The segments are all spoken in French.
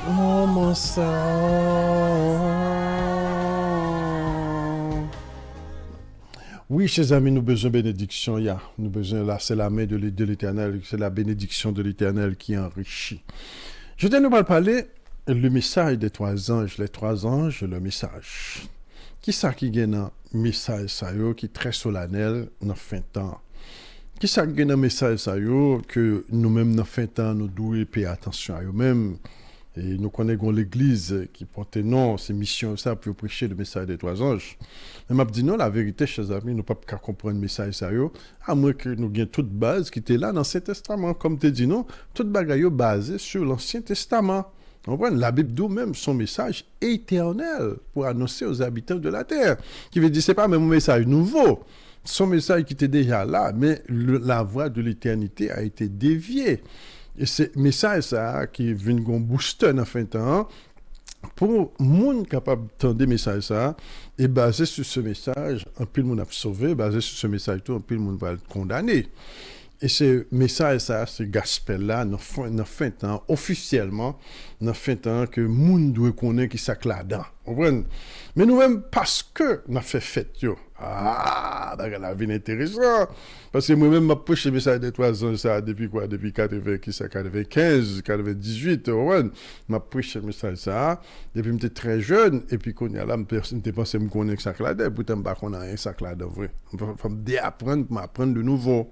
Maman ça. Oui, chers amis, nous besoin de bénédiction. Nous besoin là, c'est la main de l'Éternel, c'est la bénédiction de l'Éternel qui enrichit. Je vais nous parler le message des trois anges, le message. Qui ça qui gagne un message ça qui est très solennel dans fin temps. Qui ça qui gagne un message ça que nous-mêmes dans fin temps nous devons payer attention à eux-mêmes. Et nous connaissons l'église qui porte non, c'est mission ça pour prêcher le message des trois anges. Mais m'a dit non, la vérité, chers amis, nous ne pouvons pas comprendre le message ça à moins que nous ayons toute base qui était là dans l'Ancien Testament. Comme tu dis non, toute bagaille basée sur l'Ancien Testament. La Bible dit même son message éternel pour annoncer aux habitants de la terre. Qui veut dire, c'est pas même un message nouveau. Son message qui était déjà là, mais la voie de l'éternité a été déviée. Et c'est message ça qui vient gon booster en fin de temps pour monde capable d'entendre message ça et basé sur ce message, un peu le monde a sauvé, basé sur ce message tout, un peu le monde va être condamné. Et ce message, ça, ce gospel-là, dans fin de temps, officiellement, dans fin de temps, que le monde doit connaître qui s'acclade là-dedans. Mais nous-mêmes, parce que nous avons fait fête, la vie est intéressante. Parce que moi-même, je prêche le message des trois ans, ça, depuis quoi? Depuis 95, 98, je prêche le message ça, depuis que j'étais très jeune, et puis quand là, personne ne pensait me connaître ça là-dedans, pourtant, je ne sais pas qu'on a un sac là-dedans, vrai. Il faut m'apprendre, m'apprendre de nouveau.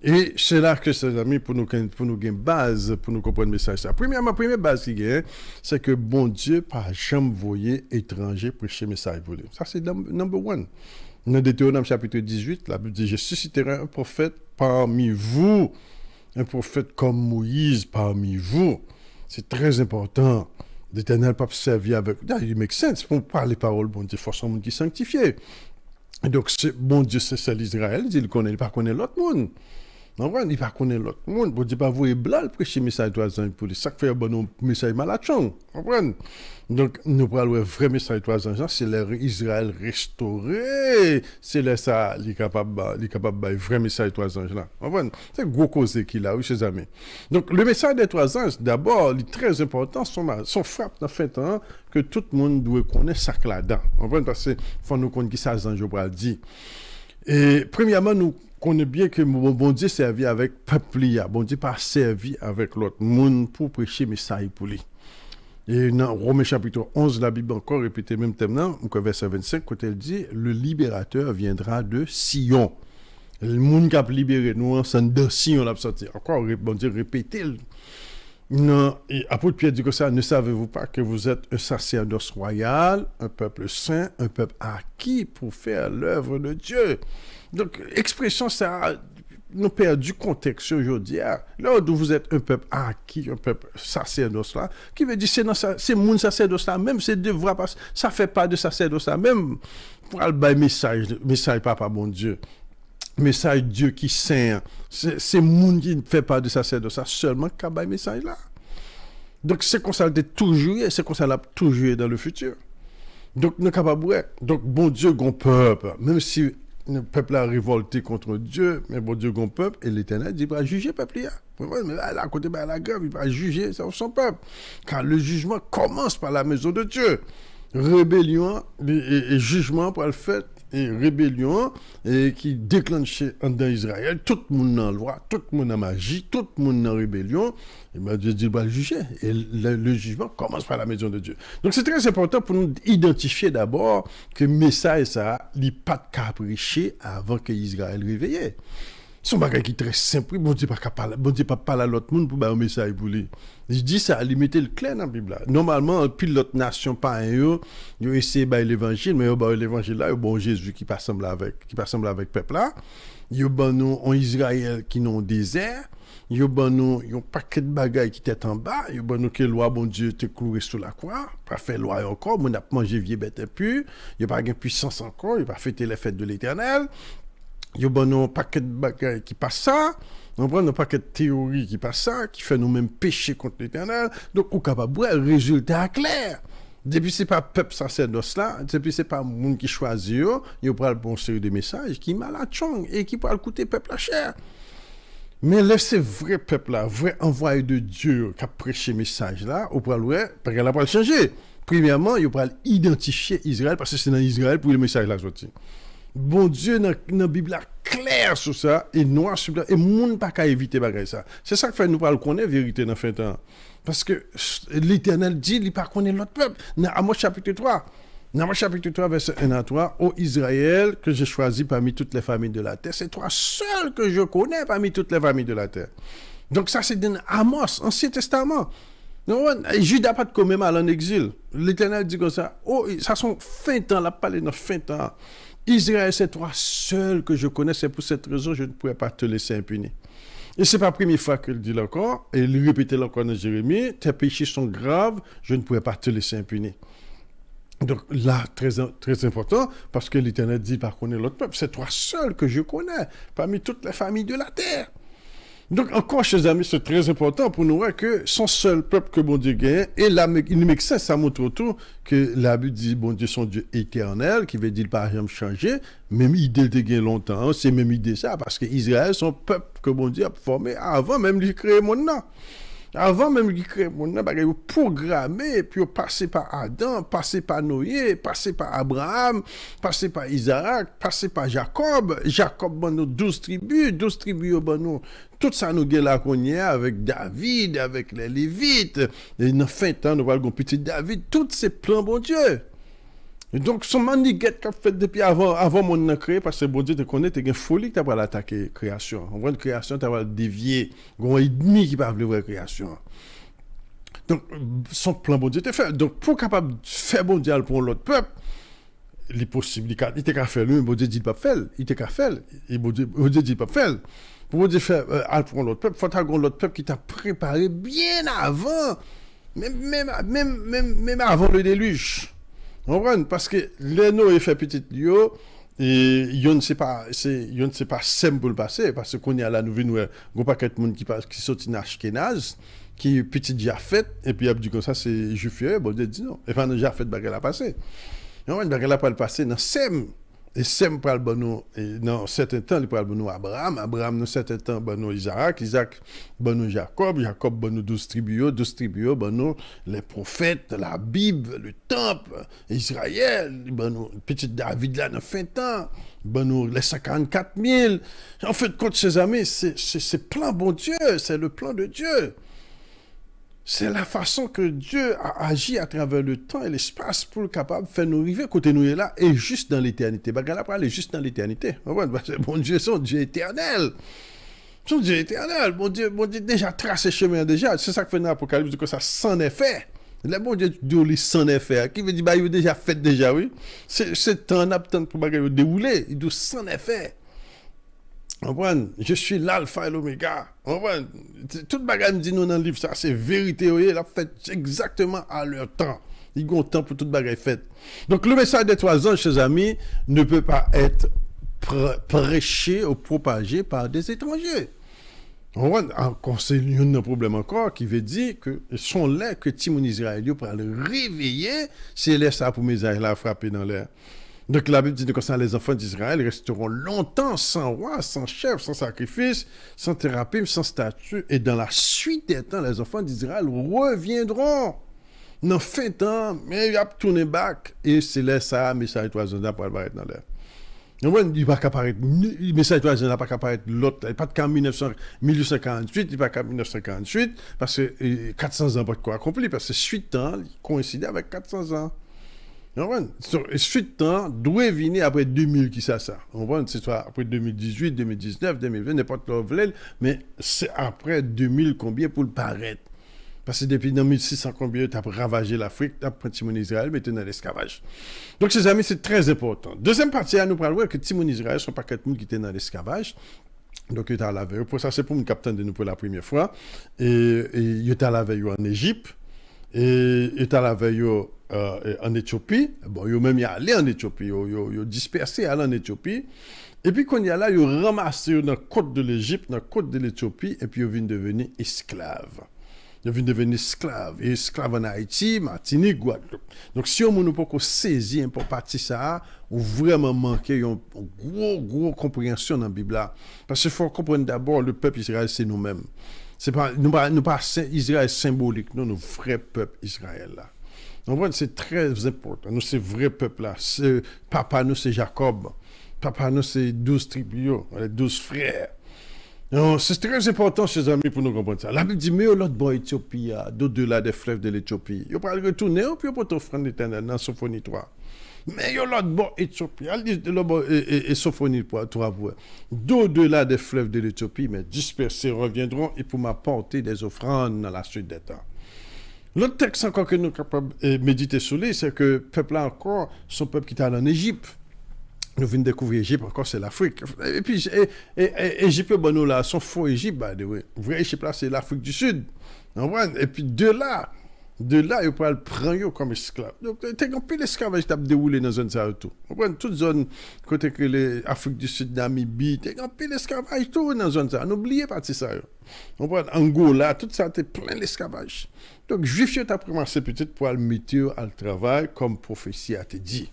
Et c'est là que, ces amis, pour nous gagner base, pour nous comprendre le message. Ma première base qui est, c'est que bon Dieu, par jamais voyé étranger prêcher le message pour lui. Ça, c'est number one. Dans Deutéronome chapitre 18, la Bible dit, je susciterai un prophète parmi vous, un prophète comme Moïse parmi vous. C'est très important. L'Éternel pas servir avec. Il make sense. Pour parler les paroles, bon Dieu, forcément, monde qui est sanctifié. Et donc, bon Dieu, c'est l'Israël, il ne connaît pas l'autre monde. Non, il ne connaît pas l'autre monde. Bon Dieu, pas vous blanc prêcher le message de trois ans pour lui. Ça fait un bon message malachon. Donc, nous parlons un vrai message de trois ans, c'est l'Israël restauré. C'est là ça, il est capable de vrai message de trois ans là. C'est un gros cause qu'il a, oui, chers amis. Donc, le message des trois ans, d'abord, il est très important, son frappe dans fin temps, que tout le monde doit connaître ça là-dedans. Parce qu'il faut nous connaître qui ça, je vais dire. Et premièrement, nous connaissons bien que bon Dieu servi avec peuple, bon Dieu pas servi avec l'autre monde pour prêcher le message pour lui. Et dans Romains chapitre 11, la Bible encore répète le même thème, verset 25, quand elle dit, le libérateur viendra de Sion. Le monde qui a libéré nous, c'est de Sion, l'a sorti. Encore, bon Dieu, répétez. Non, et apôtre Pierre dit que ça, ne savez-vous pas que vous êtes un sacerdoce royal, un peuple saint, un peuple acquis pour faire l'œuvre de Dieu. Donc, expression, ça, nous perdons du contexte aujourd'hui. Là où vous êtes un peuple acquis, un peuple sacerdoce là, qui veut dire c'est mon sacerdoce là, même c'est devoir, ça fait pas de sacerdoce là, même pour le message papa bon Dieu. Message Dieu qui saint, c'est monde qui ne fait pas de sacerdoce seulement qu'à bail message là. Donc c'est comme ça toujours et c'est comme ça l'a toujours dans le futur. Donc nous capables donc bon Dieu gon peuple, même si le peuple a révolté contre Dieu, mais bon Dieu gon peuple et l'Éternel dit va juger peuple là. Mais là à côté de la grève, il va juger son peuple. Car le jugement commence par la maison de Dieu. Rébellion et jugement pour le fait et rébellion et qui déclenchait dans Israël, tout le monde dans la loi, tout le monde dans la magie, tout le monde dans la rébellion, et bien Dieu dit, le juger. Et le jugement commence par la maison de Dieu. Donc c'est très important pour nous identifier d'abord que le message, ça, il n'est pas de capricher avant que Israël réveille. C'est un bagage qui est très simple. Bon Dieu pas parler à l'autre monde pour faire un message pour lui. Je dis ça, il mettait le clair dans la Bible. Normalement, puis l'autre nation, pas un yo, ils essaient de l'évangile, mais l'évangile là, bon Jésus qui pas semble avec peuple là. Ils ont en Israël qui n'ont désert. Ils ont un paquet de bagages qui étaient en bas. Ils ont que loi, bon Dieu, te cloué sur la croix. Pas fait loi encore. On a mangé vieux bête impur. Il n'y a pas de puissance encore. Il n'a pas fêté les fêtes de l'Éternel. Il y a un paquet de bagages qui passent ça. On prend un paquet de théories qui passent ça, qui fait nous-mêmes pécher contre l'Éternel. Donc, on est capable de voir le résultat clair. Depuis, ce n'est pas le peuple sacerdoce là, depuis, ce n'est pas le monde qui choisit, il y a le bon série de messages qui malachong et qui peut écouter le peuple à chair. Mais laissez vrai peuple là, vrai envoyé de Dieu qui a prêché le message là, au point ouais, parce qu'elle n'a pas changé. Premièrement, il va identifier Israël parce que c'est dans Israël pour le message là sorti. Bon Dieu, dans la Bible, là, clair sur ça, et noir sur blanc, et monde pas qu'à éviter bagay ça. C'est ça que fait nous pas le connaître, vérité, dans fin de temps. Parce que l'Éternel dit, il pas connaître l'autre peuple. Dans Amos chapitre 3, chapitre 3, verset 1 à 3, ô Israël, que j'ai choisi parmi toutes les familles de la terre, c'est toi seul que je connais parmi toutes les familles de la terre. Donc ça, c'est dans Amos, Ancien Testament. Judas pas de quand même en exil. L'Éternel dit comme ça, oh, ça sont fin temps, là, parler dans fin temps. Israël, c'est toi seul que je connais, c'est pour cette raison que je ne pourrais pas te laisser impuni. Et ce n'est pas la première fois qu'il dit encore, et il répétait encore dans Jérémie, tes péchés sont graves, je ne pourrais pas te laisser impuni. Donc là, très, très important, parce que l'Éternel dit, par contre, l'autre peuple, c'est toi seul que je connais, parmi toutes les familles de la terre. Donc, encore, chers amis, c'est très important pour nous voir que son seul peuple que bon Dieu gagne, et là, il nous met ça montre autour que la Bible dit, bon Dieu, son Dieu éternel, qui veut dire par exemple changer, même idée de gagner longtemps, c'est même idée ça, parce que Israël, son peuple que bon Dieu a formé avant même de créer mon nom. Avant même qu'il crée mon nom, il programmé, puis passer par Adam, passer par Noé, passer par Abraham, passer par Isaac, passer par Jacob. Jacob, bon, nous 12 tribus, bon, nous, tout ça nous gagne là qu'on y est avec David, avec les Lévites. Et dans fin de temps, nous voyons petit David, tous ces plans, bon Dieu. Et donc, son maniguette qu'a fait depuis avant mon nom créé, parce que bon Dieu te connaît, tu as une folie que tu as pas l'attaquer la création. On voit une création, tu as pas dévier, un ennemi qui parle de la création. Donc, son plan bon Dieu te fait. Donc, pour capable de faire bon Dieu pour l'autre peuple, les possibilités, il était qu'à faire lui, bon Dieu dit pas faire, il était qu'à faire, et bon Dieu dit pas faire. Pour bon Dieu faire pour l'autre peuple, il faut avoir l'autre peuple qui t'a préparé bien avant, même avant le déluge. Parce que les Noé fait petit lieu et il ne sait pas simple pour le passer parce qu'on y a la nouvelle il y a pas quelqu'un monde qui sorti d'Ashkenaz qui est petit Japhet et puis il a dit comme ça c'est juif bon Dieu dit non et pas dans Japhet bagarre la passer non bagarre la pas le passer dans Sem et Sem pral bon et dans certain temps il pral bon Abraham dans certain temps bon Isaac bon Jacob bon 12 tribus bon les prophètes la Bible le temple Israël bon petit David là dans fin temps bon les 54 000 en fait compte ses amis c'est plan bon Dieu c'est le plan de Dieu. C'est la façon que Dieu a agi à travers le temps et l'espace pour le capable de faire nous arriver côté nous est là et juste dans l'éternité. Bagarre là aller juste dans l'éternité. Bon Dieu, son Dieu éternel. Son Dieu éternel. Bon Dieu déjà tracé chemin déjà. C'est ça que fait dans l'Apocalypse que ça s'en est fait. Le bon Dieu dit s'en est fait. Qui veut dire bah il a déjà fait déjà oui. C'est temps d'attendre pour bagarre dérouler. Il dit s'en est fait. Je suis l'alpha et l'oméga. Tout bagage me dit nous dans le livre, ça c'est vérité. Il a fait exactement à leur temps. Il y a un temps pour toute bagage faite. Donc le message des 3 anges, chers amis, ne peut pas être prêché ou propagé par des étrangers. Encore, c'est un problème encore qui veut dire que sont là que Timon Israël pour le réveiller, c'est là ça pour mes là frapper dans l'air. Donc la Bible dit que ça, les enfants d'Israël resteront longtemps sans roi, sans chef, sans sacrifice, sans thérapie, sans statut. Et dans la suite des temps, les enfants d'Israël reviendront. Dans fin temps, mais il a tourné back. Et c'est là ça, message 3 ans pour apparaître dans l'air. Il n'y a pas qu'à apparaître, le message 3 ans n'a pas qu'à apparaître l'autre. Il n'y a pas qu'en 1848, il n'y a pas qu'en 1948, parce que 400 ans pas de quoi accompli, parce que suite temps, il coïncide avec 400 ans. Suite temps doit venir après 2000 qui ça on voit c'est soit après 2018 2019 2020 n'importe quoi mais c'est après 2000 combien pour le paraître parce que depuis 1600 combien tu as ravagé l'Afrique tu as pris Timon Israël mais tu es dans l'esclavage donc ces amis c'est très important deuxième partie à nous parler que Timon Israël sont pas quelqu'un qui était dans l'esclavage. Donc, il était à la veille. Pour ça, c'est pour une capitaine de nous pour la première fois. Et il était à la veille en Égypte. Et il était à la veille en Éthiopie. Bon, il même allé en Éthiopie. Il dispersé aller en Éthiopie. Et puis, quand il y a là, il ramassé dans la côte de l'Égypte, dans la côte de l'Éthiopie. Et puis, il vient devenir esclave. Ils viennent devenir esclaves. Et esclaves en Haïti, Martinique, Guadeloupe. Donc, si on ne peut pas saisir pour partie ça, on vraiment manquer une gros compréhension dans la Bible là. Parce qu'il faut comprendre d'abord, le peuple Israël, c'est nous-mêmes. C'est pas, nous pas Israël symbolique, non, nous, vrai peuple Israël là. Donc, c'est très important. Nous, c'est vrai peuple là. Papa, nous, c'est Jacob. Papa, nous, c'est 12 tribus, 12 frères. Non, c'est très important, chers amis, pour nous comprendre ça. La Bible dit, mais l'autre bon Éthiopie, d'au-delà des fleuves de l'Éthiopie. Il va retourner, puis il va t'offrir l'Éternel dans Sophonie 3. Mais l'autre bon Éthiopie, elle dit, et Sophonie 3, d'au-delà des fleuves de l'Éthiopie, mais dispersés reviendront et pour m'apporter des offrandes dans la suite des temps. L'autre texte encore que nous sommes capables de méditer sur lui, c'est que le peuple là encore, son peuple qui est allé en Égypte. Nous venons découvrir l'Égypte, encore c'est l'Afrique. Et puis, l'Égypte, bon, là, son faux Égypte, by the way. Vrai Égypte, là, c'est l'Afrique du Sud. Et puis, de là, ils peuvent le prendre comme esclave. Donc, il y a un peu d'esclavage qui a déroulé dans une zone tout. Toute zone, côté que l'Afrique du Sud, Namibie, il y a un peu d'esclavage tout dans une zone. N'oubliez pas de ça. Angola, tout ça, c'est plein d'esclavage. Donc, Juifs, tu as commencé peut-être pour le métier, à le travail, comme prophétie a été dit.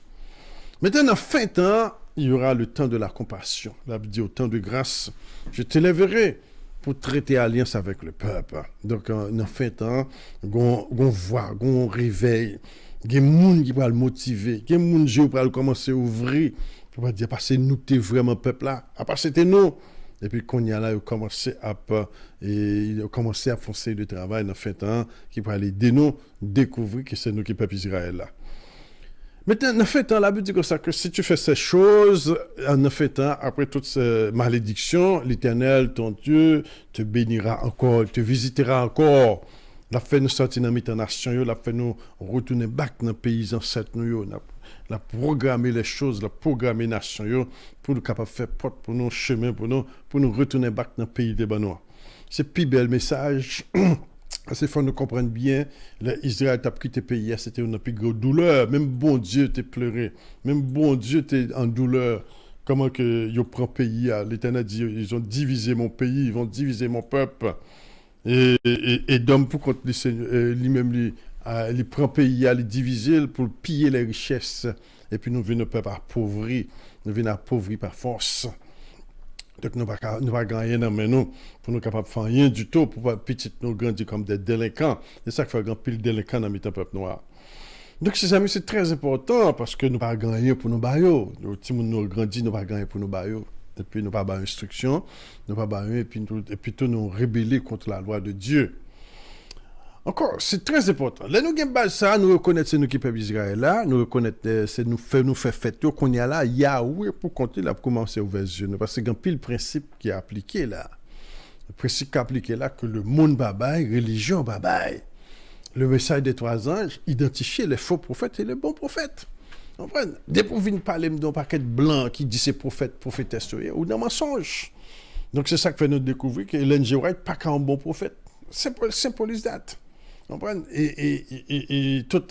Maintenant, en fin de temps, il y aura le temps de la compassion. La Bible dit au temps de grâce, je t'élèverai pour traiter alliance avec le peuple. Donc, en fin de temps, on voit, on réveille, il y a des gens qui vont le motiver, il y a des gens qui vont commencer à ouvrir, pour dire, parce que nous, t'es vraiment peuple là, à part c'était nous. Et puis, quand il y a là, ils ont commencé à foncer le travail en fin de temps, qui va aider nous découvrir que c'est nous qui peuple Israël là. Maintenant, en fait, la Bible dit comme ça, que si tu fais ces choses, en fait, après toutes ces malédictions, l'Éternel, ton Dieu, te bénira encore, te visitera encore. La fait nous sortir dans la nation, la fait nous retourner back dans le pays ancêtre, la programmer les choses, la programmer la nation, pour nous capables de faire porte pour nos chemins, pour nous retourner back dans le pays des Banois. C'est le plus bel message. Parce qu'il faut nous comprendre bien, Israël t'a quitté le pays, c'était une plus grosse douleur. Même bon Dieu t'a pleuré. Même bon Dieu t'es en douleur. Comment que ils prennent le pays, l'Éternel dit, ils ont divisé mon pays, ils vont diviser mon peuple. Et d'homme pour contre lui-même, il prend le pays, il diviser pour piller les richesses. Et puis nous venons le peuple appauvri. Nous venons appauvrir par force. Donc, nous ne pas gagner dans nous pour nous capables de faire rien du tout pour pas petit nous grandir comme des délinquants. C'est ça qui fait grand pile délinquants dans le peuple noir. Donc, ces amis, c'est très important parce que nous ne pas gagner pour nous bailler. Si nous grandissons, nous ne pas gagner pour nous bailler. Et puis, nous ne pas avoir instruction, nous ne pas bailler, et puis tout nous rebeller contre la loi de Dieu. Encore, c'est très important. Là, nous avons ça, nous reconnaître c'est nous qui peuple Israël là, nous reconnaître c'est nous faire fête qu'on y a là, Yahweh pour compter là pour commencer à ouvrir les yeux. Parce que il y a un pile principe qui est appliqué là. Le principe qui est appliqué là que le monde babaye, religion babaye. Le message des 3 anges, identifier les faux prophètes et les bons prophètes. Vous comprenez? Dès qu'on vient parler d'un paquet blanc qui dit c'est prophète, prophétesse ou d'un mensonge. Donc c'est ça qui fait nous découvrir que Ellen G. White pas qu'un bon prophète. Simple is that. Et tout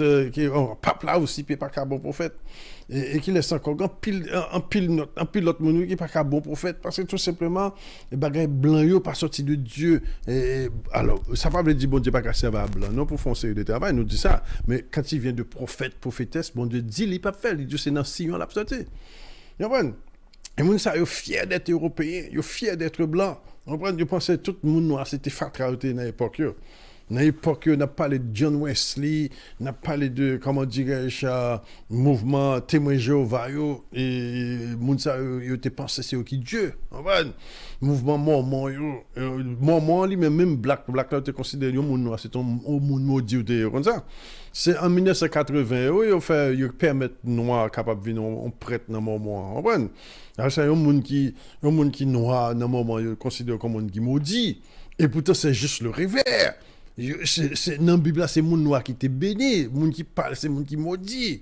pape là aussi puis pas qu'un bon prophète et qui laisse encore un pile l'autre monde qui pas qu'un bon prophète parce que tout simplement les bagages blancs yo pas sorti de Dieu et alors ça pas veut dire bon Dieu pas qu'à servir blanc non pour foncer de travail nous dit ça mais quand il vient de prophète prophétesse bon Dieu dit il pas faire il dit c'est dans sillon la sorti vous comprenez et moun ça yo fier d'être européen yo fier d'être blanc vous comprenez yo pensait tout le monde noir c'était fatalité dans l'époque yo. Dans l'époque, on a parlé de John Wesley, on a parlé de, comment dirais-je, mouvement témoin Jéhovah, et Mounsa, ils étaient pensés c'est qui Dieu. Mouvement Mormon, Mormon, même Black, là, tu considères un monde noir, c'est un monde maudit, comme ça. C'est en 1980, ils permettent noirs capables de venir en prêtre dans le Mormon. C'est un monde qui noir dans le Mormon, ils considèrent comme un monde qui maudit. Et pourtant, c'est juste le revers. Dans la Bible, c'est le monde noir qui était béni, le monde qui parle, c'est le monde qui maudit.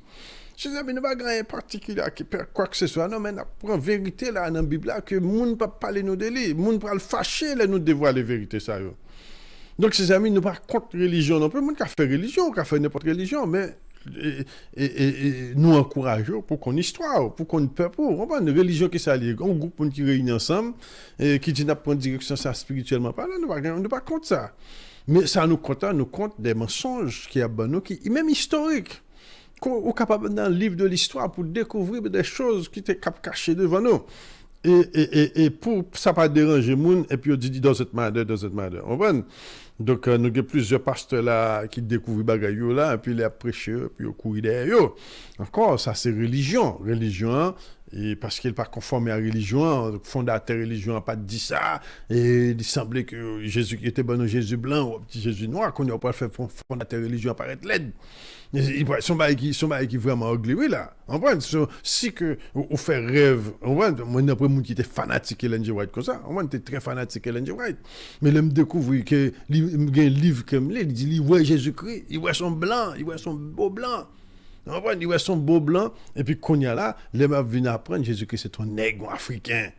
Je ne sais pas, il n'y a pas grand particulier qui peut quoi que ce soit. Non, mais pour la vérité, là, dans la Bible, que le monde ne peut pas parler nous délits, le monde peut le fâcher, là, nous dévoiler la vérité, ça. Donc, ces amis, nous ne sommes pas contre la religion non plus. Le monde qui a fait religion, qui a fait n'importe quelle religion, mais nous encourageons pour qu'on histoire, pour qu'on peuple, une religion qui s'allie, un groupe qui réunit ensemble, et qui dit d'apprendre direction ça spirituellement. Nous ne sommes pas contre ça. Mais ça nous compte des mensonges qui est même historiques. Qu'on est capable dans le livre de l'histoire pour découvrir des choses qui étaient cachées devant nous. Et pour ça pas déranger moun et puis on dit doesn't matter. On voit. Donc nous avons plusieurs pasteurs là qui découvrent bagay yo là et puis les prêcheurs puis au courir derrière yo. Encore ça c'est religion et parce qu'il n'est pas conforme à la religion, le fondateur de la religion n'a pas dit ça, et il semblait que Jésus qui était bon, Jésus blanc, ou petit Jésus noir, qu'on n'a pas fait fondateur de la religion apparaître laide. Son bail qui vraiment ugly, oui là. On voit, si que on fait rêve, on voit, moi d'après moi qui était fanatique Ellen G. White comme ça, on voit, était très fanatique Ellen G. White. Mais là me découvre que il y a un livre comme il dit, il voit Jésus-Christ, il voit son blanc, il voit son beau blanc. Il voit son beau blanc, et puis qu'on y a là, les mecs viennent apprendre Jésus-Christ c'est un nègre africain.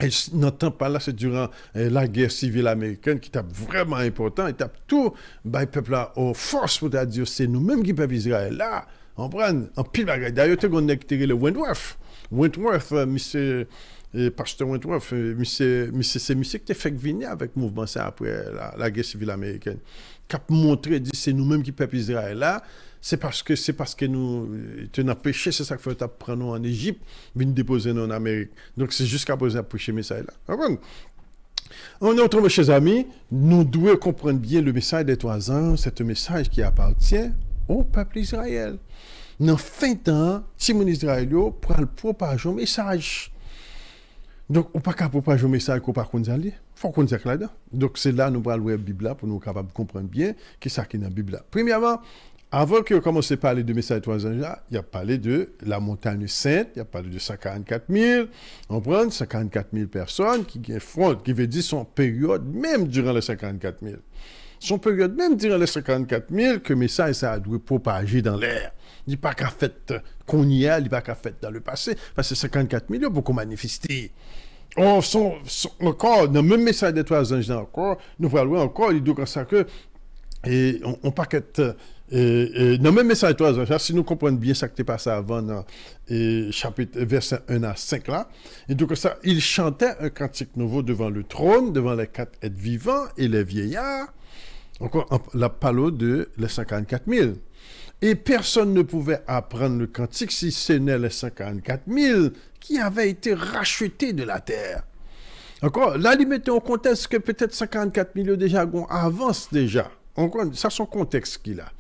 Et n'entend pas là, c'est durant la guerre civile américaine qui était vraiment important, et tape tout, le peuple là, aux forces pour dire, c'est nous-mêmes qui peuvent Israël là, on prend un pile bagaille. D'ailleurs, tu as connecté le Wentworth, monsieur, pasteur Wentworth, c'est monsieur qui a fait venir avec le mouvement ça après la guerre civile américaine, qui a montré, dit, c'est nous-mêmes qui peuvent Israël là. C'est parce que nous tenons péché, c'est ça qu'il faut prendre en Égypte, venir déposer en Amérique. Donc c'est jusqu'à présent prêcher message là. En outre, mes chers amis, nous devons comprendre bien le message des 3 ans, c'est un message qui appartient au peuple Israël. Dans fin de temps, si mon Israël prend le propager un message. Donc, on ne peut pas propager un message qu'on ne peut pas dire. Il faut qu'on dise là-dedans. Donc, c'est là que nous allons lire la Bible là, pour nous capables de comprendre bien ce qui est dans la Bible là. Premièrement, avant que commence à parler de message 3 ans, il a parlé de la montagne sainte, il a parlé de 144 000, on prend 144 000 personnes qui affrontent, qui veut dire son période, même durant les 144 000. Son période, même durant les 144 000, que le message ça a dû propager dans l'air. Il n'est pas qu'à fait qu'on y a, il n'est pas qu'à fait dans le passé, parce que 144 000, il y a beaucoup manifesté. Encore, dans le même message des 3 anges, encore, nous voyons encore, il dit comme ça que, et on paquette. Dans le même message 3 ans, si nous comprenons bien ça qui était passé avant dans chapitre verset 1 à 5 là, et donc ça, il chantait un cantique nouveau devant le trône, devant les 4 êtres vivants et les vieillards. Encore la parole de les 54 000. Et personne ne pouvait apprendre le cantique si ce n'est les 54 000 qui avaient été rachetés de la terre. Encore, là, il mettait en contexte que peut-être 54 000 déjà avance déjà. Ça, son contexte qu'il a.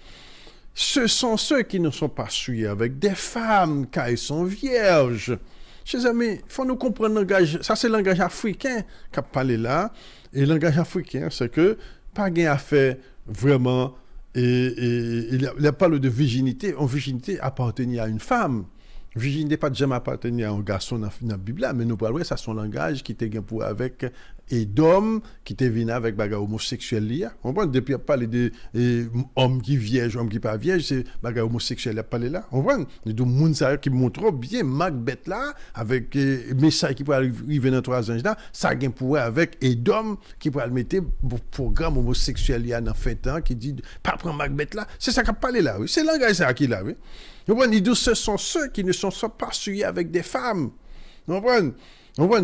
Ce sont ceux qui ne sont pas souillés avec des femmes, car ils sont vierges. Chers amis, il faut nous comprendre le langage. Ça, c'est le langage africain qu'a parlé là. Et le langage africain, c'est que pas gain à faire vraiment. Il a parlé de virginité. En virginité, appartenir à une femme. Virginité pas jamais appartenir à un garçon dans la Bible, mais nous parlons ça son langage qui était pour avec Edom, qui était venu avec bagarre homosexuel là. On voit depuis parler de homme qui vierge, homme qui pas vierge, c'est bagarre homosexuel là parler là. On voit de monde ça qui montre bien Macbeth là avec message qui peut arriver dans 3 anges là, ça gain pour avec Edom qui peut mettre programme homosexuel là dans fin temps qui dit pas prendre Macbeth là, c'est ça qu'a parlé là, oui, c'est le langage ça qui là, oui. On voit il dit ce sont ceux qui ne sont pas souillés avec des femmes. On voit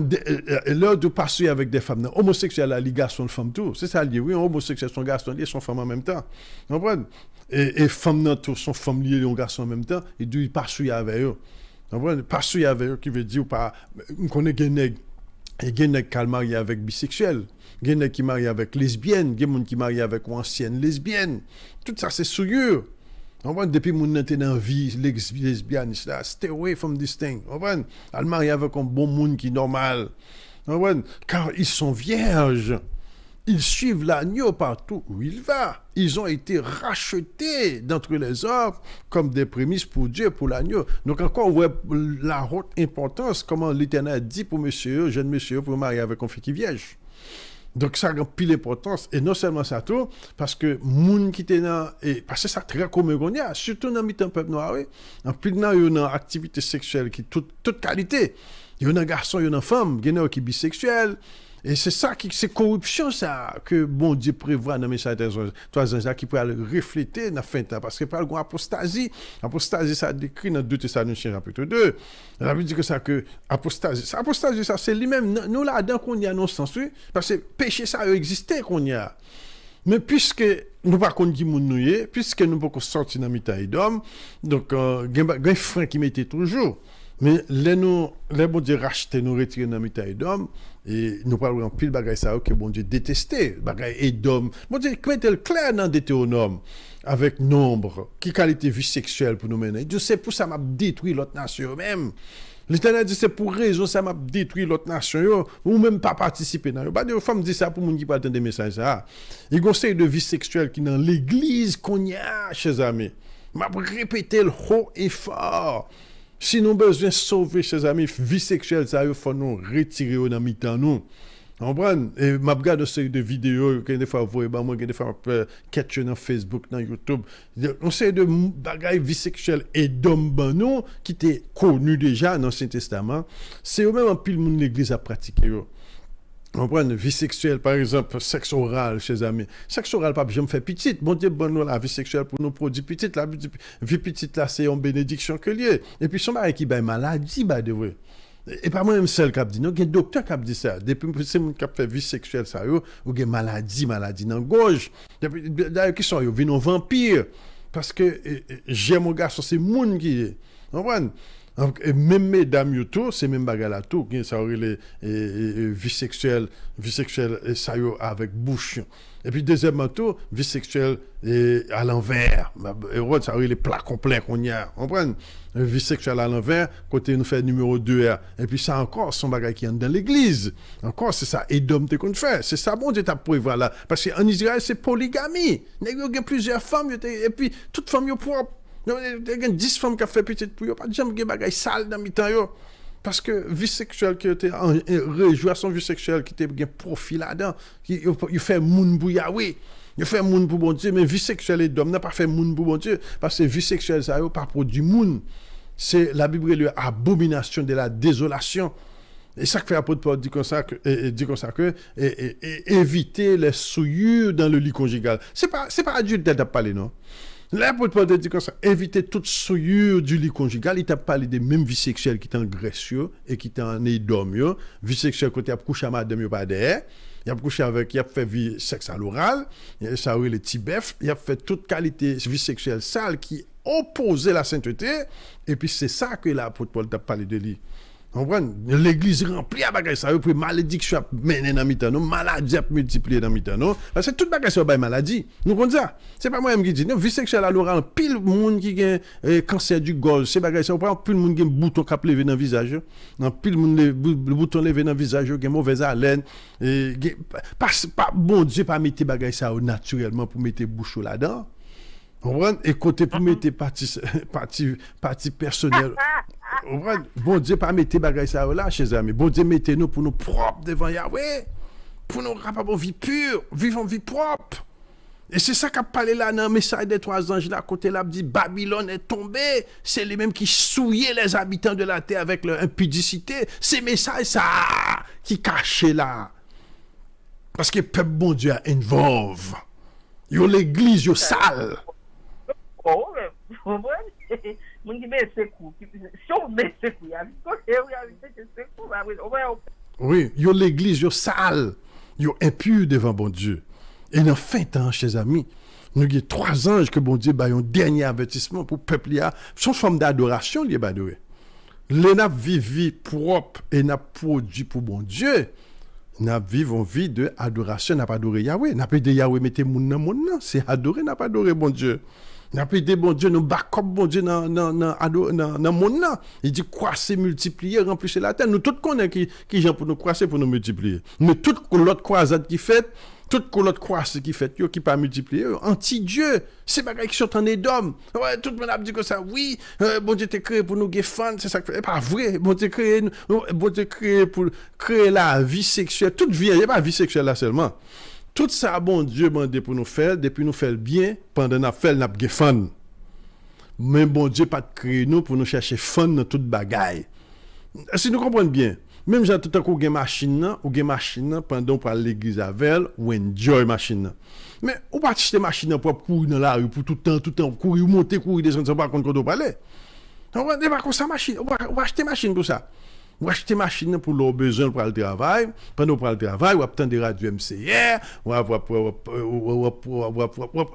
l'heure de passer avec des femmes. Homosexuel, les garçons, femmes, tout. C'est ça, oui, homosexuel, son garçon lié, son femme en même temps. On voit et femmes, tout, son femme liée, son garçon en même temps. Et d'où il passe avec eux. On voit passer avec eux, qui veut dire, pas, on connaît Guénègue. Et Guénègue qui marié avec bisexuel. Guénègue qui marié avec lesbienne. Guénègue qui marié avec ancienne lesbienne. Tout ça, c'est souilleux. On voit depuis mon était dans la vie lesbienne, stay away from this thing. On voit, elle marie avec un bon monde qui est normal. On voit, car ils sont vierges. Ils suivent l'agneau partout où il va. Ils ont été rachetés d'entre les hommes comme des prémices pour Dieu, pour l'agneau. Donc encore, ouais, la haute importance, comment l'Éternel dit pour monsieur, jeune monsieur, pour marier avec un fille qui est vierge. Donc ça a pile d'importance et non seulement ça tout parce que moun qui était dans et parce que ça très commun qu'on y a surtout dans le peuple noir en plus dans une activité sexuelle qui toute qualité il y a un garçon il y a une femme il y en a qui bisexuel et c'est ça qui c'est corruption ça que bon Dieu prévoit dans le message des 3 anges qui peut refléter dans fin de temps parce que par le apostasie ça décrit dans 2 Thessaloniciens chapitre 2 ça veut dire que ça que apostasie ça c'est lui-même nous là dedans qu'on y a non sens oui parce que péché ça existait qu'on y a Mais puisque nous pas contre qui moun nou yé, puisque nous pas sortir dans mitaille d'homme, donc gen frein qui mettait toujours. Mais les bon Dieu racheter nous retirer dans mitaille d'homme et nous parlons en pile bagay ça que bon Dieu détestait, bagay Edom. Bon Dieu mettait le clair dans Deutéronome avec nombre, qui qualité vie sexuelle pour nous mener. Dieu c'est pour ça m'a détruit l'autre nation même. L'Éternel dit c'est pour raison ça m'a détruit l'autre nation yo, ou même pas participer dans. Pas de femme dit ça pour moun qui pas entendre des messages ça. Il conseille de vie sexuelle qui dans l'église qu'on y a chers amis. M'a répété le haut et fort. Si nous avons besoin de sauver, chers amis, vie sexuelle, ça, il faut nous retirer dans mi-temps, nous. On prend, et m'a regardé une série de vidéos, que des fois, vous voyez, moi, des fois, catch dans Facebook, dans YouTube. On sait de bagaille vie sexuelle et d'hommes, nous, qui étaient connus déjà dans l'Ancien Testament. C'est eux-mêmes un pile de l'église à pratiquer. On prend une vie sexuelle, par exemple, sexe oral, chers amis. Sexe oral, pas je me fais petite. Bon Dieu, bon, nous, la vie sexuelle pour nous produire petite. La vie petite, là, c'est une bénédiction que lié. Et puis, son mari qui a une maladie, by the way. Et pas moi-même seul qui a dit, non, il y a un docteur qui a dit ça. Depuis que c'est mon qui a fait vie sexuelle, ça, ou il y a maladie dans la gorge. D'ailleurs, qui sont, ils viennent vampires. Parce que j'aime mon garçon, c'est moun qui est. On prend. Même mesdames tout c'est même bagarre là tout ça aurait les vie sexuelle ça yo avec bouche et puis deuxièmement tout vie sexuelle à l'envers ça aurait les plats complets qu'on y a on prend vie sexuelle à l'envers côté nous fait numéro 2 et puis ça encore son bagage qui est dans l'église encore c'est ça Edom te qu'on fait c'est ça bon Dieu t'a prévoir là parce qu'en Israël c'est polygamie il y a plusieurs femmes et puis toutes femmes yo propre. Il y a 10 femmes qui ont fait petite pour eux, pas de jamais des bagages sales dans mi-temps. Parce que vie sexuelle qui était en réjouissant vie sexuelle qui était un profil là-dedans, il fait moun pour Yahweh, il fait moun pour bon Dieu, mais vie sexuelle et d'homme n'a pas fait moun pour bon Dieu, parce que vie sexuelle ça n'a pas produit moun. C'est la Bible l'abomination de la désolation. Et ça que fait l'apôtre Paul dit comme ça que éviter les souillures dans le lit conjugal. C'est pas adulte d'être parlé non. L'apôtre Paul dit comme ça, éviter toute souillure du lit conjugal. Il t'a parlé des mêmes vies sexuelles qui étaient en Grèce et qui étaient en Édom. Vie sexuelle quand il a couché à madame, il pas derrière. Il a couché avec, il a fait vie sexe à l'oral, ça a eu les petits bœufs, il a fait toute qualité vie sexuelle sale qui opposait la sainteté. Et puis c'est ça que l'apôtre Paul t'a parlé de lui. L'église remplie à bagaille ça, puis malédiction a mené dans mitano, maladie a multiplié dans mitano. Parce que toute bagaille ça ba maladie. Nous connait ça. C'est pas moi-même qui dit, non, vie sexuelle à l'oral, pile monde qui a cancer du gorge, c'est bagaille ça, pas pile monde qui a bouton cap levé dans visage, non pile monde le bouton levé dans visage, qui a mauvaise haleine et pas bon Dieu pas mettre bagaille ça naturellement pour mettre bouchon là-dedans. Et côté pour mettre partie personnelle. Bon Dieu, pas mettre bagaille ça là, chers amis. Bon Dieu, mettez-nous pour nous propres devant Yahweh. Pour nous capables de vie pure, vivre en vie propre. Et c'est ça qu'a parlé là dans le message des 3 anges là, côté là, dit Babylone est tombée. C'est les mêmes qui souillaient les habitants de la terre avec leur impudicité. C'est message ça qui caché là. Parce que le peuple bon Dieu a involve. Yo l'église, yo sale. Oh, mon qui met ses coups, si on met ses coups, oui, yo l'église, yo sale, yo impur devant bon Dieu. Et dans fin temps, chers amis, nous avons 3 anges que bon Dieu a un dernier avertissement pour le peuple. Son forme d'adoration, il est adoré. Les n'a vivi propre et n'a produit pour bon Dieu. N'a vivons vie de adoration, n'a pas adoré Yahweh. N'a pas dit Yahweh mettez moun nan moun nan, c'est adorer, n'a pas adoré bon Dieu. N'a pas dit bon Dieu, nous backup bon Dieu dans monde là. Il dit croissez, multiplier, remplissez la terre. Nous tous connaissons qui gens pour nous croisser, pour nous multiplier. Mais toute l'autre croisade qui fait, toute l'autre croissance qui fait, qui pas multiplier, anti-Dieu. C'est bagaille qui sont en Édom. Ouais, tout le monde a dit que ça, oui, bon Dieu t'a créé pour nous fans, c'est ça que fait. Pas vrai. Bon Dieu créé pour créer la vie sexuelle. Toute vie, il n'y a pas la vie sexuelle là seulement. Tout ça, bon Dieu demandé pour nous faire, depuis nous faire bien, pendant nous faire, nous avons fun. Mais bon Dieu pas créé nous pour nous chercher fun dans toute bagaille. Si nous comprenons bien, même j'ai tout à coup une machine, pendant pour aller à l'église avec, ou enjoy machine. Mais ou pas acheter machine pour courir dans la rue, pour tout le temps, courir, monter, courir, descendre, sans pas contre quoi parler. On va pas comme ça machine, on va acheter machine pour ça. Ou acheter machine pour leurs besoins pour le travail. Pendant pour le travail, ou attendre des radios MCR, ou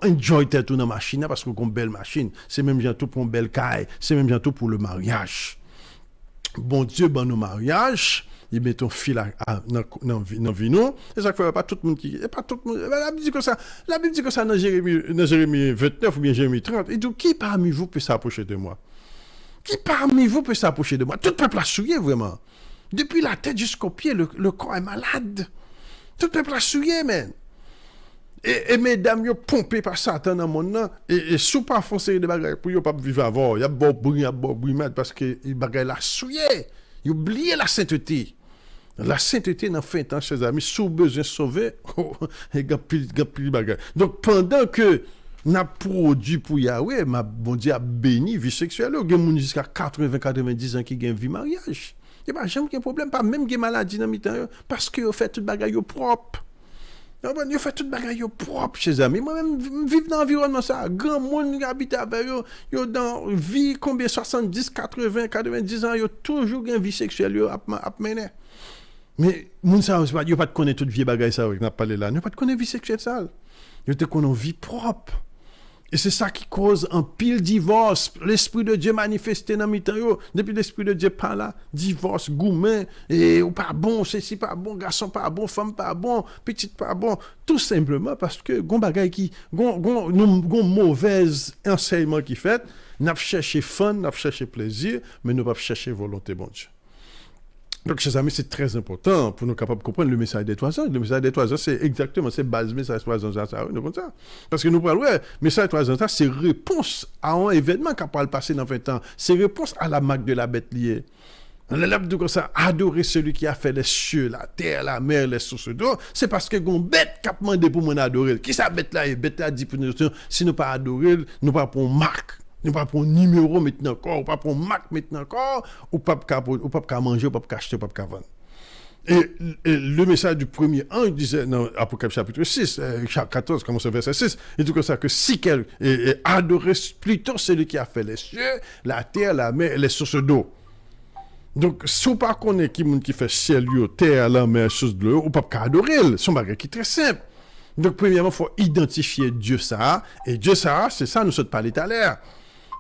enjoy tout dans la machine parce qu'on a une belle machine. C'est même bien tout pour une belle caille. C'est même bien tout pour le mariage. Bon Dieu, dans nos mariages, ils mettent un fil dans vie nous. Et ça fait pas tout le monde qui. Pas tout le monde. La Bible dit que ça. La Bible dit que ça dans Jérémie 29 ou bien Jérémie 30. Et donc, qui parmi vous peut s'approcher de moi? Qui parmi vous peut s'approcher de moi? Tout le peuple a souillé, vraiment. Depuis la tête jusqu'au pied, le corps est malade. Tout le peuple a souillé, man. Et mesdames, yo pompé par Satan dans mon nom. Et sous pas foncer de bagages pour yo pas vivre avant. Il y a bon bruit, parce que les bagages la souillé. Ils oublié la sainteté. La sainteté dans fin temps, chers amis, sous besoin de sauver, et gapil bagages. Donc, pendant que n'a produit pour Yahweh, ma bon Dieu a béni vie sexuelle. Il y a des gens jusqu'à 80-90 ans qui ont vie mariage. Il n'y a pas jamais de problème, pas même des maladies dans le temps, parce que vous faites tout bagaille propre. Vous faites tout bagaille propre, chers amis. Moi-même, vivre dans l'environnement, ça, grand monde qui habite avec eux, dans vie, combien 70, 80, 90 ans, ils ont toujours une vie sexuelle à mener. Mais, moun sa, ils n'ont pas de connaître toute vie bagaille ça, n'a pas parlé là. Ils n'ont pas de connaître vie sexuelle ça. Ils ont connaître vie propre. Et c'est ça qui cause un pile divorce. L'Esprit de Dieu manifesté dans mes temps. Depuis l'Esprit de Dieu par là, divorce, gourmet, et ou pas bon, ceci pas bon, garçon pas bon, femme pas bon, petite pas bon. Tout simplement parce que gon bagay qui, gon mauvaise enseignement qui fait, n'a cherché fun, n'a cherché plaisir, mais nous pas chercher volonté bon Dieu. Donc, chers amis, c'est très important pour nous capables de comprendre le message des 3 ans. Le message des 3 ans, c'est exactement, c'est base message des 3 ans, ça, comme ça. Parce que nous parlons, le message des 3 ans, ça, c'est réponse à un événement qui a pas passé dans 20 ans. C'est réponse à la marque de la bête liée. On a l'habitude comme ça, adorer celui qui a fait les cieux, la terre, la mer, les sources d'eau. C'est parce que une bête qui a demandé pour nous adorer. Qui ça bête là? Et bête là dit pour nous, si nous pas adorer, nous pas pour marque. Nous pas pour numéro maintenant encore, ou pas pour marque maintenant encore, ou pas pour manger, ou pas pour acheter, ou pas pour vendre. Et le message du premier ange disait dans Apocalypse chapitre 6, chapitre 14, commence au verset 6, il dit comme ça que si quelqu'un adorait plutôt celui qui a fait les cieux, la terre, la mer et les sources d'eau. Donc, si vous ne connaissez pas qui fait ciel, terre, la mer, sources d'eau, ou pas adorer, c'est un bagage qui est très simple. Donc, premièrement, il faut identifier Dieu ça, et Dieu ça, c'est ça, nous sommes parlé tout à l'heure.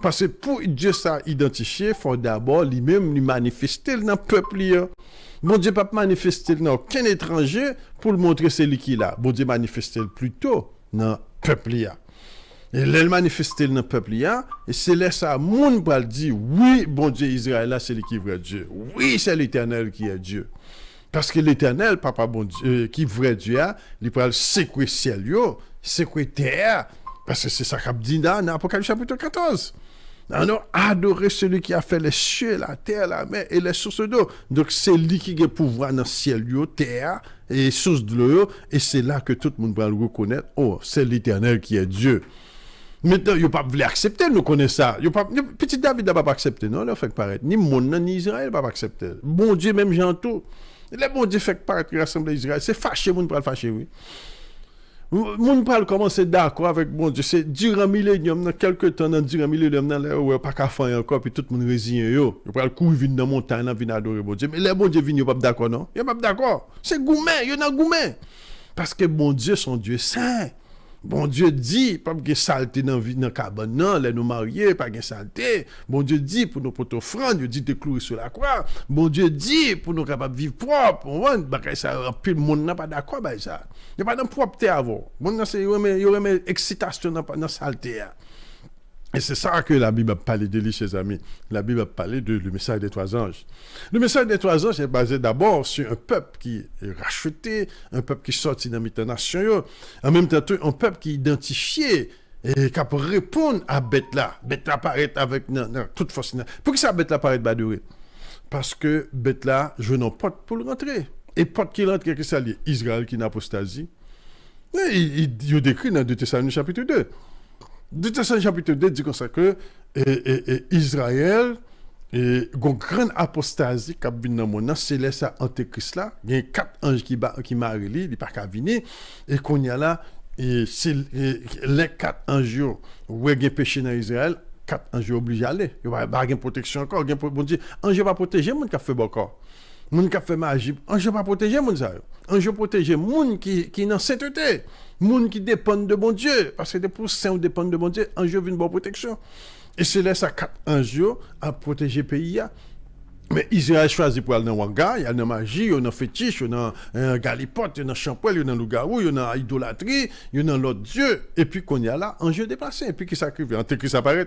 Parce que pour Dieu ça identifier, il faut d'abord lui-même lui manifester dans le peuple. Bon Dieu ne peut pas manifester dans aucun étranger pour le montrer celui qui est là. Bon Dieu manifester plutôt dans le peuple. Et il manifester dans le peuple. Et c'est là ça, monde va dire, oui, bon Dieu Israël, là, c'est lui qui est vrai Dieu. Oui, c'est l'Éternel qui est Dieu. Parce que l'Éternel, papa bon Dieu, qui est vrai Dieu, il peut secouer le ciel, secouer la terre. Parce que c'est ça qu'a dit dans Apocalypse chapitre 14. Alors, adorer celui qui a fait les cieux, la terre, la mer et les sources d'eau. Donc, c'est lui qui a le pouvoir dans le ciel, la terre et les sources de l'eau. Et c'est là que tout le monde va le reconnaître. Oh, c'est l'Éternel qui est Dieu. Maintenant, il n'a pas voulu accepter, nous connaissons ça. Petit David n'a pas accepté, non? Il a fait paraître. Ni monde, ni Israël n'a pas accepté. Bon Dieu, même Jean tout. Le bon Dieu fait paraître l'Assemblée d'Israël. C'est fâché, monde pour le fâcher, oui. Moun parle commencer d'accord avec bon Dieu, c'est durant millénium, dans quelques temps, durant millénium, dans là où pas qu'à faire encore, puis tout le monde résigne yo. Il parle courir vinn dans montagne, là vinn adorer bon Dieu. Mais les bon Dieu vinn, yo pas d'accord non? Yo pas d'accord. C'est gourmet, yo nan gourmet. Parce que bon Dieu son Dieu saint. Bon Dieu dit, pas de saleté dans la cabane, non, les nous mariés, pas de saleté. Bon Dieu dit pour nous porter offrande, il dit de clouer sur la croix. Bon Dieu dit pour nous capables de vivre propre. Puis le monde n'a pas d'accord avec ça. Il n'y a pas de propreté avant. Le monde il y aurait une excitation dans la saleté. Et c'est ça que la Bible a parlé de lui, chers amis. La Bible a parlé du message des 3 anges. Le message des 3 anges est basé d'abord sur un peuple qui est racheté, un peuple qui sortit dans les nations, en même temps, un peuple qui est identifié et qui peut répondre à bête là. Bête là apparaît avec toute force. Pour que ça bête là apparaît baduré? Parce que bête là, je n'ai pas pour le rentrer. Et pas qui rentre, qu'est-ce que ça dit? Israël qui n'a apostasie. Il décrit dans 2 Thessaloniciens chapitre 2. 2 Thessaloniciens chapitre 2 dit comme ça que Israël et une grande apostasie qui a vu dans le monde, c'est là ça antéchrist là, il y a 4 anges qui marient lui, il pas qu'à venir et qu'on y a là et c'est les 4 anges où il y a péché dans Israël, 4 anges obligés à aller. Il n'y a pas de protection encore. Bon Dieu, ange va protéger les gens qui fait bon corps. Les gens qui fait magie. Ange va protéger les gens. Ange va protéger les gens qui dans sainteté. Les gens qui dépendent de bon Dieu. Parce que des pour saints dépendent de bon Dieu, ange vient une bonne protection. Et c'est là ça 4 anges à protéger le pays. Mais Israël choisit pour aller dans Wanga, il y a dans magie, il y a dans fétiche, il y a dans galipote, il y a dans champouel, il y a dans loup-garou, il y a dans idolâtrie, il y a dans l'autre Dieu. Et puis qu'on y a là, ange déplacé. Et puis qui s'accrive. En que ça apparaît.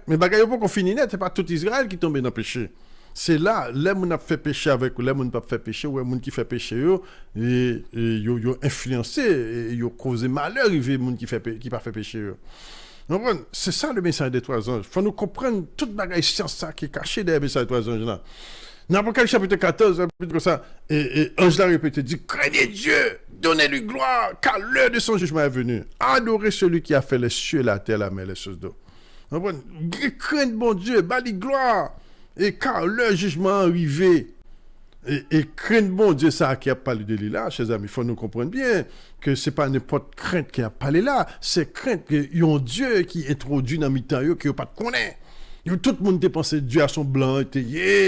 Mais bagaille pas qu'on finit net, c'est pas tout Israël qui tombe dans le péché. C'est là, les gens qui fait péché avec les gens qui ne fait péché, ou les gens qui fait péché, ils ont influencé, ils ont causé malheur, les gens qui ne pas fait péché. C'est ça le message des 3 anges. Il faut nous comprendre toute bagaille science qui est cachée derrière le message des 3 anges là. Dans l'Apocalypse chapitre 14, chapitre comme ça, et ange l'a répété, dit, craignez Dieu, donnez-lui gloire, car l'heure de son jugement est venue. Adorez celui qui a fait les cieux, la terre, la mer, les choses d'eau. Craignez bon Dieu, bali gloire, et car l'heure jugement est arrivé. Et crainte bon Dieu, ça qui a parlé de lui là, chers amis, il faut nous comprendre bien que ce n'est pas n'importe crainte qui a parlé là, c'est crainte qu'il y a un Dieu qui introduit dans le temps, qui n'a pas de connaître. Tout le monde pense que Dieu a son blanc,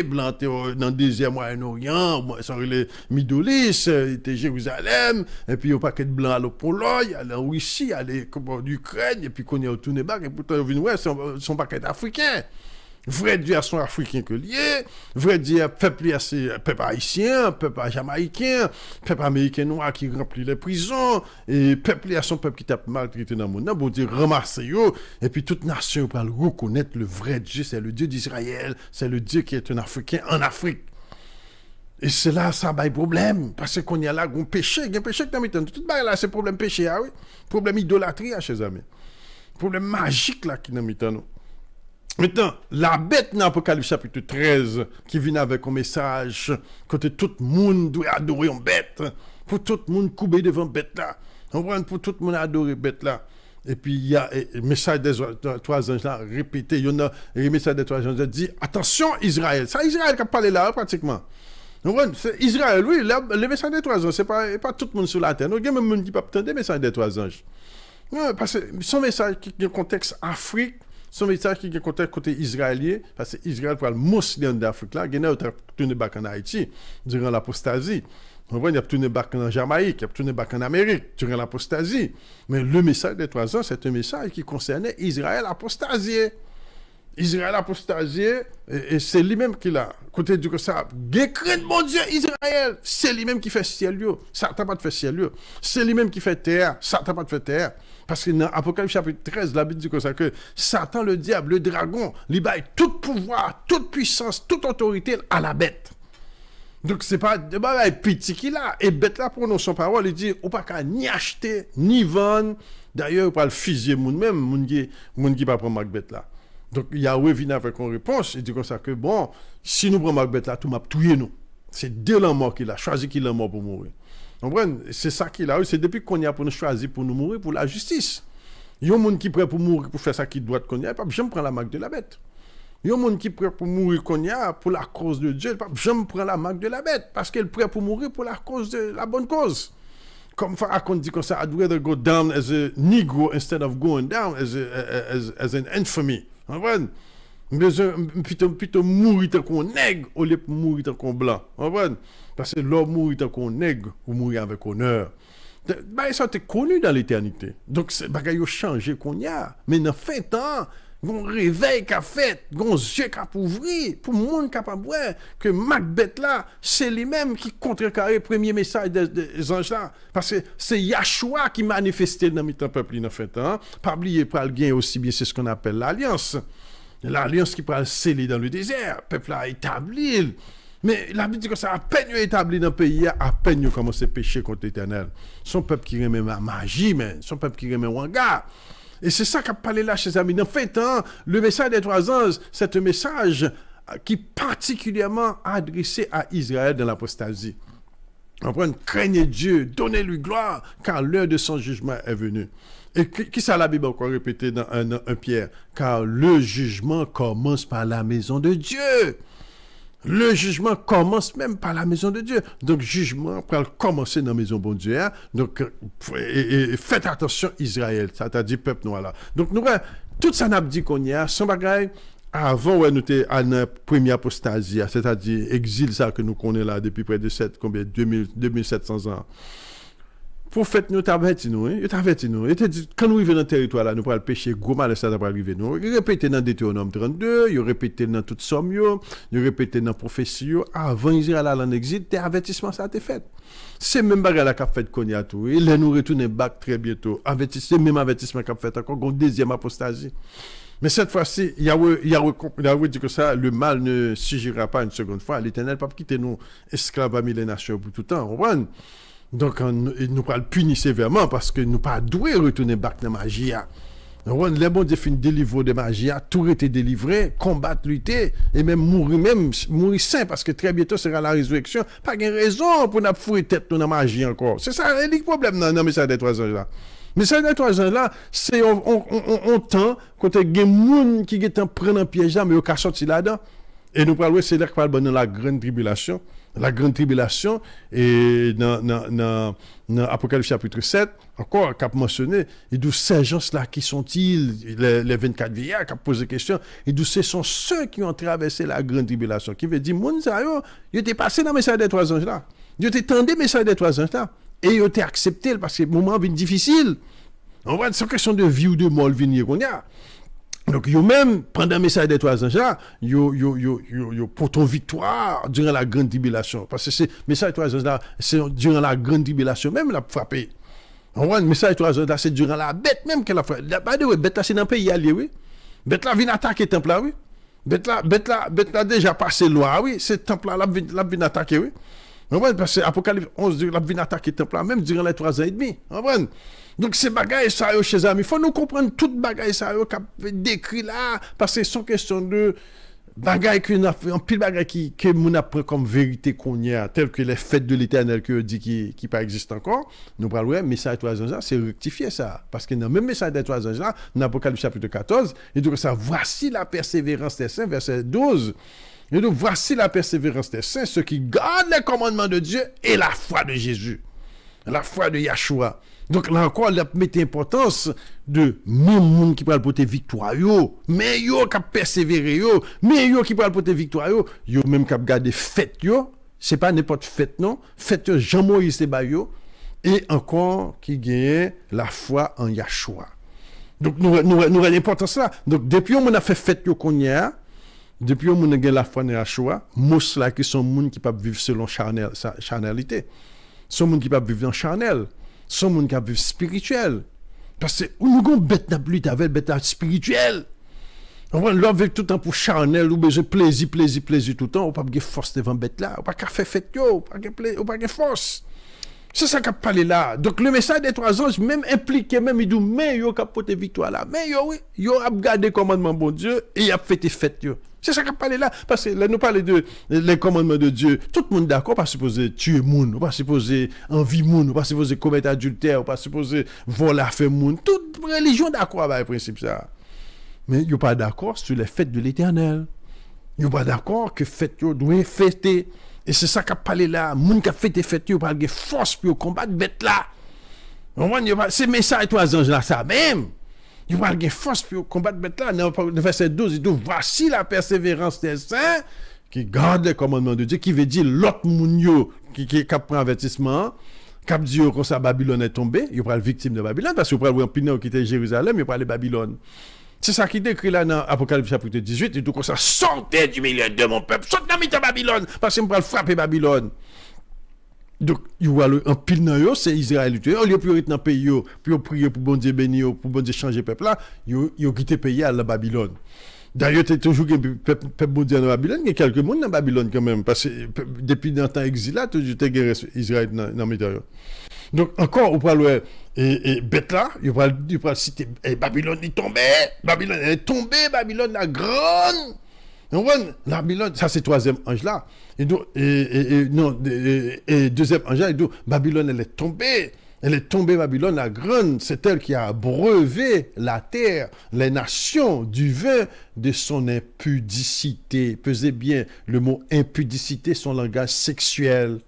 blanc dans le désert Moyen-Orient, sur les Middle East, il était Jérusalem, et puis il y a un paquet de blancs à la Pologne, à la Russie, à l'Ukraine, et puis qu'on y a retourné back, et pourtant, son paquet africain. Vrai Dieu à son africain que lié, vrai Dieu peuple à ses peuple haïtien, peuple jamaïcain, peuple américain noir qui remplit les prisons, et peuple à son peuple qui t'a maltraité dans le monde. Bon Dieu ramasse yo, et puis toute nation peut reconnaître le vrai Dieu, c'est le Dieu d'Israël, c'est le Dieu qui est un Africain en Afrique. Et c'est là, ça a un problème, parce qu'on y a là, un péché qui dans le temps. Tout là, c'est problème péché, ah oui, problème idolâtrie, chers amis, problème magique là qui dans le temps. Maintenant, la bête dans l'Apocalypse chapitre 13, qui vient avec un message que tout le monde doit adorer une bête, pour tout le monde couper devant la bête là, pour tout le monde adorer la bête là. Et puis il y a le message des 3 anges là répété, il y a le message des 3 anges là dit attention Israël, c'est Israël qui a parlé là pratiquement. C'est Israël, oui, le message des 3 anges, c'est pas tout le monde sur la terre. Il y a même monde qui peut attendre le message des 3 anges. Non, parce que son message qui est contexte Afrique, son message qui est côté israélien, parce que Israël pour le musulman d'Afrique là, il a tourné back en Haïti durant l'apostasie. On voit, il a tourné back en Jamaïque, il a tourné back en Amérique durant l'apostasie. Mais le message des 3 ans, c'est un message qui concernait Israël apostasié. Israël apostasié, et c'est lui-même qui l'a. Côté du que ça, crainte mon Dieu, Israël, c'est lui-même qui fait ciel, ça t'a pas de fait ciel, c'est lui-même qui fait terre, ça t'a pas de fait terre. Parce que dans Apocalypse chapitre 13, la Bible dit comme ça que Satan, le diable, le dragon, il baille tout pouvoir, toute puissance, toute autorité à la bête. Donc, c'est pas de bagaille petit qu'il a. Et bête là, pour nous, son parole, il dit, on pas qu'à ni acheter, ni vendre. D'ailleurs, on pas le fusiller, moun qui pas prendre bête là. Donc, Yahweh vient avec une réponse. Il dit comme ça que, bon, si nous prenons bête là, tout m'a tué nous. C'est Dieu la mort qu'il a choisi qu'il est mort pour mourir. C'est ça qu'il a eu. C'est depuis qu'on y a pour nous choisir pour nous mourir pour la justice. Il y a des gens qui sont prêts pour mourir pour faire ça qui doit qu'on y a. Je me prends la marque de la bête. Il y a des gens qui sont prêts pour mourir qu'on y a pour la cause de Dieu. Je me prends la marque de la bête parce qu'elle est prête pour mourir pour la cause de la bonne cause. Comme Farrakhan dit comme ça, I'd rather go down as a Negro instead of going down as an infamy. Plutôt mourir tant qu'on nègre au lieu de mourir tant qu'on blanc. Parce que l'homme mourir tant qu'on nègre ou mourir avec honneur. Ça a été connu dans l'éternité. Donc, c'est bagaille a changé qu'on y a. Mais dans fin temps, un réveil qu'a fait, un yeux qu'a ouvert, pour le monde capable de voir que Macbeth là, c'est lui-même qui contrecarre le premier message des anges là. Parce que c'est Yahshua qui manifestait dans le peuple dans fin temps. Pas oublier, pour le gain aussi bien, c'est ce qu'on appelle l'alliance. L'alliance qui peut le sceller dans le désert. Le peuple a établi. Mais la Bible dit que ça, à peine établi dans le pays, à peine commencé à pécher contre l'Éternel. Son peuple qui remet la magie, mais son peuple qui remet Wanga. Et c'est ça qu'a parlé là, chers amis. En fait, le message des 3 anges, c'est un message qui est particulièrement adressé à Israël dans l'apostasie. On prend craignez Dieu, donnez-lui gloire, car l'heure de son jugement est venue. Et qui ça la Bible encore répété dans 1 Pierre? Car le jugement commence par la maison de Dieu. Le jugement commence même par la maison de Dieu. Donc, jugement peut commencer dans la maison de Dieu. Donc, faites attention, Israël. Ça t'a dit peuple noir là. Donc, nous avons Tout ça n'a pas dit qu'on y a, son bagage, avant, ouais, nous étions à la première apostasie, c'est-à-dire exil, ça que nous connaissons là depuis près de 2700 ans. Prophète nous t'avertit nous, il t'avertit nous. Il te dit quand nous arrivons dans le territoire là, nous pourrons le pécher gros mal ça va arriver nous. Il répétait dans Deutéronome 32, il répétait dans toute somme il répétait dans prophétie avant Israël aller en exil, tes avertissement ça t'est fait. C'est même bagarre là qu'a fait Konya tout. Il nous retourner back très bientôt. C'est même avertissement qu'a fait encore une deuxième apostasie. Mais cette fois-ci, Yahweh dit que ça, le mal ne surgira pas une seconde fois. L'Éternel ne va pas quitter nous esclaves parmi les nations pour tout le temps. Donc, il nous va le punir sévèrement parce que nous ne pas doué retourner back dans la magie. Les bons Dieu finissent délivrer de magie, tout été délivré, combattre, lutter et même mourir sain parce que très bientôt sera la résurrection. Pas de raison pour nous fouiller tête dans la magie encore. C'est ça le problème dans le message des 3 anges là. Mais ça, les 3 ans là, c'est on temps quand il y a des gens qui sont pris en piège là, mais ils sont sortis là-dedans. Et nous parlons, c'est là qu'on parle de la grande tribulation. La grande tribulation, et dans Apocalypse chapitre 7, encore, qu'a mentionné, et d'où ces gens-là qui sont-ils, les 24 vieillards, qui ont posé la question, et d'où ce sont ceux qui ont traversé la grande tribulation, qui veut dire, moun ça, ils étaient passés dans le message des 3 anges là. Ils étaient tendus le message des 3 anges là. Et ils ont été acceptés parce que le moment est difficile. On voit, c'est une question de vie ou de mort venir qu'on y a. Donc, yo même, pendant le message des 3 anges là, yo pour ton victoire durant la grande tribulation. Parce que c'est, le message des 3 anges là, c'est durant la grande tribulation même, la frappé. On voit, le message des 3 anges là, c'est durant la bête même qu'elle a frappé. By the way, bête là, c'est dans le pays allié, oui. Bête là, vient attaquer le temple là, oui. Bête là, déjà passé loi, oui. C'est le temple là, vient attaquer, oui. On voit, parce que Apocalypse 11 dit, la vient attaquer le temple là, même durant les 3 ans et demi. On voit. Donc, ces bagailles, ça, chez amis, il faut nous comprendre toutes bagailles, ça, qui décrit là, parce que c'est une question de bagailles un pile bagailles que nous apprend comme vérité qu'on y a, tel que les fêtes de l'éternel que dit qui pas existe encore. Nous parlons, ouais, message des 3 anges là, c'est rectifier ça. Parce que dans le même message des 3 anges là, dans Apocalypse chapitre 14, il dit que ça, voici la persévérance des saints, verset 12. Et donc, voici la persévérance des saints, ceux qui gardent les commandements de Dieu et la foi de Jésus. La foi de Yahshua. Donc là encore, il a mis l'importance de même monde qui peut porter victoire, mais yo qui persévérer, mais yo qui peut porter victoire, yo même qui garder fête, c'est pas n'importe fête, non. Fête Jean-Moïse Sebayo, et encore qui gagne la foi en Yahshua. Donc nous avons l'importance là. Donc depuis on a fait fête qu'on y a, depuis on a gagné la foi en Yahshua, mous là qui sont monde qui peuvent vivre selon charnalité. Sont monde qui peuvent vivre en charnel. Sont monde qui peuvent vivre spirituel. Parce que nous avons bête n'a plus avec bête spirituel. On va l'enlever tout le temps pour charnel ou besoin plaisir tout le temps, on pas de force devant bête là, on pas qu'à faire fête on pas de force. C'est ça qu'a parlé là. Donc le message des 3 anges même impliqué même il dit mais yo qu'a porter victoire là. Mais yo a gardé commandement bon Dieu et il a fait fête yo. C'est ça qu'a parlé là parce que là nous parler de les commandements de Dieu. Tout le monde d'accord pas supposé tuer monde, pas supposé envie monde, pas supposé commettre adultère, pas supposé voler faire monde. Toute religion d'accord avec le principe ça. Mais yo pas d'accord sur les fêtes de l'Éternel. Yo pas d'accord que fête yo doit fêter. Et c'est ça qu'a parlé là, moun qui a fait des fêtes, il pas de force pour combattre bête là. C'est message 3 anges là ça même. Il pas de force pour combattre bête là. Dans le verset 12, il dit voici la persévérance des saints qui gardent les commandements de Dieu, qui veut dire l'autre moun yo qui prend avertissement, qui dit comme ça Babylone est tombée, il pas le victime de Babylone parce que pour un pino qui était Jérusalem, il pas le Babylone. C'est ça qui décrit là dans Apocalypse chapitre 18, il dit comme ça, sortez du milieu de mon peuple, sortez dans Babylone, parce que je vais frapper Babylone. Donc, il y a un pile dans eux, c'est Israélite. Au lieu de rester dans le pays, puis prier pour bon Dieu bénir, pour bon Dieu changer le peuple là, ils ont quitté le pays à la Babylone. D'ailleurs, tu as toujours un peuple bon Dieu dans Babylone, il y a quelques monde dans Babylone quand même, parce que depuis le temps exil là, tu as guéri Israël dans le Méditerranée. Donc, encore, on parle et bête là, il va citer Babylone est tombée, Babylone la grande. Babylone, ça c'est 3e ange là. Et deuxième ange là, il dit Babylone elle est tombée, Babylone la grande, c'est elle qui a abreuvé la terre, les nations du vin de son impudicité. Pesez bien le mot impudicité, son langage sexuel.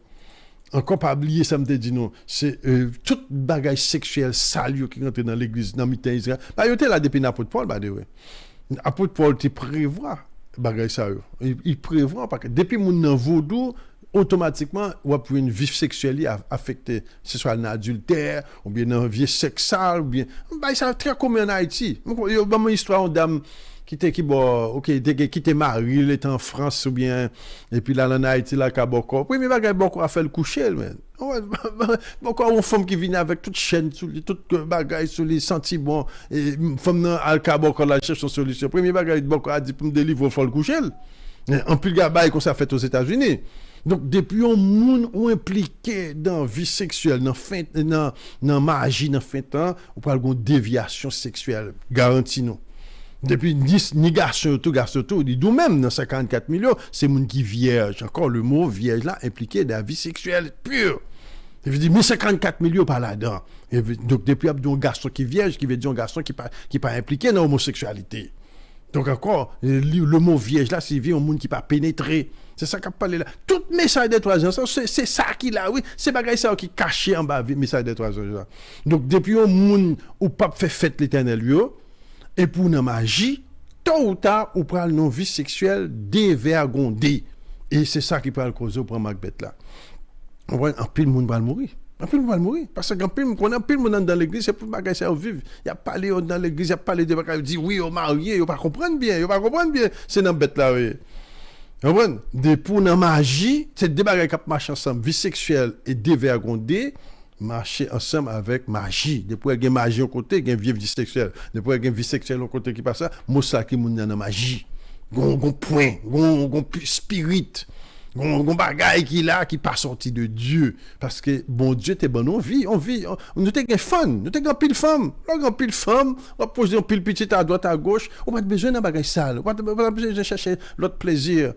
encore pas oublier ça me dit non, c'est tout bagage sexuel sale qui rentre dans l'église dans mitan Israël. Bah yo était là depuis l'apôtre Paul by the way. Apôtre Paul te prévoit bagage ça yo. Il prévoit parce que depuis mon nan vaudou automatiquement ou pour une vie sexuelle affectée, ce soit un adultère ou bien un vie sexuelle ou bien bah ça très commun en Haïti. Yo ba mon histoire une dame qui était marié, il était en France ou bien et puis là en Haïti là ka boko. Oui mais bagay boko a fait le coucher man. Boko une femme qui vient avec toute chaîne toute bagay sur les sentiments et femme nan al ka boko la cherche une solution. Premier bagay boko a dit pour me délivrer faut le coucher. En plus gabay qu'on ça fait aux États-Unis. Donc depuis on moun ou impliqué dans vie sexuelle dans magie dans fin temps ou pas une déviation sexuelle garantie non. Depuis ni garçon tout dit nous même dans 54 millions c'est moun qui vierge encore le mot vierge là impliqué dans la vie sexuelle pure. Je veux dire 1054 millions par là-dedans. Donc depuis un garçon qui vierge qui veut dire un garçon qui pas impliqué dans l'homosexualité. Donc encore le mot vierge là c'est un monde qui pas pénétré. C'est ça qu'a parlé là. Tout message des 3 ans, c'est ça qui là, oui. C'est bagay ça qui caché en bas, message des 3 ans. Donc, depuis un monde où pas fait fête l'éternel, et pour une magie, tôt ou tard, ou pral non vie sexuelle dévergondée. Et c'est ça qui peut le causer pour Macbeth là. On voit un pile monde va mourir. Un pile monde va mourir. Parce que quand on pile monde dans l'église, c'est pour bagay ça vivre. Il y a parlé dans l'église, il y a parlé de bagay, dit oui, on marié, il pas comprendre bien, c'est dans bête là, oui. De pour la magie, c'est des bagages qui marchent ensemble, vie sexuelle et dévergondée, marcher ensemble avec magie. Depuis qu'il y a magie au côté, il y a vie sexuelle. Depuis qu'il y a vie sexuelle au côté qui passe ça, moi qui moun dans la magie. Gon point, gon spirit, gon bagaille qui là qui pas sorti de Dieu parce que bon Dieu t'es bon on vit, nous t'es fun, nous t'es pile femme, on va poser un pile petit à droite à gauche, on pas besoin d'un bagage sale, on pas besoin de chercher l'autre plaisir.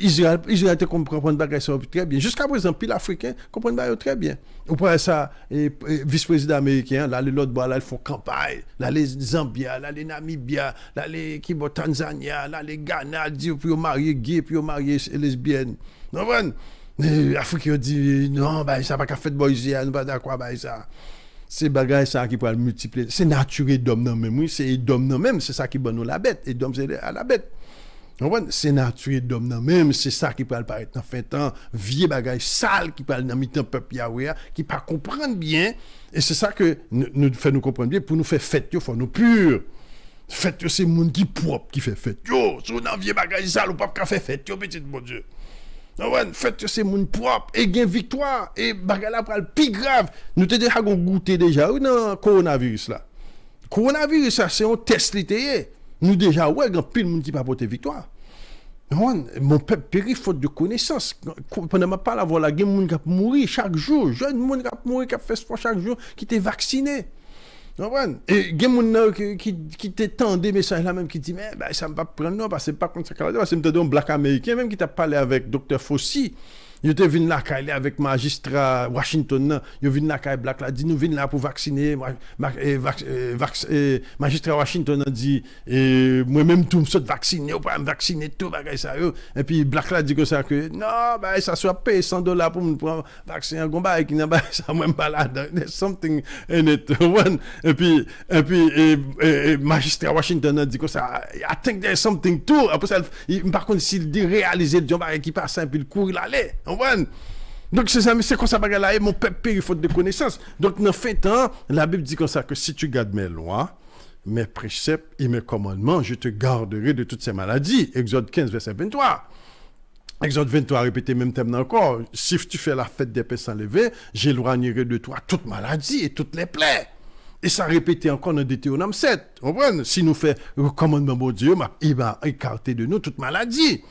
Israël te comprend bagage ça très bien. Jusqu'à présent, pile africain comprend bagage très bien. Ou pour ça, vice-président américain, là l'autre bois là ils font campagne, là les Zambia, là les Namibia, là les Kibo Tanzania, là les Ghana, dit puis marier gay, puis marier lesbienne. Non bon. Les Africains dit non, bah ça pas qu'à fait boys, on pas d'accord bah ça. C'est bagage ça qui peut le multiplier. C'est naturel d'homme non même, oui, c'est d'homme non même, c'est ça qui bonne la bête et d'homme c'est à la bête. C'est naturel d'homme non même, c'est ça qui peut apparaître dans fin temps, vieux bagage sale qui parle dans mi-temps peuple Yahweh qui pas comprendre bien et c'est ça que nous fait nous comprendre bien pour nous faire fête yo faut nous pur. Fête yo c'est monde qui propre qui fait fête yo, sur dans vieux bagage sale ou pas faire fête yo petit bon Dieu. Fête yo c'est monde propre et gain victoire et bagage là pral plus grave. Nous te déjà goûté déjà dans coronavirus là. Coronavirus ça c'est un test littéraire. Nous déjà, ouais, il y a pile de monde qui pas porter victoire. Mon peuple périt faute de connaissance. Pendant ma parole, voilà, il y a des gens qui mourir chaque jour. Jeune monde qui mourir, qui fait sport chaque jour, qui est vacciné. Et il y a des gens qui t'étendent des messages là même qui disent, mais ben, ça ne va pas prendre, non, parce que c'est pas comme ça. Parce que c'est un black américain même qui t'a parlé avec Dr. Fauci. Il était venu là avec magistrat Washington, il venu là black là dit nous venons là pour vacciner magistrat Washington a dit moi même tout me saute vacciner ou pas me vacciner tout bagay ça et puis black là dit que ça que non bah ça soit payé $100 pour me prendre vaccin un combat qui n'a pas ça même pas là there's something in it one et puis magistrat Washington a dit que ça I think there's something too après ça par contre s'il dit réaliser le job qui passe et puis le courir l'aller. Donc c'est comme ça bagarre là et mon peuple périt faute de connaissance. Donc dans fin temps, la Bible dit comme ça que si tu gardes mes lois, mes préceptes et mes commandements, je te garderai de toutes ces maladies. Exode 15 verset 23. Exode 23 répété même thème encore. Si tu fais la fête des pains sans levain, j'éloignerai de toi toute maladie et toutes les plaies. Et ça répété encore dans Deutéronome 7. Vous comprenez? Si nous faisons le commandement de Dieu, il va écarter de nous toute maladie.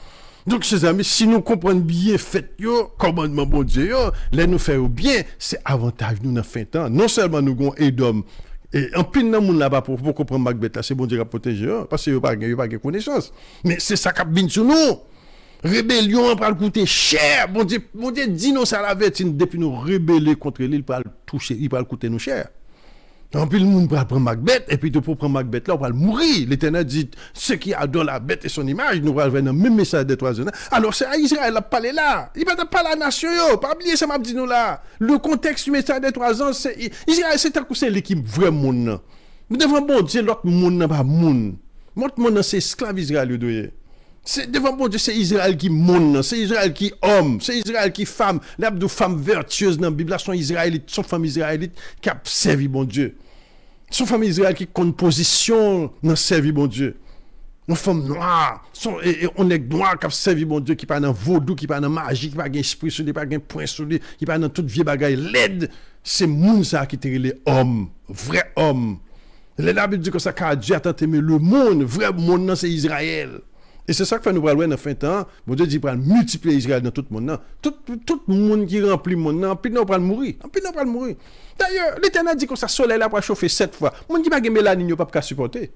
Donc, chers amis, si nous comprenons bien fait yo, commandement bon Dieu yo, les nous faire bien, c'est avantage nous dans fin temps. Non seulement nous gon Edom et en pile nan moun là-bas pour comprendre Macbeth là, c'est bon Dieu qui protéger parce que yo pas connaissance. Mais c'est ça qui vient sur nous. Rébellion va coûter cher. Bon Dieu dit nous ça la vérité depuis nous rébeller contre lui, il va toucher, il va coûter nous cher. En plus, le monde va prendre Macbeth, et puis pour prendre Macbeth, là, on va mourir. L'Éternel dit, ceux qui adorent la bête et son image, nous allons venir dans le même message des 3 ans. Alors, c'est à Israël qui a parlé là. Il va pas la nation, yo. Pas oublier ça, m'a dit nous là. Le contexte du message des 3 ans, c'est Israël, c'est un coup, c'est l'équipe vrai monde. Nous devons bon Dieu, l'autre monde n'est pas monde. L'autre monde, c'est esclave Israël, c'est devant bon Dieu, c'est Israël qui monde, c'est Israël qui homme, c'est Israël qui femme. Les de femmes vertueuses dans la Bible, sont israélites, sont femmes israélites qui ont servi bon Dieu. Sont femmes israélites qui ont une position dans servi bon Dieu. Nos femmes noires, et on est noirs qui ont servi bon Dieu, qui pas dans vaudou, qui pas dans magie, qui pas dans esprit sur lui, qui pas dans point sur lui, qui pas dans toute vieille bagaille laide. C'est moun ça qui était les hommes, vrais hommes. La Bible dit que ça, car Dieu a tant aimé le monde, vrai monde, c'est Israël. Et c'est ça que nous allons voir dans le fin de temps. Bon Dieu dit qu'il va multiplier Israël dans tout le monde. Tout le monde qui remplit le monde, puis nous allons mourir. D'ailleurs, l'Éternel dit que ça soleil là pour chauffer 7 fois. Le monde qui n'a pas de mélanine, il ne peut pas supporter.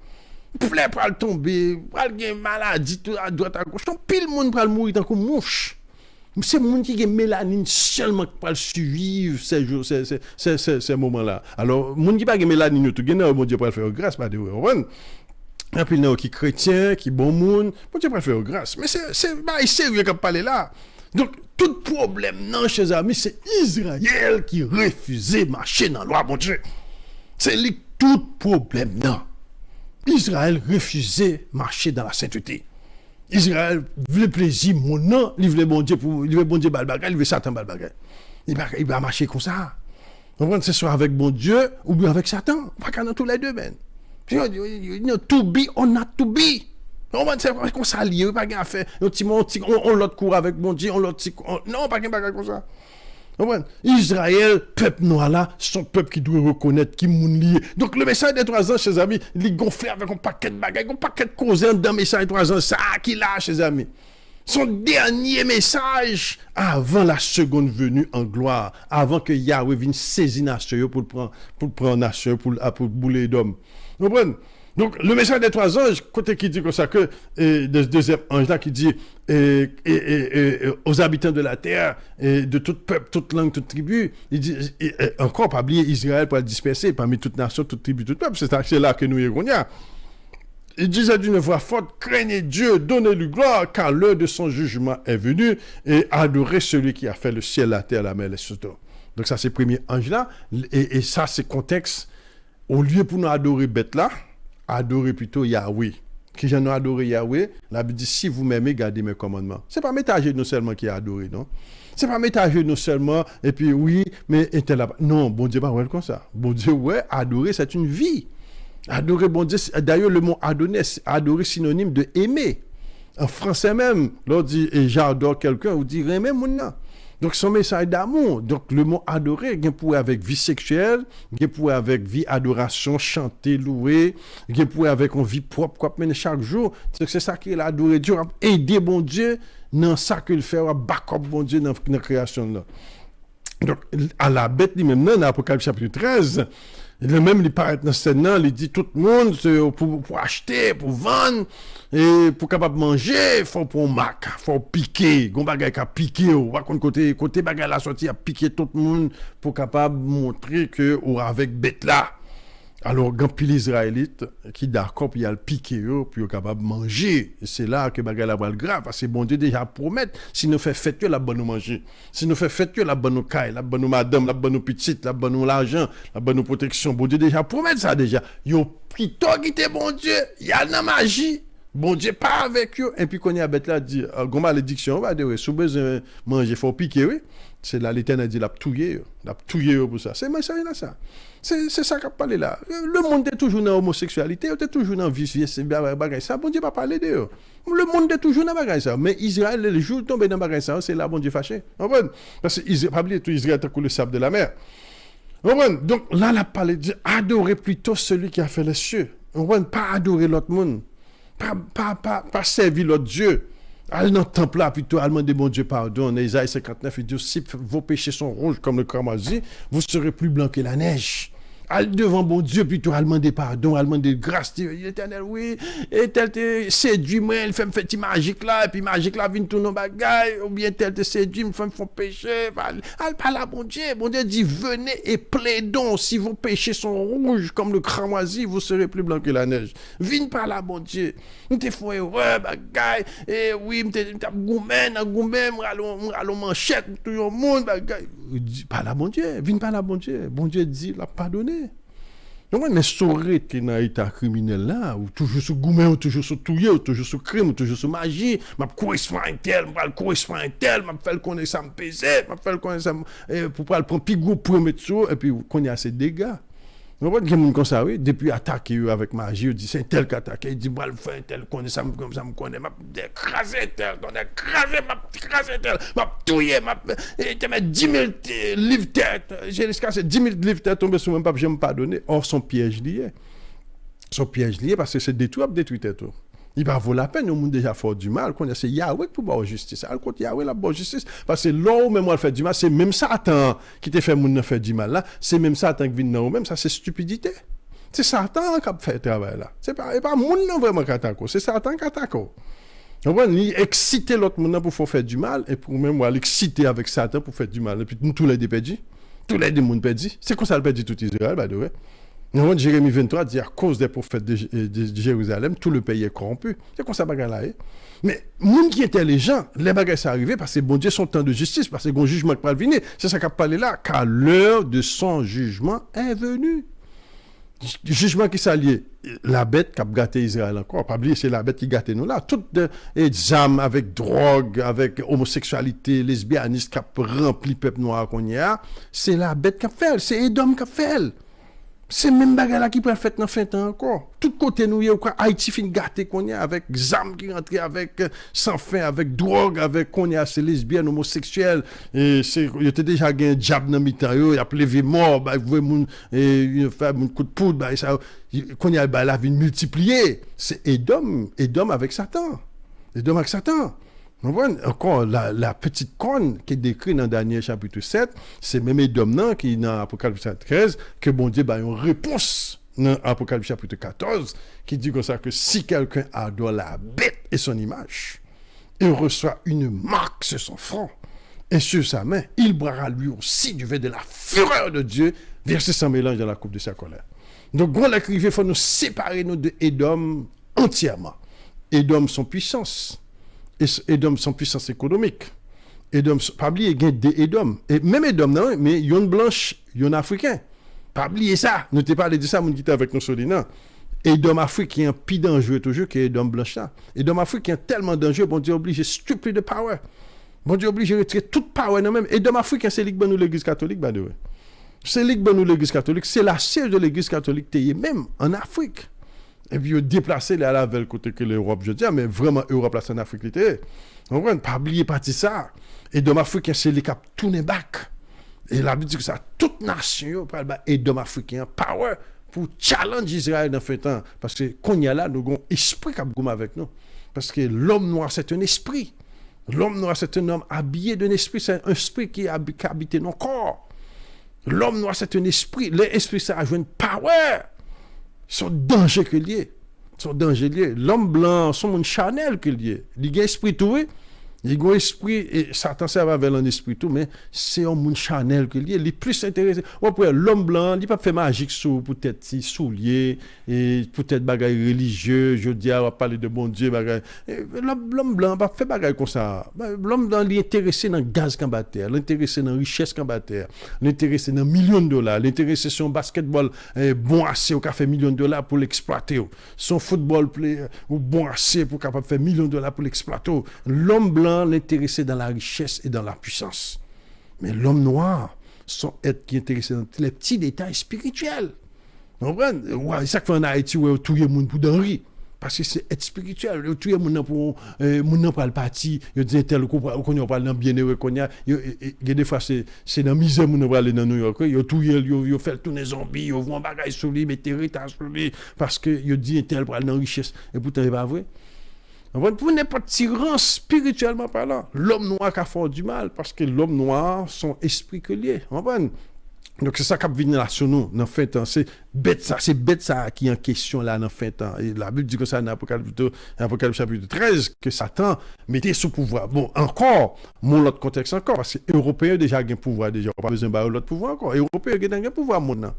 Plaît pour le tomber, pour le maladie, tout à droite à gauche. Donc, pile le monde pour le mourir tant que mouche. C'est le monde qui a mélanine seulement qui peut le suivre ces moments-là. Alors, le monde qui n'a pas de mélanine, tout le monde Dieu pour faire grâce, pas de et puis, il y a qui chrétien, qui bon monde, bon Dieu préfère grâce. Mais c'est sérieux qu'on parle là. Donc, tout problème, non, chers amis, c'est Israël qui refusait de marcher dans la loi, mon Dieu. C'est tout problème, non. Israël refusait de marcher dans la sainteté. Israël voulait plaisir, mon nom, il voulait bon Dieu, il veut bon Dieu, il veut Satan, il va marcher comme ça. On va c'est soit avec bon Dieu ou bien avec Satan. On va dans tous les deux, ben. To be or not to be. On va dire qu'on s'allie, pas qu'à faire. On l'autre court avec mon Dieu, on l'autre non, pas qu'à comme ça. Israël, peuple noir là, son peuple qui doit reconnaître qui moun lié. Donc le message des 3 ans, chers amis, il gonflé avec un paquet de bagages, un paquet de causes dans le message des 3 ans, ça qui l'a, chers amis. Son dernier message avant la seconde venue en gloire, avant que Yahweh vienne saisir nation pour prendre nation, pour bouler d'hommes. Vous comprenez? Donc, le message des 3 anges, côté qui dit comme ça, que le deuxième ange là qui dit aux habitants de la terre, de tout peuple, toute langue, toute tribu, il dit, encore pas oublier Israël pour le disperser parmi toute nation, toute tribu, tout peuple, c'est là que nous y avons. Il disait d'une voix forte, craignez Dieu, donnez-lui gloire, car l'heure de son jugement est venue, et adorez celui qui a fait le ciel, la terre, la mer, les choses d'eau. Donc ça, c'est le premier ange là, et ça, c'est contexte. Au lieu pour nous adorer bête là, adorer plutôt Yahweh. Qui j'en ai adoré Yahweh, la Bible dit, si vous m'aimez, gardez mes commandements. C'est pas mettre à genoux seulement qui a adoré, non? C'est pas mettre à genoux seulement, et puis oui, mais non, bon Dieu, pas ouais comme ça. Bon Dieu, ouais, adorer, c'est une vie. Adorer, bon Dieu, d'ailleurs, le mot adorer synonyme de aimer. En français même, l'on dit, et j'adore quelqu'un, on dit, aimer mon nom. Donc, son message d'amour. Donc, le mot adorer, il y a pour avec vie sexuelle, il y a pour avec vie adoration, chanter, louer, il y a pour avec une vie propre, mais chaque jour. C'est ça qu'il a adoré Dieu, aider bon Dieu dans ça qu'il fait, backup bon Dieu dans la création là. Donc, à la bête, lui-même, dans l'Apocalypse chapitre 13, lui-même, il paraît dans cette scène, il dit tout le monde, pour acheter, pour vendre, et pour capable manger, il faut pour mac, il faut piquer, gon bagay ka piquer, ou va côté bagay la sortie à piquer tout le monde pour capable montrer que ou avec bête là. Alors grand pile israélite qui d'accord puis il a le piquer puis capable manger. Et c'est là que bagay la va grave parce que bon Dieu déjà promet si nous fait fête la bonne nous manger. Si nous fait fête la bonne nous caille, la bonne nous madame, la bonne nous petite, la bonne nous l'argent, la bonne nous protection. Bon Dieu déjà promet ça déjà. Yo plutôt qui bon Dieu, il y a la magie. Bon Dieu pas avec eux et puis qu'on y a bête là dit gon malédiction va dire sous besoin manger faut piquer oui. C'est là l'Éternel dit l'a touyer pour ça. C'est ça ça. C'est ça qu'a parlé là. Le monde est toujours dans l'homosexualité, est toujours dans vice bagay ça. Bon Dieu pas parler de eux. Le monde est toujours dans bagay ça. Mais Israël le jour tombé dans bagay ça, c'est là bon Dieu fâché. Parce que Israël tout Israël est le sable de la mer. Donc là la parlé dit adorer plutôt celui qui a fait les cieux. Pas adorer l'autre monde. Pas servir l'autre Dieu. Allez dans le temple là, plutôt, allez demander bon Dieu pardon. Isaïe 59, il dit, si vos péchés sont rouges comme le cramoisi, vous serez plus blancs que la neige. Al devant bon Dieu, plutôt à demander pardon, à demander grâce. L'Éternel, oui, et tel te séduit, moi, il fait me faire petit magique là, et puis magique là, vient tourner bagaille, ou bien tel te séduit, me fait me faire péché. Al parle à bon Dieu dit, venez et plaidons, si vos péchés sont rouges comme le cramoisi, vous serez plus blanc que la neige. Viens par là, bon Dieu. Nous te font heureux, bagaille, et oui, m'te goumène, m'allons manchette, tout le monde, bagaille. Par là, bon Dieu, viens par là, bon Dieu. Bon Dieu dit, l'a pardonné. Donc, mais saurait que dans l'état criminel là, ou toujours sous gourmet, ou toujours sous touillé, ou toujours sous crime, ou toujours sous magie, m'a correspond un tel, m'a correspond un tel, m'a fait le connaître ça me pesait, m'a fait le connaître ça pour pas le prendre pigou pour mettre sur, et puis qu'on y a ces dégâts. Donc, il y a des gens comme ça, oui, depuis attaquer avec magie, il dit c'est tel qui attaque, il dit moi le faire tel, connaît ça, comme ça me connaît, m'a écrasé tel, m'a écrasé tel, m'a touillé, m'a mis 10 000 livres tête, j'ai jusqu'à 10 000 livres tête tombé sur mon pape, je ne me pardonner. Or, son piège lié. Son piège lié parce que c'est détruit tête. Il va vaut la peine, au monde déjà fort du mal, qu'on c'est Yahweh pour avoir justice. Alors, quand Yahweh la bonne justice, parce que là où même moi fait du mal, c'est même Satan qui te fait moun faire du mal là, c'est même Satan qui vient dans même, ça c'est stupidité. C'est Satan qui a fait le travail là. C'est pas moun non vraiment qui attaque, c'est Satan qui attaque. Il exciter l'autre monde pour faire du mal et pour même moi l'exciter avec Satan pour faire du mal et puis nous tous les deux perdus. Tous les deux monde perdus. C'est comme ça le perdu tout Israël by the way. Dans Jérémie 23 dit à cause des prophètes de Jérusalem, tout le pays est corrompu. C'est comme ça bagarre là. Mais monde qui est intelligent, les bagages sont arrivés parce que bon Dieu son temps de justice, parce que bon jugement qui va venir. C'est ça qu'a parlé là, car l'heure de son jugement est venue. Jugement qui s'allie, la bête qui a gâté Israël encore. Pas oublier, c'est la bête qui gâte nous là. Toutes les âmes avec drogue, avec homosexualité, lesbianisme qui a rempli le peuple noir qu'on y a, c'est la bête qui a fait, c'est Edom qui a fait. C'est même bagarre là qui peut faire dans fin temps encore. Tout côté nous y a quoi Haïti fin gâté qu'on y a avec zam qui rentre avec sans fin avec drogue avec qu'on y a c'est lesbiennes homosexuels et c'est il était déjà gagné un job dans mi-temps il a levé mort bah vous moun et faire un coup de poudre bah ça qu'on y a bah la vie multipliée c'est Edom avec Satan. Edom avec Satan. On voit encore la petite corne qui est décrite dans Daniel chapitre 7, c'est même Edom qui dans Apocalypse 13 que bon Dieu a une réponse dans Apocalypse chapitre 14 qui dit comme ça que si quelqu'un adore la bête et son image, il reçoit une marque sur son front et sur sa main, il boira lui aussi du vin de la fureur de Dieu versé sans mélange dans la coupe de sa colère. Donc, quand l'écrivain, il faut nous séparer nous de Edom entièrement. Edom, son puissance. Edom, son puissance économique. Edom, pas oublier, il y a des Edom. Et même Edom, non, mais il y a une blanche, il y a un africain. Pas oublier ça. Nous t'ai parlé de ça, mon qui était avec nous sur l'île. Edom africain est plus dangereux toujours que Edom blanche là. Edom africain est tellement dangereux, bon Dieu oblige strictly de power. Bon Dieu oblige de retirer toute power non même. Edom africain, c'est nous l'église catholique, by the way. C'est nous l'église catholique, c'est la siège de l'église catholique, même en Afrique. Et puis, ils déplacé à la veille côté que l'Europe, je dis, mais vraiment, l'Europe, là, c'est en Afrique, l'été. On ne pas oublier partie ça. Et dans l'Afrique, c'est les cap tourner back. Et la Bible dit que ça, toute nation, et dans l'Afrique, power pour challenge Israël dans ce temps. Parce que, quand il y a là, nous avons un esprit qui a avec nous. Parce que l'homme noir, c'est un esprit. L'homme noir, c'est un homme habillé d'un esprit. C'est un esprit qui habite nos corps. L'homme noir, c'est un esprit. L'esprit, ça a joué une power. Son danger que lié. Son danger lié. L'homme blanc, son monde charnel que lié. Il y a esprit tout, oui. Il y a esprit, et Satan serve avec un esprit tout, mais c'est un monde charnel que lié. Il est plus intéressé. L'homme blanc, il n'a pas fait magique sur peut-être si souliers, et peut-être bagaille religieux, je dis, on va parler de bon Dieu, bagaille. L'homme blanc, pas fait bagaille comme ça. L'homme blanc, il est intéressé dans le gaz qu'on bat terre, l'intéressé dans la richesse qu'on bat terre, l'intéressé dans millions de dollars, l'intéressé sur un basketball bon assez au fait millions de dollars pour l'exploiter. Son football player ou bon assez pour capable faire millions de dollars pour l'exploiter. L'homme blanc, l'intéressé dans la richesse et dans la puissance. Mais l'homme noir, son être qui est intéressé dans les petits détails spirituels. Vous comprenez? Ouais, c'est ça qu'on a en Haïti, où tout le monde pour d'enri. Parce que c'est être spirituel. Tout le monde pour le parti, il dit tel qu'on parle dans bien-heureux qu'on y a. Des fois, c'est dans la misère qu'on va aller dans New York. Il fait tourner zombie, il voit un bagage sur lui, mettre héritage sur lui. Parce qu'il dit tel pour aller dans la richesse. Et pourtant, il n'est pas vrai. Pour n'importe tyran spirituellement parlant, l'homme noir qui a fait du mal parce que l'homme noir, son esprit que lié. Donc c'est ça qui vient là sur nous dans fin temps, c'est bête ça qui est en question là dans fin temps. Et la Bible dit que ça dans Apocalypse chapitre 13 que Satan mettait sous pouvoir. Bon, encore mon autre contexte encore parce que Européens déjà gain pouvoir déjà, pas besoin de l'autre pouvoir encore. Européens gain pouvoir monde.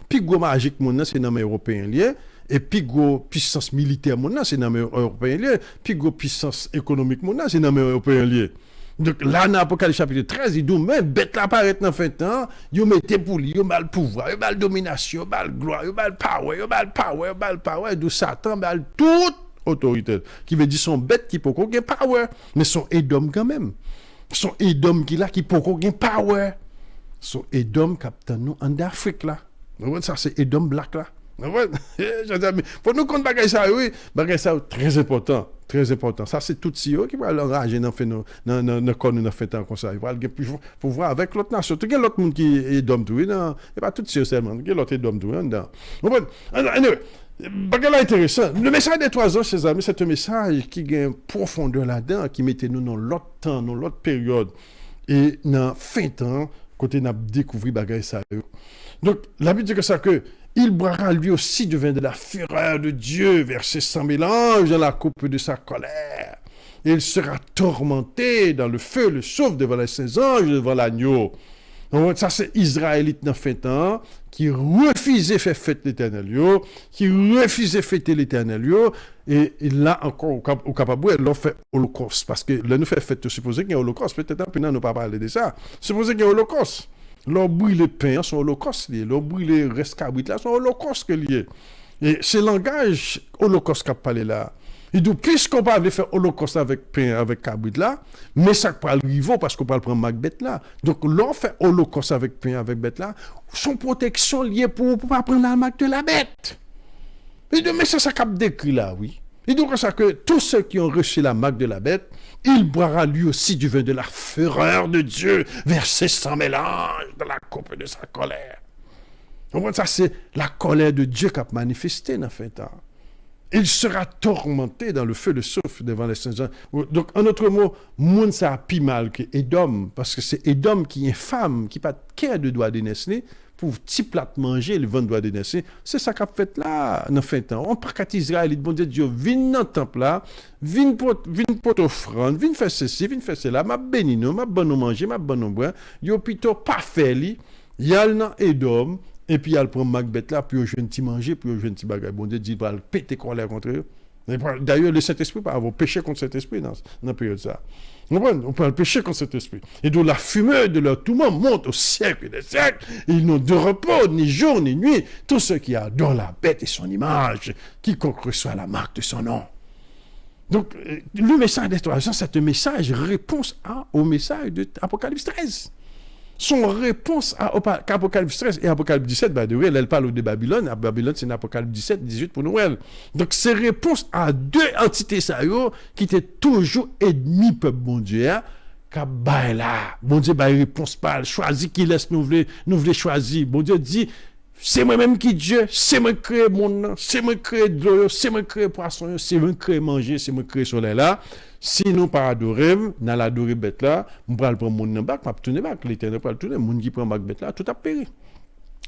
Puis gros magique monde c'est dans les Européens lié et puis gros puissance militaire monde c'est dans les Européens lié, puis gros puissance économique monde c'est dans les Européens lié. Donc là, dans l'Apocalypse chapitre 13, il dit, mais bête là apparaît dans fin de temps, il mettez pour lui, il a le pouvoir, il a la domination, il a la gloire, il a le power, il a le power, d'où Satan, il a toute autorité. Qui veut dire son bête qui peut avoir power, mais son Edom quand même. Son Edom qui là, qui peut avoir power. Son Edom captain nous en Afrique là. Ça c'est Edom black là. Pour nous compte bagay ça, oui, bagay ça très important. Très important. Ça, c'est tout si qui va l'enrager dans le corps de fait comme ça. Il va le pouvoir avec l'autre nation. Tout le l'autre monde qui est d'homme tout, non, et pas tout si seulement. Il y a l'autre d'homme tout, dedans. Bon, anyway, bagay là intéressant. Le message des 3 ans, chers amis, c'est un message qui a une profondeur là-dedans, qui mettait nous dans l'autre temps, dans l'autre période. Et dans fin temps, côté n'a découvert bagay ça. Donc, la Bible dit que ça que il boira lui aussi du vin de la fureur de Dieu, versé sans mélange dans la coupe de sa colère. Et il sera tourmenté dans le feu, le souffle devant les saints anges, devant l'agneau. Donc ça c'est Israélite dans fin temps, qui refusait faire fête l'Éternel, qui refusait fêter l'Éternel, et là encore au capable, ils l'ont fait holocauste, parce que là nous fait fête, supposé qu'il y a holocauste, peut-être un peu nous pas parler de ça, supposé qu'il y a holocauste. L'on brûle les pains, son holocauste lié. L'on brûle les restes cabrit là, son holocauste lié. Et c'est le langage holocauste qu'a parlé là. Et donc, puisqu'on parle faire holocauste avec pain, avec cabrit là, mais ça parle rivaux parce qu'on parle prendre Macbeth là. Donc, l'on fait holocauste avec pain, avec bête là, son protection liée pour pas prendre la marque de la bête. Et donc, mais c'est ça qu'a décrit là, oui. Et donc, ça que tous ceux qui ont reçu la marque de la bête, il boira lui aussi du vin de la fureur de Dieu, versé sans mélange dans la coupe de sa colère. Donc, ça, c'est la colère de Dieu qui a manifesté dans le fin de temps. Il sera tourmenté dans le feu de souffle devant les saints anges. Donc, en autre mot, monde ça a pis mal que Edom, parce que c'est Edom qui est femme, qui n'a pas de de doigt de naître, pour petit plat manger, le vent doit de naître. C'est ça qu'a fait là, dans le fin de temps. On part qu'à Israël, il bon Dieu, viens dans le temple là, viens pour offrande, viens faire ceci, viens faire cela, m'a béni nous, m'a bon nous manger, m'a bon nous boire. Yo plutôt pas fait li, y a dans Edom, et puis il prend Macbeth là, puis il joue un petit manger, puis il joue un petit bagage. Bon Dieu dit, il va le péter colère contre eux. D'ailleurs, le Saint-Esprit va avoir péché contre cet esprit dans la période ça. On peut le pécher contre cet esprit. Et donc la fumeur de leur tourment monte au siècle des siècles. Ils n'ont de repos, ni jour, ni nuit. Tous ceux qui adorent la bête et son image, quiconque reçoit la marque de son nom. Donc, le message des 3 ans, c'est un message réponse au message de Apocalypse 13. Son réponse à Apocalypse 13 et Apocalypse 17, by the way, elle parle de Babylone. Babylone, c'est Apocalypse 17, 18 pour Noël. Donc, c'est réponse à 2 entités qui étaient toujours ennemis peuple bon Dieu. Qu'à là, bon Dieu, réponse pas, choisit qui laisse nous voulons choisir. Bon Dieu dit, c'est moi-même qui Dieu, c'est moi qui crée monde, c'est moi qui crée de l'eau, c'est moi qui crée poisson, c'est moi qui crée manger, c'est moi qui crée soleil là. Si nous pas adorer, dans l'adorer bête là, on va prendre mon nom bac, m'a tourner bac, l'Éternel va tourner, mon qui prend bac bête là, tout a péri.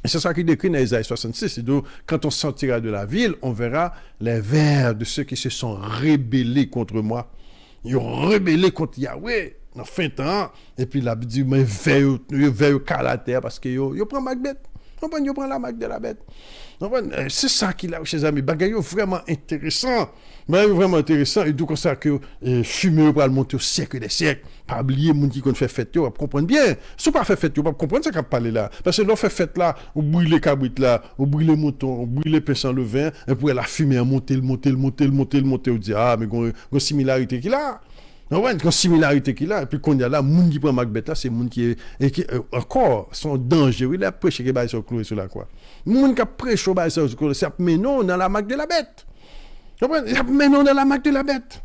Et c'est ça qui décrit dans Isaïe 66, et donc quand on sortira de la ville, on verra les vers de ceux qui se sont rébellés contre moi. Ils ont rébellé contre Yahweh dans fin de temps, et puis la Bible dit mais veille à la terre parce que yo prend bac bête. Ils prend la marque de la bête. C'est ça qu'il a, chers amis. Bagay vraiment intéressant. Vraiment intéressant. Et tout comme ça que fumer pour monter au siècle des siècles. Pas oublier les gens qui ont fait fête, on va comprendre bien. Si on pas fait fête, on va comprendre ça qu'on parle là. Parce que l'on fait fête là, on brûle les cabrites là, on brûle les moutons, on brûle les pains sans levain, et puis la fumée monter, on dit, ah, mais il y a une similarité qu'il a. Il y a une similarité qu'il a, et puis quand il y a là, les gens qui prennent Macbeth là, c'est les gens qui encore sont dangereux. Il a prêché que ils sont cloués sur la croix. Les gens qui prêchent sur la croix, c'est mais non dans la marque de la bête. Mais non dans la marque de la bête.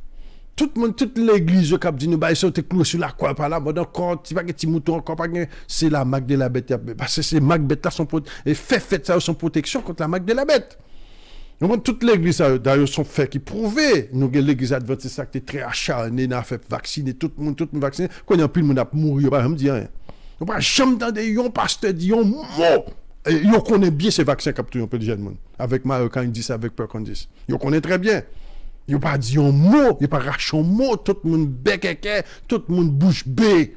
Toute l'église qui a dit nous ils sont cloués sur la croix par là, bon encore tu pas que petit mouton encore pas c'est la marque de la bête parce que c'est Macbeth là et fait ça son protection contre la marque de la bête. Toute l'église, d'ailleurs, sont faits qui prouvaient. Nous, l'église adventiste qui était très acharnée, n'a fait vacciner, tout le monde vacciné. Quand il y a plus de monde à mourir, il n'y a pas rien. On pas jamais entendre yon pasteur dit yon mot. Et yon connaît bien ces vaccins capturés un peu de jeunes avec Mario Candice, avec Percondis. Yon connaît très bien. Yon pas dit un mot, yon pas raché un mot, tout le monde bec, tout le monde bouche bée.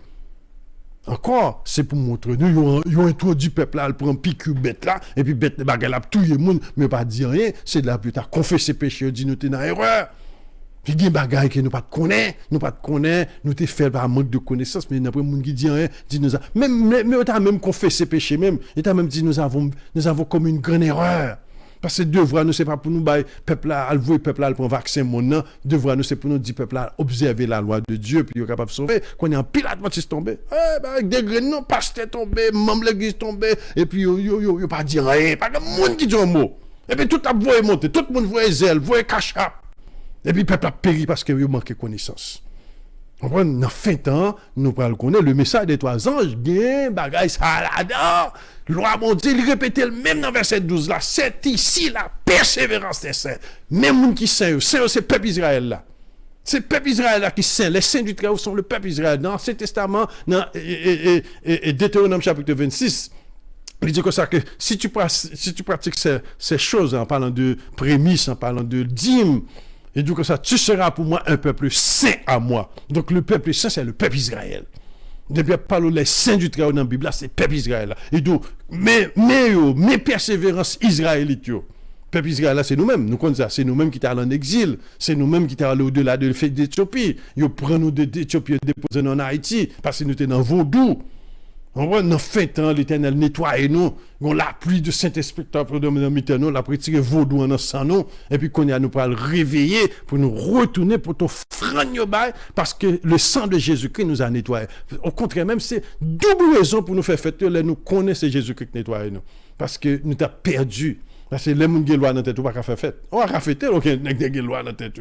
Encore, c'est pour montrer nous, ils ont introduit le peuple là, ils prennent piqûre bête là, et puis bête, bagarre là, tout le monde, mais pas dire rien, c'est de la putain, confesser péché, dit nous t'es dans erreur. Puis il y a des bagailles que nous pas connaître, nous t'es fait par manque de connaissance, mais après, monde qui dit rien, dit nous, même, même confessé péché même, et t'as même dit nous avons commis une grande erreur. Parce que devoir nous, c'est pas pour nous, peuple là, al vouer peuple là, pour un vaccin, mon nom, devoir nous, c'est pour nous dire, peuple là, observer la loi de Dieu, puis il est capable de sauver. Quand il y a un pilote, Baptiste tombé, avec des grenons, pasteur tombé, membre de l'église tombé, et puis, yo pas dire rien, pas de monde qui dit un mot. Et puis, tout a voulu monter, tout le monde voit zèle, voit cachap. Et puis, peuple a péri parce qu'il manque de connaissance. On prend dans fin temps, nous prenons connaître le message des trois anges, bien, bagaille, ça là-dedans. Loi mondiale, il répétait le même dans verset 12 là. C'est ici la persévérance des saints. Même gens qui saint, c'est le peuple Israël là. C'est le peuple Israël là qui saint. Les saints du Très-Haut sont le peuple Israël. Dans l'Ancien Testament, dans Deutéronome chapitre 26, il dit comme ça que si tu pratiques ces choses, en parlant de prémices, en parlant de dîmes, et donc, ça, tu seras pour moi un peuple saint à moi. Donc, le peuple saint, c'est le peuple Israël. Depuis, parle les saints du Très-Haut dans la Bible, là, c'est le peuple Israël. Mais persévérance israélite, yo. Peuple Israël, là, c'est nous-mêmes. Nous connaissons ça. C'est nous-mêmes qui sommes en exil. C'est nous-mêmes qui sommes allés au-delà de l'effet d'Éthiopie. Ils prennent nous d'Éthiopie et déposent nous en Haïti parce que nous étions dans Vaudou. On voit, dans fin temps, l'Éternel nettoie nous. On la pluie de Saint-Esprit dans nous, la prétire vaudou en sang nous, et puis qu'on a nous pour le réveiller, pour nous retourner, pour tout fragner parce que le sang de Jésus-Christ nous a nettoyé. Au contraire, même c'est double raison pour nous faire fêter, nous connaissons Jésus-Christ qui nettoie nous. Parce que nous avons perdu. Parce que les gens qui ont loi dans la tête, on va faire fête. On va faire fête, on va loi dans la tête.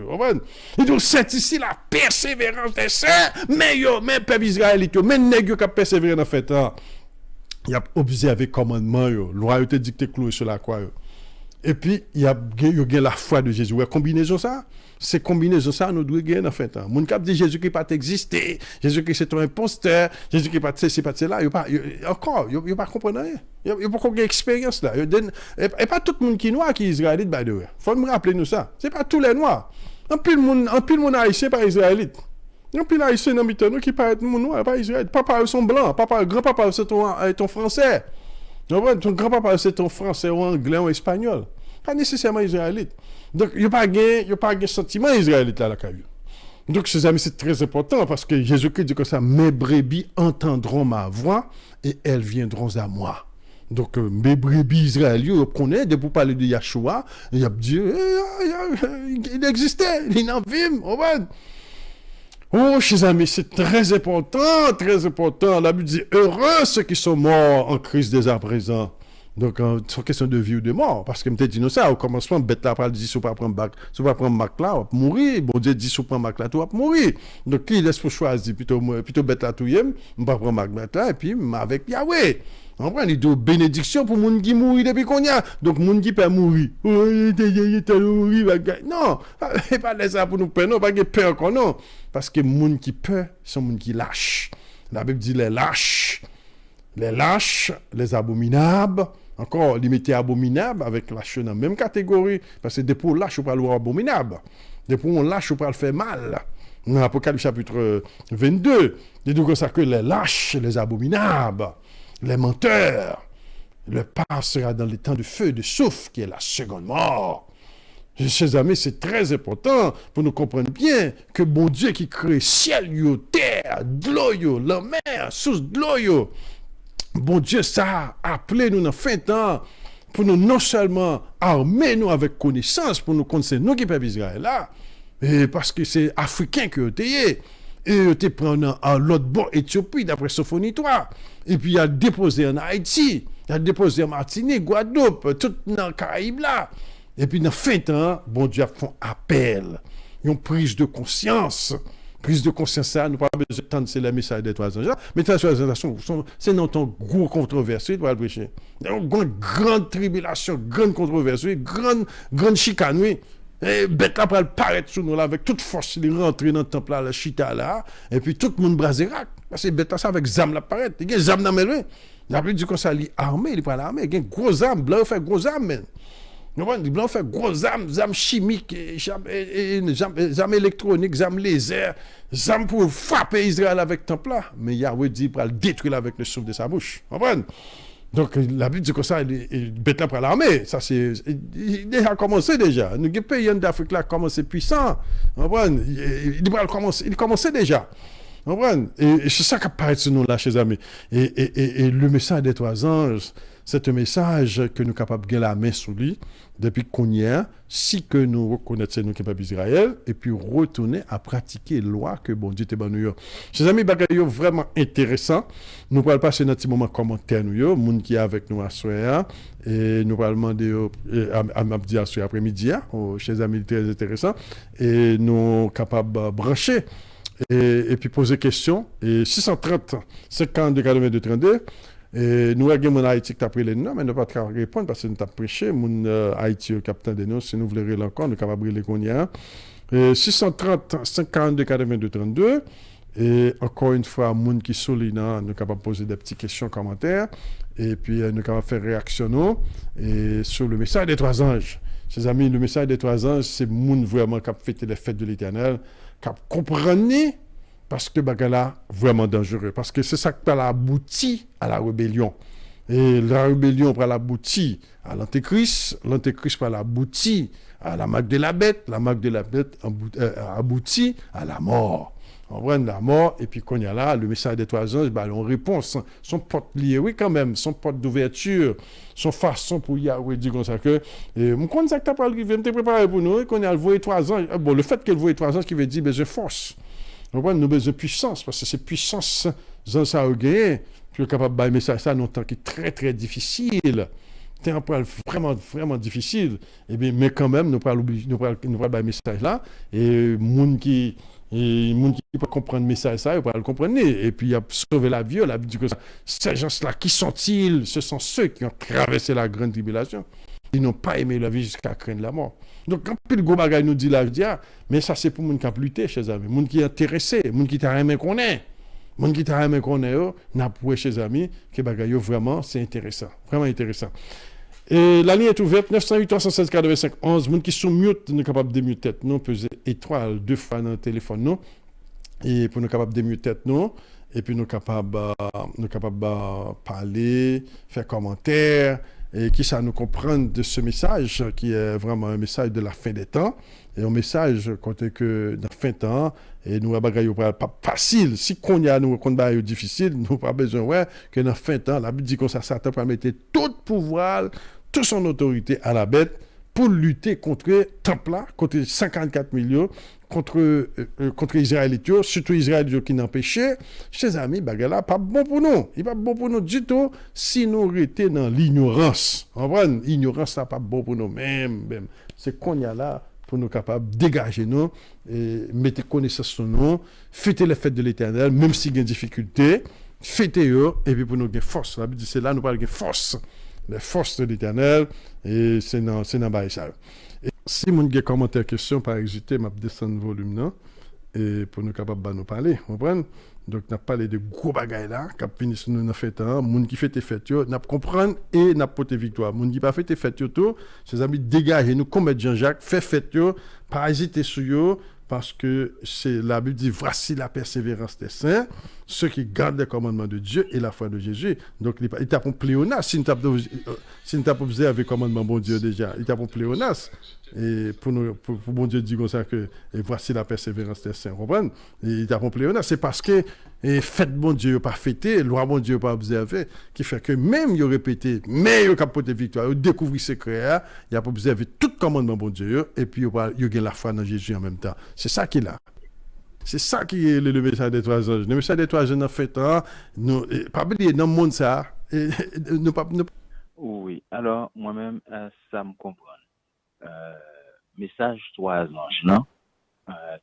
Et donc, c'est ici la persévérance des saints. Mais peuple israélite, mais nèg qui persévérer dans la fête. Il a observé commandement, loi était dictée clouée sur la croix. Et puis, il y a la foi de Jésus. Ouais, combinaison ça, c'est combinaison ça, nous devons gagner dans la fête. Mon cap dit Jésus qui pas existé, Jésus qui c'est un imposteur, Jésus qui pas c'est pas là, il pas encore, il pas comprendre rien. Il y a beaucoup d'expérience là. Et pas tout le monde qui est noir qui est israélite, by the way. Faut me rappeler nous ça. C'est pas tous les noirs. En pile monde haïtien pas israélite. En pile haïtien dans mitano qui pas être noir, pas israélite. Papa ils sont blancs, grand-papa c'est ton français. Ton grand-papa c'est ton français ou anglais ou espagnol. Pas nécessairement israélite. Donc, il n'y a pas de sentiment israélite là, la caillou. Donc, ces amis, c'est très important parce que Jésus-Christ dit comme ça, mes brebis entendront ma voix et elles viendront à moi. Donc, mes brebis israéliens, on connaît, depuis parler de Yahshua, il a dit, il existait, il en vit, oh, chers amis, c'est très important, très important. La Bible dit, heureux ceux qui sont morts en Christ dès à présent. Donc, c'est une question de vie ou de mort. Parce que peut-être dit nous ça, au commencement, bête là, après, dit, si vous ne prendre bac, si vous ne prendre bac là, vous va mourir. Bon Dieu dit, si vous prendre bac là, tu vas mourir. Donc, qui laisse pour choisir, plutôt bête là, tout yem, on va prendre bac là, et puis, avec Yahweh. On prend les deux bénédictions pour les gens qui mourent depuis qu'on y a. Donc, les gens qui peuvent mourir. Oh, il est mourir. Non, pas laisser ça pour nous peur, non, pas de peur encore, non. Parce que les gens qui peuvent sont les gens qui lâchent. La Bible dit les lâches, les abominables. Encore, limité abominable avec lâche dans la même catégorie. Parce que depuis on lâche, on parle de abominable. Depuis on lâche, on parle de faire mal. Dans l'Apocalypse chapitre 22, il dit comme ça que les lâches, les abominables, les menteurs, le part sera dans les temps de feu et de souffle, qui est la seconde mort. Chers amis, c'est très important pour nous comprendre bien que bon Dieu qui crée ciel, terre, de l'eau, la mer, source de l'eau, bon Dieu, ça a appelé nous dans fin temps pour nous non seulement armer nous avec connaissance, pour nous connaître nous qui peuvent Israël là, et parce que c'est africain que tu es, et tu prends à l'autre bord Éthiopie, d'après Sophonie 3, et puis il a déposé en Haïti, il a déposé en Martinique, Guadeloupe, tout dans les Caraïbes là, et puis dans fin temps, bon Dieu a fait appel, une prise de conscience. Prise de conscience, ça, nous pas besoin d'entendre c'est le message des trois anges. Mais c'est dans ton gros controversé, tu vas le prêcher. Une grande tribulation, grande controverse, grande chicane, oui. Et bête là, pour paraître sur nous là, avec toute force, il rentre dans le temple là, le chita là, et puis tout le monde brasérac. Parce que bête là, ça avec zam là, paraît. Il y a zam dans mes mains. Il a plus dit comme ça, il est armé, il est pas l'armée. Il y a gros âme, blanc fait gros âme, man. Les blancs fait gros âme chimiques, âme électroniques, âme laser, âme pour frapper Israël avec le temple là. Mais Yahweh dit pour le détruire avec le souffle de sa bouche. Vous comprenez? Donc, la Bible dit que ça, il bête là pour l'armée. Ça, c'est. Il a commencé déjà. Nous, les pays d'Afrique là, commencé puissant. Vous comprenez? Il commençait déjà. Vous comprenez? Et c'est ça qui apparaît sur nous là, chers amis. Et le message des trois anges, c'est un message que nous sommes capables de gagner la main sur lui depuis qu'on y est, si que nous reconnaissons nous capables d'Israël, et puis retourner à pratiquer la loi que bon Dieu t'a donné. Chers amis, c'est vraiment intéressant. Nous allons passer notre petit moment commentaire, nous, monde qui est avec nous à soir, et nous allons demander à soir après-midi, chers amis, très intéressant, et nous sommes capables de brancher. Et puis poser question. Et 630, 52, 82, 32. Et nous avons mon Haïti qui a pris les noms, mais nous ne pouvons pas répondre parce que nous avons prêché. Mon Haïti au capitaine de nous, si nous voulons encore, nous sommes capables de brûler qu'on y a. 630, 52, 82, 32. Et encore une fois, moun qui sont là, nous sommes capables de poser des petites questions, commentaires. Et puis nous sommes capables de faire réaction et sur le message des trois anges. Chers amis, le message des trois anges, c'est moun vraiment qui a fêté les fêtes de l'Éternel, qui comprenez parce que bagala vraiment dangereux parce que c'est ça qui a abouti à la rébellion et la rébellion va l'aboutir à l'antéchrist va l'aboutir à la marque de la bête aboutit à la mort. On prend la mort et puis quand il y a là le message des trois anges, on répond son porte lié, oui quand même, son porte d'ouverture, son façon pour Yahweh dire comme ça que mon compte ça que t'as pas arrivé, me préparé pour nous qu'on a le voyer trois anges. Bon, le fait qu'elle voie trois anges qui veut dire besoin force. On prend nous besoin de puissance parce que c'est puissance ça a gagné puis capable de message ça dans temps qui est très très difficile. C'est un point vraiment difficile et bien mais quand même nous pas le message là et monde qui peut comprendre le message ça, il peut le comprendre. Et puis, il a sauvé la vie, la vie du coup, ces gens-là, qui sont-ils? Ce sont ceux qui ont traversé la grande tribulation. Ils n'ont pas aimé la vie jusqu'à craindre la mort. Donc, quand le gros bagage nous dit la vie, mais ça, c'est pour les gens qui ont lutté, chers amis. Les gens qui sont intéressés, les gens qui ont aimé qu'on est. Les gens qui ont aimé qu'on est, n'a pas chers amis, que bagage vraiment, c'est intéressant. Vraiment intéressant. Et la ligne est ouverte, 908 316 45 11. Les gens qui sont mute, nous sommes capables de démuter tête, nous, peser étoile 2 fois dans le téléphone, nous. Et pour nous capables de démuter tête, nous. Et puis nous capables de parler, faire commentaires, et qui ça nous comprendre de ce message, qui est vraiment un message de la fin des temps. Et un message côté que dans la fin des temps, et nous avons pas facile. Si qu'on y a nous qu'on difficile, nous pas besoin que dans la fin des temps, la Bible dit que ça Satan permettait tout pouvoir, toute son autorité à la bête pour lutter contre temple là, contre 54 millions, contre Israélites, surtout Israélites qui n'empêchaient. Chers amis, bagala pas bon pour nous. Il pas bon pour nous du tout si nous étions dans l'ignorance. Vous comprenez? L'ignorance n'est pas bon pour nous même. C'est qu'on y a là pour nous capables de dégager nous, et mettre connaissance sur nous, fêter les fêtes de l'Éternel, même s'il y a des difficultés, fêter eux, et puis pour nous gagner force. La Bible dit c'est là nous parlons de force. Les forces de l'Éternel, et c'est dans ça. Et si vous avez des commentaires, questions, pas hésiter, je descendre le volume là, et pour nous capables de nous parler, vous comprenez? Donc, on a parlé de gros bagailles là, qui finissent sur nous dans fête, moun qui fait tes fêtes, n'a pas comprendre et n'a pas tes victoires. Moun qui pas fait tes fêtes, tout, ses amis dégagez nous, comme Jean-Jacques, fait fête, pas hésiter sur eux, parce que c'est la Bible dit voici la persévérance des saints, ceux qui gardent les commandements de Dieu et la foi de Jésus. Donc il t'a pour pléonas si nous t'a observé avec commandement bon Dieu déjà, il t'a pour pléonas et pour bon Dieu dit comme ça que et voici la persévérance des saints, comprenez? Il t'a pour pléonas, c'est parce que fête bon Dieu pas fêté, loi bon Dieu pas observé qui fait que même il répété, mais il capote victoire, il découvre secret, il a pas observé tout commandement bon Dieu et puis il a la foi dans Jésus en même temps. C'est ça qu'il a. C'est ça qui est le message des trois anges. Le message des trois anges, en fait, pas oublier dans le monde ça. Oui, alors moi-même, ça me comprend. Message trois anges, non?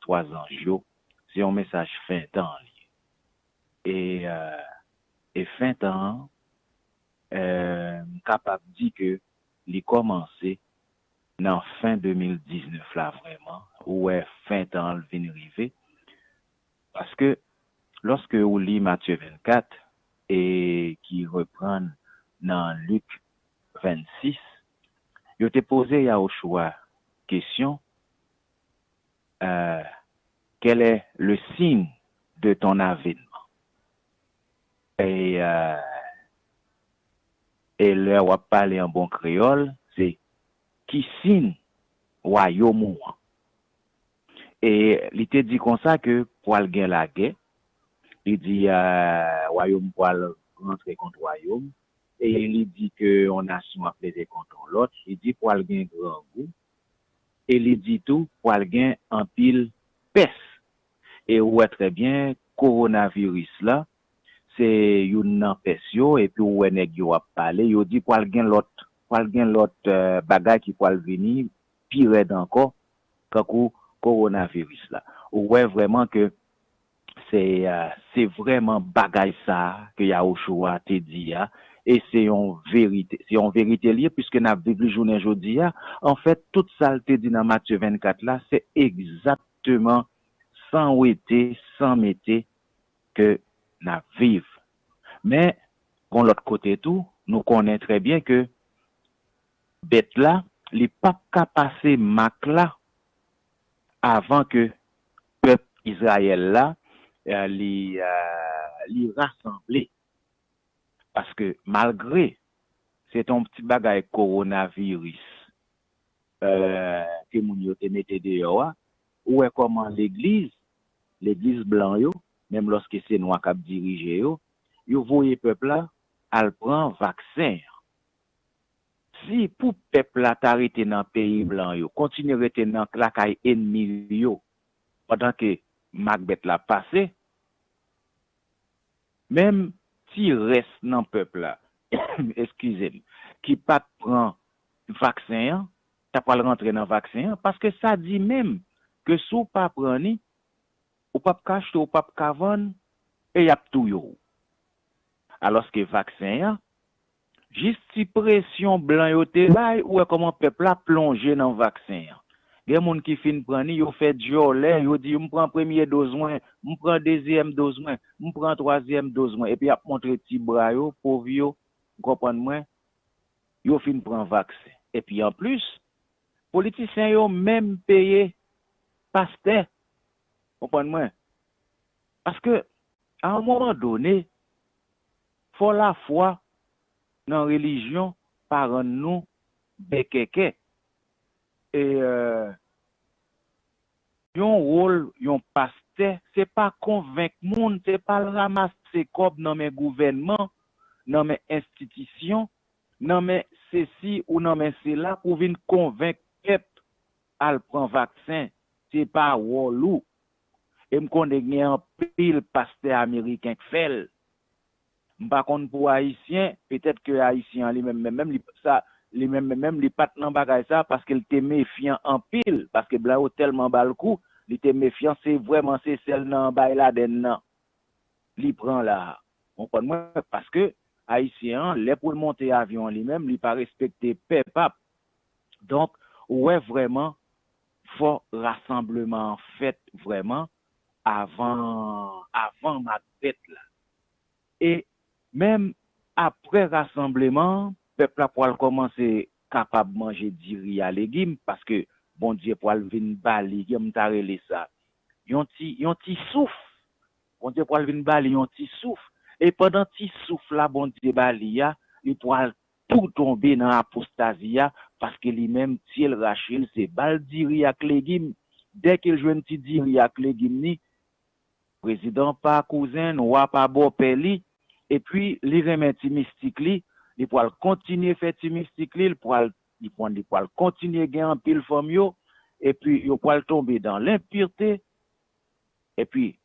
Trois anges, c'est un message fin temps. Et fin temps, capable de dire que les commencer dans fin 2019 là vraiment, ou fin temps vient arriver. Parce que lorsque on lit Matthieu 24 et qui reprend dans Luc 26, je t'ai posé à Yoshua question, quel est le signe de ton avènement? Et, et là, on va parler en bon créole, c'est qui signe royaume. Et il était dit comme ça que pour aller gagner la guerre, il dit royaume pour rentrer contre royaume. Et il dit que on nation a plaisé contre l'autre. Il dit pour aller gagner grand goût. Et il dit tout pour aller gagner en pile peste. Et ouais très bien, coronavirus là, c'est une peste yo, et puis ouais nèg yo a parlé, yo dit pour aller gagner l'autre bagage qui pour venir pire encore quand coronavirus là. Ouais vraiment que c'est vraiment bagay ça que Yahushua te dit ya, et c'est en vérité lié puisque n'a vécu journée aujourd'hui en fait toute ça te dit dans Matthieu 24 là c'est exactement sans ouété sans mété que n'a vivre. Mais bon l'autre côté tout nous connaissons très bien que bête là les pas qu'à passer mac là avant que peuple Israël là les rassembler. Parce que malgré c'est un petit bagage coronavirus que moun yo te mette dehors, ou est comment l'église blanc yo, même lorsque c'est noir qui dirige yo voyez peuple là, al prend vaccin. Si pour peuple là t'arrêter dans pays blanc yo, continuer rester dans la caille ennemi yo pendant que Macbeth l'a passé, même s'il reste dans le peuple là, excusez-moi, qui pas prend vaccin, t'as pas le rentrer dans le vaccin, parce que ça dit même que si ou pas prendre, ou pas cacher, ou pas vendre, et y a tout yo. Alors que vaccin, juste si pression blanc yo te bay, ou comment peuple a plongé dans le vaccin. Gen moun qui fin prendre, yo fait jolé, yo dit me prend première dose moins, me prend deuxième dose moins, me prend troisième dose moins et puis a montré petit bras yo pauvre yo, comprendre moi, yo fin prend vaccin. Et puis en plus, politiciens yo même payé pasteur, comprendre moi. Parce que à un moment donné, faut la foi dans religion par nous bekeke. Et yon rôle yon pasteur c'est pas convaincre monde, c'est pas ramasser cob dans mes gouvernements, dans mes institutions, dans mes ceci ou dans mes cela pour venir convaincre peuple à prendre vaccin, c'est pas rôle. Et me connais un pile pasteur américain qui fait. Par contre pour haïtien, peut-être que haïtien lui-même ça les même les pas dans bagay ça parce qu'il était méfiant en pile parce que blanc tellement bas le coup, il était méfiant, c'est vraiment c'est celle dans bail là dedans. Il prend là. On comprend moi parce que haïtien les pour monter avion lui-même, il pas respecter peuple. Donc ouais vraiment faut rassemblement fait vraiment avant Macbeth là. Et même après rassemblement peuple a pour commencer capable manger du riz à légumes parce que bon Dieu pour venir bali comme t'a relé ça yon ti souffle bon Dieu pour venir bali yon ti souffle et pendant ti souffle là bon Dieu bali ya il pour tout tomber dans apostasie parce que lui même si il rachil c'est bal du riz à légumes dès qu'il joue un petit du riz à légumes ni président pas cousin ou pas beau père et puis les remèdes mystiques il pourra continuer faire mystique il pourra continuer gagner en pile forme yo et puis il pourra tomber dans l'impureté et puis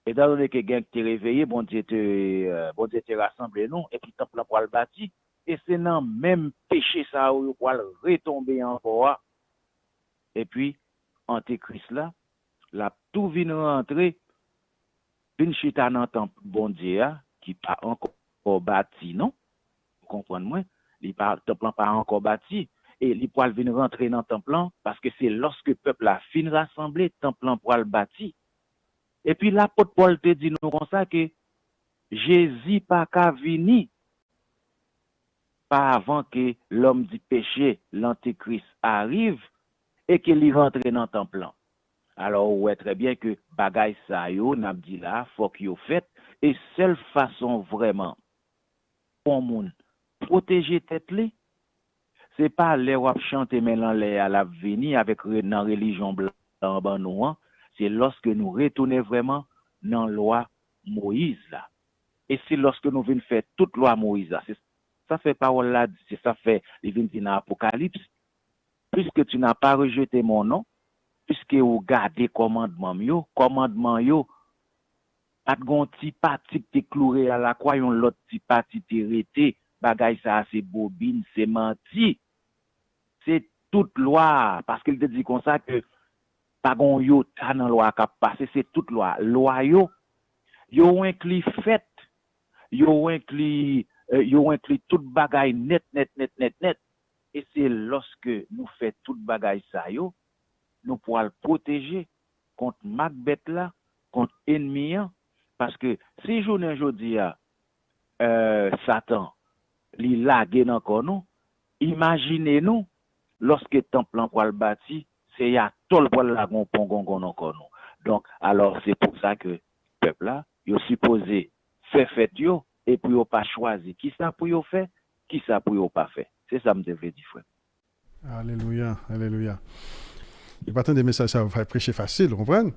étant donné que gagne te réveillé bon Dieu te rassemblé non et puis temple pour le bâti et c'est dans même péché ça où il pourra retomber encore et puis antéchrist là la tout vient rentrer vinn chita dans temple bon Dieu qui pas encore bâti non comprendre moi il pas temple pas encore bâti et li pour venir rentrer dans temple parce que c'est lorsque le peuple a fin rassemblé temple pour le bâti. Et puis l'apôtre Paul te dit nous comme ça que Jésus pas qu'à venir pas avant que l'homme du péché, l'antéchrist arrive et qu'il rentre dans le temple. Alors, ouais, très bien que bagay sa yo, n'a dit là, faut qu'il y fait, et seule façon vraiment pour moun protéger tête li, c'est pas les wap chanter maintenant les à la venir avec dans religion blanc ban nous, c'est lorsque nous retournons vraiment dans loi Moïse là. Et c'est lorsque nous venons faire toute loi Moïse là, ça fait parole là, c'est ça fait les vins dans Apocalypse, puisque tu n'as pas rejeté mon nom, puisque vous gardez commandement yo, pas de gon ti parti te cloué à la croix, yon l'autre ti parti te rete, bagay ça c'est bobine, c'est menti. C'est toute loi parce qu'il te dit comme ça que pas gon yo ta dans loi qui passer, c'est toute loi. Loi yo inclut fait, yo inclut toute bagay net. Et c'est lorsque nous fait toute bagay ça yo, nous pourrons le protéger contre Macbeth là, contre ennemi. Parce que si journée aujourd'hui Satan li lague encore nous, imaginez-nous lorsque temple en pour le bâti, c'est ya tol pour la gon pon encore nous. Donc alors c'est pour ça que peuple là, yo supposé faire fête yo et puis yo pas choisi qui ça pour yo faire, qui ça pour yo pas faire. C'est ça me devait dire frère. Alléluia. Il n'y a pas tant de messages ça va prêcher facile, vous comprenez?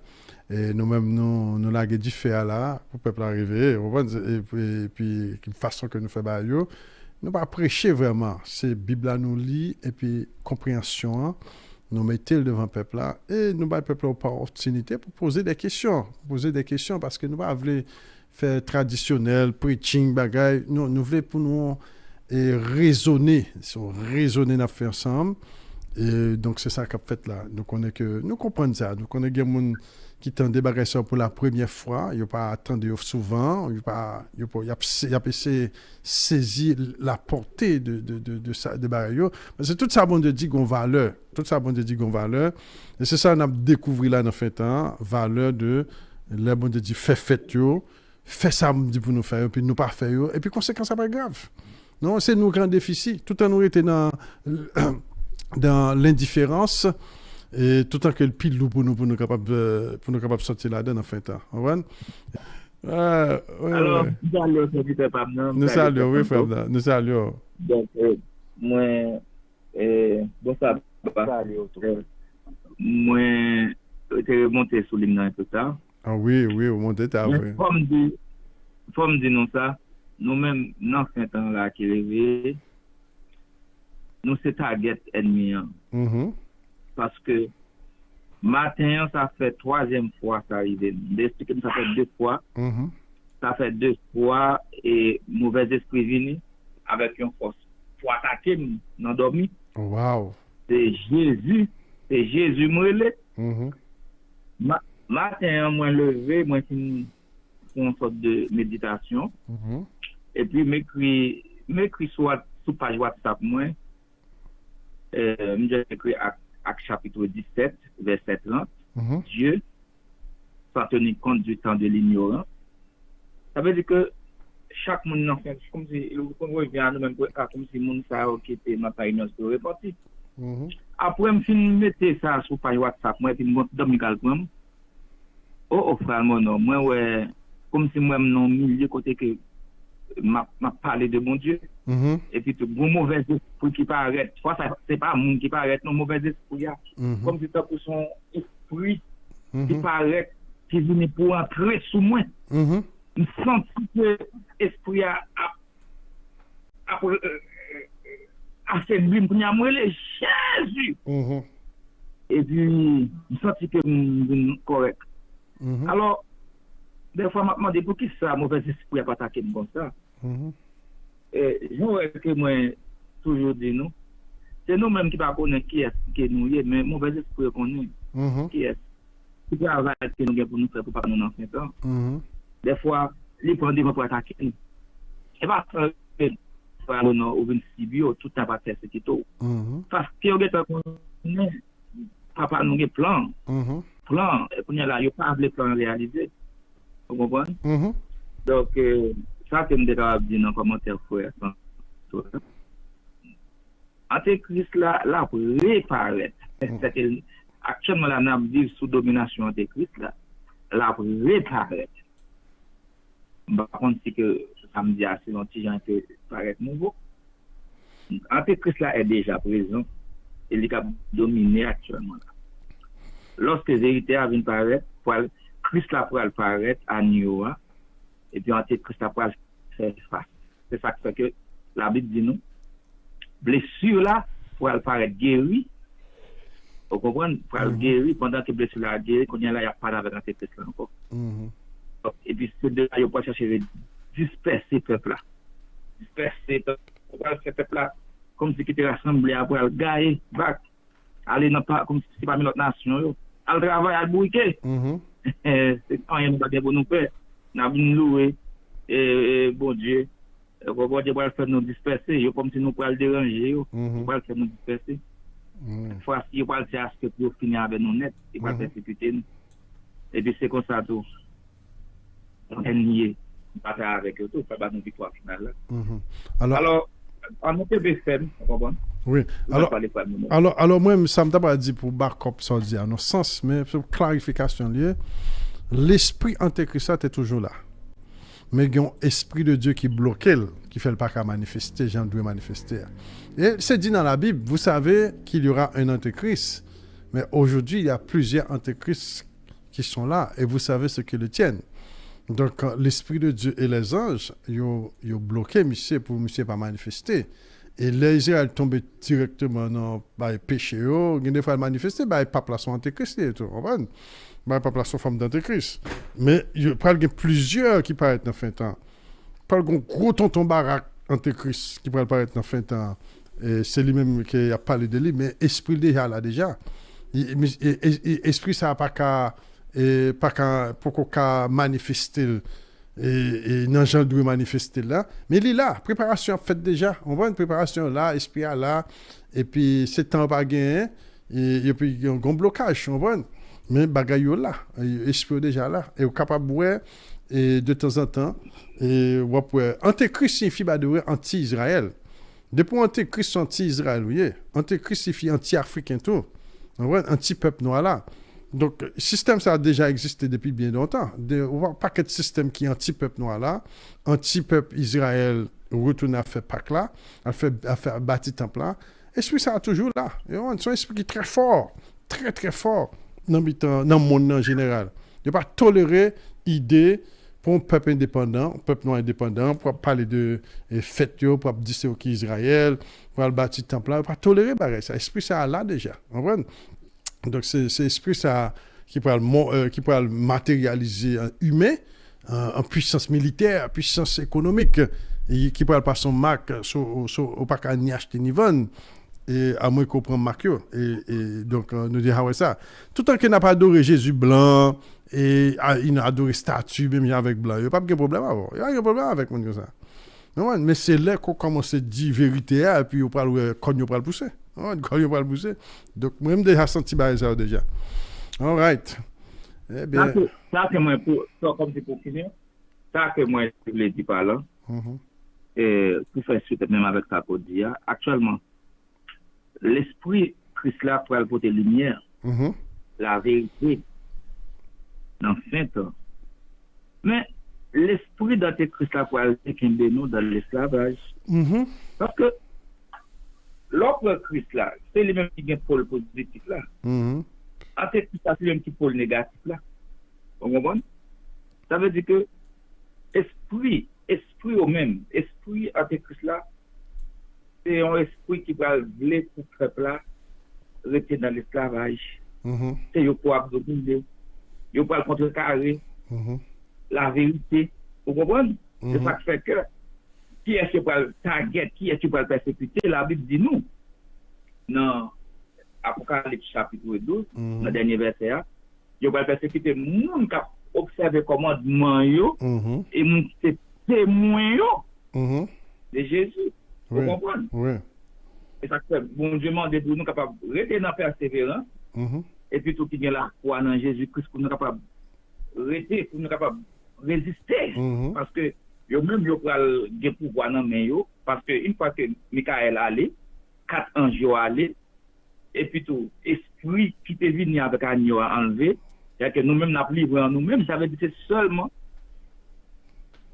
Et nous-mêmes, nous l'avons dit faire là, pour le peuple arriver, vous comprenez? Et puis, de façon que nous faisons, nous ne pas prêcher vraiment. C'est la Bible à nous lit, et puis, compréhension, nous mettons devant le peuple là, et nous avons le peuple opportunité pour poser des questions. Parce que nous ne voulons pas faire traditionnel, preaching, bagaille. Nous voulons pour nous raisonner dans faire ensemble. Et donc c'est ça qu'a fait là. Nous comprenons ça. Nous connaissons des gens qui tendent des bagages pour la première fois. Ils n'ont pas attendu souvent. Ils n'ont pas essayé de saisir la portée de ça, de bagages. C'est tout ça bon de dire qu'on valeur. Et c'est ça qu'on a découvert là dans le temps. Valeur de la bon de dire fait ça pour nous faire, puis nous pas faire. Et puis conséquence ça pas grave. Non, c'est nous grand déficit. Tout en nous était dans l'indifférence et tout en que le pile pour nous capable sortir là-dedans en fin de temps. Alors, salut, c'est pas nous saluons, oui, frère, nous saluons. Donc, moi, bon, ça va. Moi, je remonté sur l'hymne un peu ça. Ah oui, au monde est après. Comme dit nous ça, nous-mêmes, dans ce temps-là qui est arrivé, nous c'est target ennemi. Parce que matin, ça fait 3e fois ça arrive. D'expliquer ça fait 2 fois. Ça fait 2 fois et mauvais esprit venu avec une force pour attaquer nous dormi. Wow. C'est Jésus me matin, moi levé, moi une sorte de méditation. Et puis m'écrit soit sur page WhatsApp moi. J'ai écrit Actes chapitre 17, verset 30. Dieu, sans tenir compte du temps de l'ignorance. Ça veut dire que chaque monde en fait, comme si le revient à nous-mêmes, comme si le monde qui était ma page de réparti. Après, je mettre ça sur page WhatsApp, moi, et puis je monte dans mes calculs. Oh, frère, moi, ouais, comme si moi, non, milieu côté que m'a parlé de mon Dieu. Et puis tout bon mauvais esprit qui paraît, fois ça c'est pas monde qui paraît, non mauvais esprit comme si ça pour son esprit qui paraît qui vient pour entrer sous moi. Je sens que esprit a affaibli pour moi le Jésus. Et puis je sens que je correct. Alors des fois m'a demandé pour qui ça mauvais esprit a pas attaqué comme ça. Je vois que moi toujours dit nous, c'est nous-mêmes qui ne connaissons pas qui est que nous y est, mais mauvais esprit connaît qui est. Qui travaille que nous avons pour nous faire pour pas nous en faire temps. Des fois, les prendre pour attaquer nous. Et pas par le nord ou une Sibio, tout n'a pas persécuté tout. Parce que vous avez papa nous a plan. Plan, et qu'on y a là, il n'y a pas de plan réalisé. Vous comprenez? Donc, ça que je vais dire dans le commentaire, frère. Antéchrist là pour réparer. Actuellement, là, nous vivons sous domination Antéchrist là pour réparer. Par contre, c'est que ça me dit assez longtemps, j'ai un peu paraître nouveau. Antéchrist là est déjà présent et il est dominé actuellement là. Lorsque les véritaires viennent paraître, Christ là pour apparaître à New York, et puis Antéchrist là pour faire face. C'est ça qui fait que la Bible dit nous, blessure là pour apparaître guéri. Vous comprenez? Pour être guéri, pendant que blessure là guéri, qu'on y a là, il n'y a pas avec Antéchrist là encore. Et puis c'est de là, il faut chercher à disperser le peuple là. Disperser ce peuple là, comme si qui était rassemblé pour le gagner, aller comme si c'est pas notre nation. Al travail à bouquet. C'est quand il n'y a pas de bon nous faire. Nous avons loué et bon Dieu. Bon Dieu va faire nous disperser, comme si nous pourrions le déranger, il va faire nous disperser. Fois si il va le faire ce que pour finir avec nous net, il va persécuter nous. Et puis c'est comme ça tout. On est lié, bataille avec eux, tout, ça va nous victoire finale. Alors, en OTBFM, vous comprenez? Oui. Alors moi, ça m'a pas dit pour Barcop sans dire à nos sens, mais pour clarification liée, l'esprit antéchrist est toujours là. Mais il y a un esprit de Dieu qui bloque, qui fait le pas qu'à manifester, Jean doit manifester. Et c'est dit dans la Bible, vous savez qu'il y aura un antéchrist, mais aujourd'hui, il y a plusieurs antéchrists qui sont là, et vous savez ce qu'ils le tiennent. Donc, l'esprit de Dieu et les anges, ils ont bloqué monsieur pour monsieur pas manifester. Et les Israël tombent directement dans le péché. Des fois, ils manifestent, ils ne pas place antéchrist. Ils ne pas place forme d'antéchrist. Mais il y a plusieurs qui paraissent dans la fin de temps. Pas le gros tonton baraque antéchrist qui pourrait paraître dans la fin de temps. Et c'est lui-même qui a parlé de lui, mais esprit déjà là déjà. Esprit ça n'a pas qu'à pour qu'on manifester. Et non, j'en dois manifester là. Mais il est là, préparation faite déjà. On voit une préparation là, esprit là. Et puis, c'est temps pas gagné. Et puis, il y a un blocage, on voit. Mais bagaille là, esprit déjà là. Et on est capable de voir de temps en temps. Et Antéchrist signifie anti-Israël. Depuis Antéchrist, anti-Israël, oui. Antéchrist signifie anti-africain tout. On voit anti-peuple noir là. Donc, le système, ça a déjà existé depuis bien longtemps. On voit pas quel système qui est anti-peuple noir là, anti-peuple Israël, retourne à faire Pâques là, à faire bâtir temple là. Esprit, ça a toujours là. C'est un esprit qui est très fort, très très fort dans le monde en général. Il ne pas tolérer l'idée pour un peuple indépendant, un peuple noir indépendant, pour parler de fête, pour dire c'est qui Israël, pour bâtir temple là, il ne pas tolérer ça. Esprit, ça a là déjà. On voit? Donc, c'est l'esprit ça, qui pourrait matérialiser en humain, en puissance militaire, en puissance économique, et qui pourrait passer son marque au pas qu'à n'y acheter ni vendre, et à moins qu'on prenne marque. Et donc, nous disons ça. Tout en qu'il n'a pas adoré Jésus blanc, et il a adoré statue, même avec blanc, il n'y a pas de problème avant. Il n'y a pas de problème avec moi comme ça. Non, mais c'est là qu'on commence à dire vérité, et puis on parle quand on parle pousser. Donc, moi, j'ai déjà senti ça déjà. All right. Eh bien. Ça, que moi, comme c'est pour finir, ça que moi, je voulais dire par là, et pour faire suite même avec ça pour dire, actuellement, l'esprit Christ là pour apporter lumière, la vérité, dans 5 ans. Mais l'esprit d'Antéchrist là pour aller nous dans l'esclavage. Parce que l'autre Christ là, c'est le même qui a pôle positif là. Antéchrist là, c'est le même qui pôle négatif là. Vous comprenez? Ça veut dire que esprit au même, esprit Antéchrist là, c'est un esprit qui va vouloir pour le peuple là, rester dans l'esclavage. C'est yo pour abdominer, yo pour contrecarrer la vérité. Vous comprenez? C'est ça qui fait que qui est-ce qui va le target, qui est-ce qui va le persécuter? La Bible dit nous, dans Apocalypse chapitre 12, dans le dernier verset, il va le persécuter les gens qui observent le commandement et les témoins de Jésus. Vous Oui. comprenez? Oui. Et ça fait, bon Dieu m'a dit pour nous capables de rester dans la persévérance, et puis tout qui vient la foi dans Jésus-Christ pour nous capables de rester, pour nous capables de résister. Parce que yo même yo pral gen pouvoir dans main yo, parce que une fois que Michael allé, 4 anges yo allé, et puis tout esprit qui te venu avec agneau a enlevé, c'est que nous-mêmes n'a livré en nous-mêmes, ça veut dire c'est seulement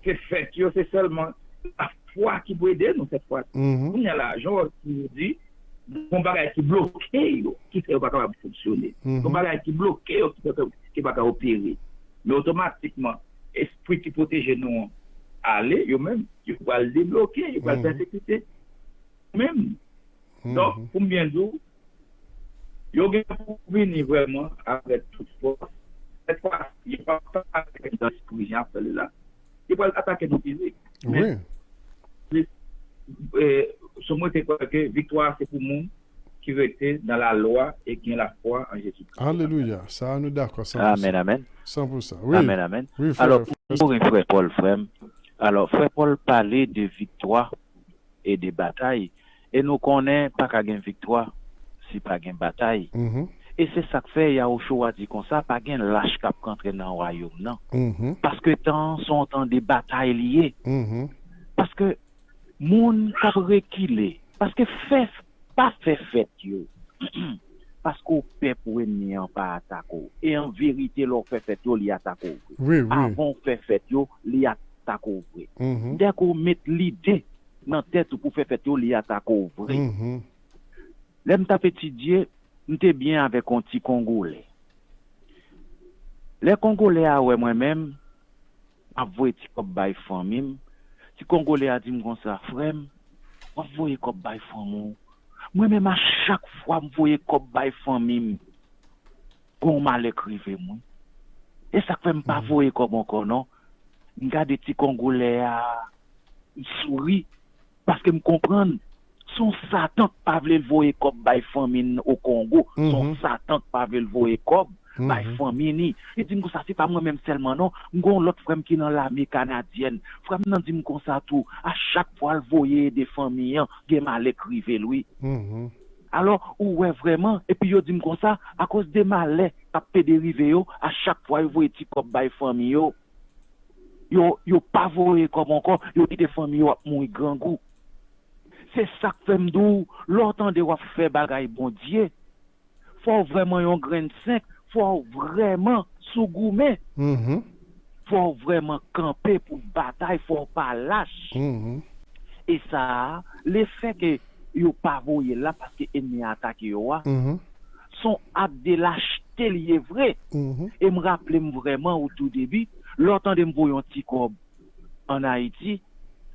que fait yo, c'est seulement la foi qui peut aider nous cette fois. Il y a là, genre qui nous dit bon bagage qui bloqué qui fait pas capable fonctionner. Bon bagage qui bloqué qui pas capable opérer. Mais automatiquement esprit qui protège nous aller, yo même il va le débloquer, il va le persécuter. Même. Donc pour bien dire yo gagne pour venir vraiment avec toute force. Cette fois, il va pas avec l'esprit là. Il va attaquer nos physiques. Oui. Ce mot est que victoire c'est pour le monde qui veut être dans la loi et qui a la foi en Jésus. Alléluia. Ça, nous d'accord. 100%. Amen, amen. 100%. Oui. Amen, amen. Oui, frère, Alors, frère. pour frère Paul, frère, alors, frère Paul parlait de victoire et de bataille. Et nous connaissons pas qu'à une victoire si pas une bataille. Et c'est ça que fait, il y a au choix dit comme ça, pas gain lâche cap rentrer dans le royaume, non. Parce que temps sont temps des batailles liées. Parce que moun kap rekile, parce que pas fait yo. Parce qu'au fait pour ennemi en pas attaquer. Et en vérité, leur fait yo li attaquer. Oui, oui. Avant fait yo li attaquer. Dès qu'on met l'idée dans tête pour faire yo li attaquer. L'aime ta étudier, m'était bien avec un petit Congolais. Les Congolais a ouais moi-même avoué ti kop bay famille. Si Congolais a dit comme ça, frère, on voyait comme bay famille. Moi-même, à chaque fois, je voyais comme bay famille. Qu'on m'a écrivé, moi. Et ça fait pas voyer comme encore, non? Je regarde des petits Congolais à souris. Parce que je comprends, son Satan pas veut le voyer comme bay famille au Congo. Son Satan pas veut le voyer comme bay famille. Et dit ça c'est pas moi-même seulement non, m'gon l'autre frère qui dans l'armée canadienne. Frère nan dit comme ça tout, à chaque fois le voyer des familles, gen mal écrivé lui. Alors ouais vraiment et puis yo dit comme ça à cause des malais t'a dérivé yo, à chaque fois yo voyer ti comme bay famille yo pas voyer comme encore, yo des famille yo mourir grand goût. C'est ça que fait m'dou, l'autant de faire bagay bon Dieu. Faut vraiment yon grain de 5, faut vraiment sougoumer. Faut vraiment camper pour bataille, faut pas lâche. Et ça, l'effet que yo pas voyer là parce que ennemi attaque yo son acte de lâcheté lié vrai. Et me rappeler vraiment au tout début, l'autant de me voyon petit cob en Haïti,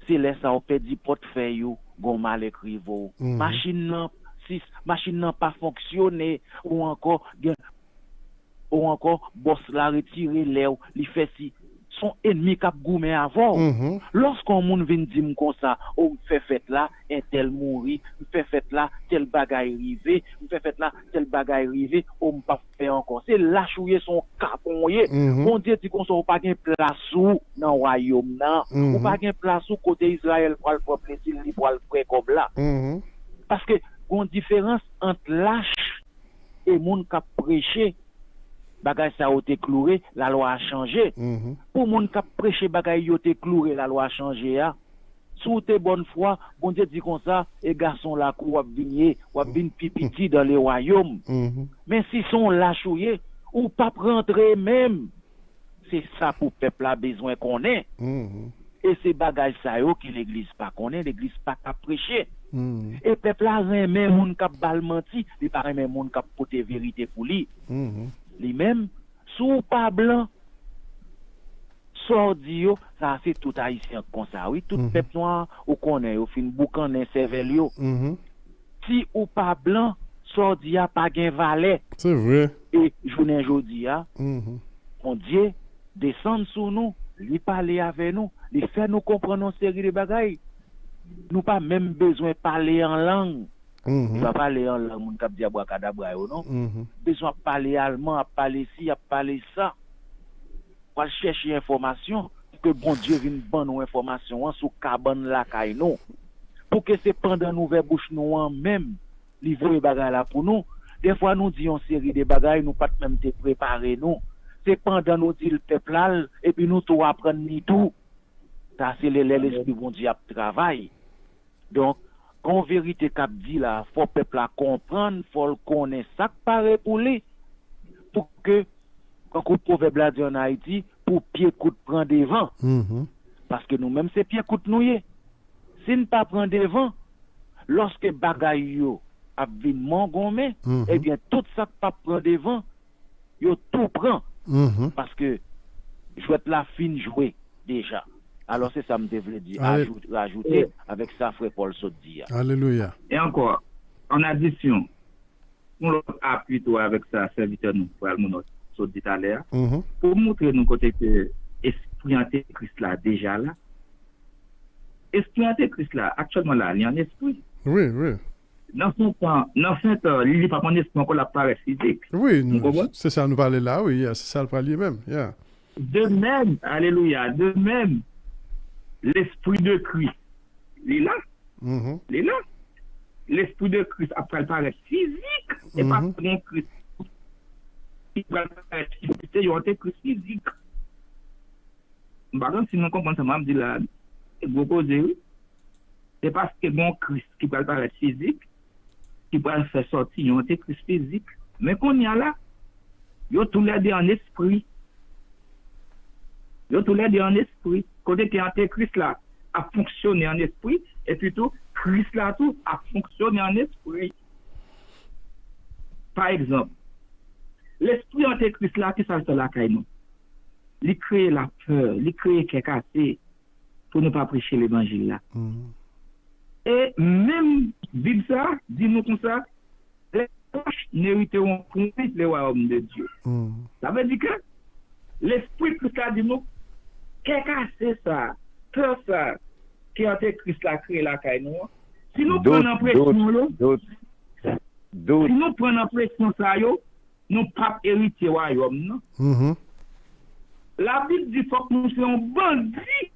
c'est là ça on fait 10 portefeuille yo gon mal écrivo. Machine nan pas fonctionner ou encore boss la retirer l'air, li fait si son ennemi k'ap goumé avant. Lorsqu'on moun vinn dim comme ça, on fait fête là, un tel mouri, fait fête là, tel bagay rivé, fait fête là, tel bagay rivé, on pas fait encore. C'est là chouyer son caponye. On dit qu'on soit pas gain place ou dans royaume nan, ou pas gain place ou côté Israël pour le peuple li pour le près comme là. Parce que une différence entre lâche et moun k'ap prêcher. Bagay ça a été cloué, la loi a changé. Pour moun k'ap prêcher bagay yo te cloué, la loi a changé. Sous tes bonne foi, bon Dieu dit comme ça, et garçon la kou wap vin pipiti dans les royaumes. Mais si son lâchouye, ou pas rentrer même, c'est ça pour peuple a besoin qu'on ait. Et c'est bagay ça yo qui l'église pas connaît, l'église pas k'ap prêcher. Et peuple a remet moun k'ap bal menti, li pa remet moun k'ap pote vérité pour lui. Lui-même, sous pas blanc, sordio, ça c'est tout haïtien comme ça. Oui, tout peuple noir, ou connaît, ou fin boucan d'un cervel yo. Si ou pas blanc, sordia pas gain valet. C'est vrai. Et journée jodi a, on Dieu descend sous nous, lui parler avec nous, lui fait nous comprendre une série de bagailles. Nous pas même besoin de parler en langue. Il va parler en langue, moun kap di abrakadabra yo, non? Besoin de parler allemand, à parler ci, à parler ça. Pour chercher information, que bon Dieu vienne bonne information sur cabane la kay non. pour que c'est pendant nous vers bouche nous en même livrer bagay là pour nous. Des fois nous disons une série de bagailles nous pas même te préparer nous. C'est pendant nous dit le peuple là et puis nous tout apprendre ni tout. Ça c'est l'esprit bon Dieu travail. Donc en vérité qu'a dit là, faut peuple là comprendre, faut le connaître ça paraît pour lui pour que quand le proverbe là dit en Haïti pour pied coûte prendre devant. Parce que nous-mêmes, c'est pied coûte nous y. Si nous pas prendre devant, lorsque bagay yo a vin mangomé, eh bien, tout ça pas prendre devant, yo tout prend. Parce que, je vais être la fin jouer, déjà. Alors, c'est ça me devrait dire, rajouter avec ça, frère Paul Sodi. Alléluia. Et encore, en addition, on a plutôt avec ça, serviteur nous, pour nous Sodi tout à l'heure, pour montrer nous côté que esprit antéchrist là déjà là. Esprit antéchrist là actuellement là, il y a un esprit. Oui. Dans son temps, il n'est pas mon esprit encore la paresse physique. Oui, c'est ça nous parler là, oui, c'est ça le parler même. Yeah. De même, alléluia, de même, l'esprit de Christ, il est là. Il est là. L'esprit de Christ après le paresse physique et pas bien Christ. Il va le paresse physique, c'est un antéchrist physique. Par contre, si nous comprenons ça, je dis là, c'est parce que mon Christ qui peut paraître physique, qui peut faire sortir un antéchrist physique, mais qu'on y a là, il y a tout l'aide en esprit. Il y a tout l'aide en esprit. Côté que l'antéchrist là a fonctionné en esprit, et plutôt Christ là tout a fonctionné en esprit. Par exemple, l'esprit antéchrist là qui s'appelle la caïno. Il crée la peur, il crée quelque chose pour ne pas prêcher l'évangile là. Et même, Bible ça, dis-nous comme ça, les proches n'hériteront point le royaume de Dieu. Ça veut dire que l'esprit Christ là dit nous, quelque chose ça, peur ça, qui a été Christ là créé la caille nous. Si nous prenons en pression, si nous prenons en pression ça, nous pas hériter royaume, non? La Bible dit qu'il faut que nous soyons bandits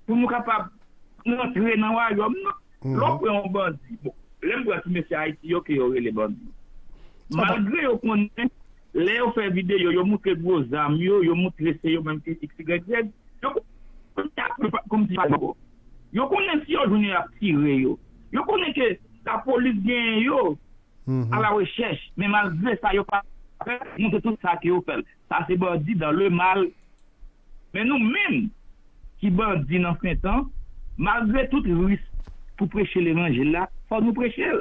pour nous capables d'entrer dans le royaume. L'autre est un bandit. Bon, l'aime pour monsieur Haïti, qui aurait les bandits. Malgré qu'on ait, les fait vidéo, ils montrent gros armes, ils montrent les même critiques, comme si ils connaissent si ils ont à tirer. Ils connaissent que la police gagne à la recherche, mais malgré ça, ils n'ont pas montré tout ça qu'ils ont fait. Ça, c'est bandit dans le mal. Mais nous-mêmes, qui bandit dans ce temps, malgré tout le risque pour prêcher l'évangile là, il faut nous prêcher.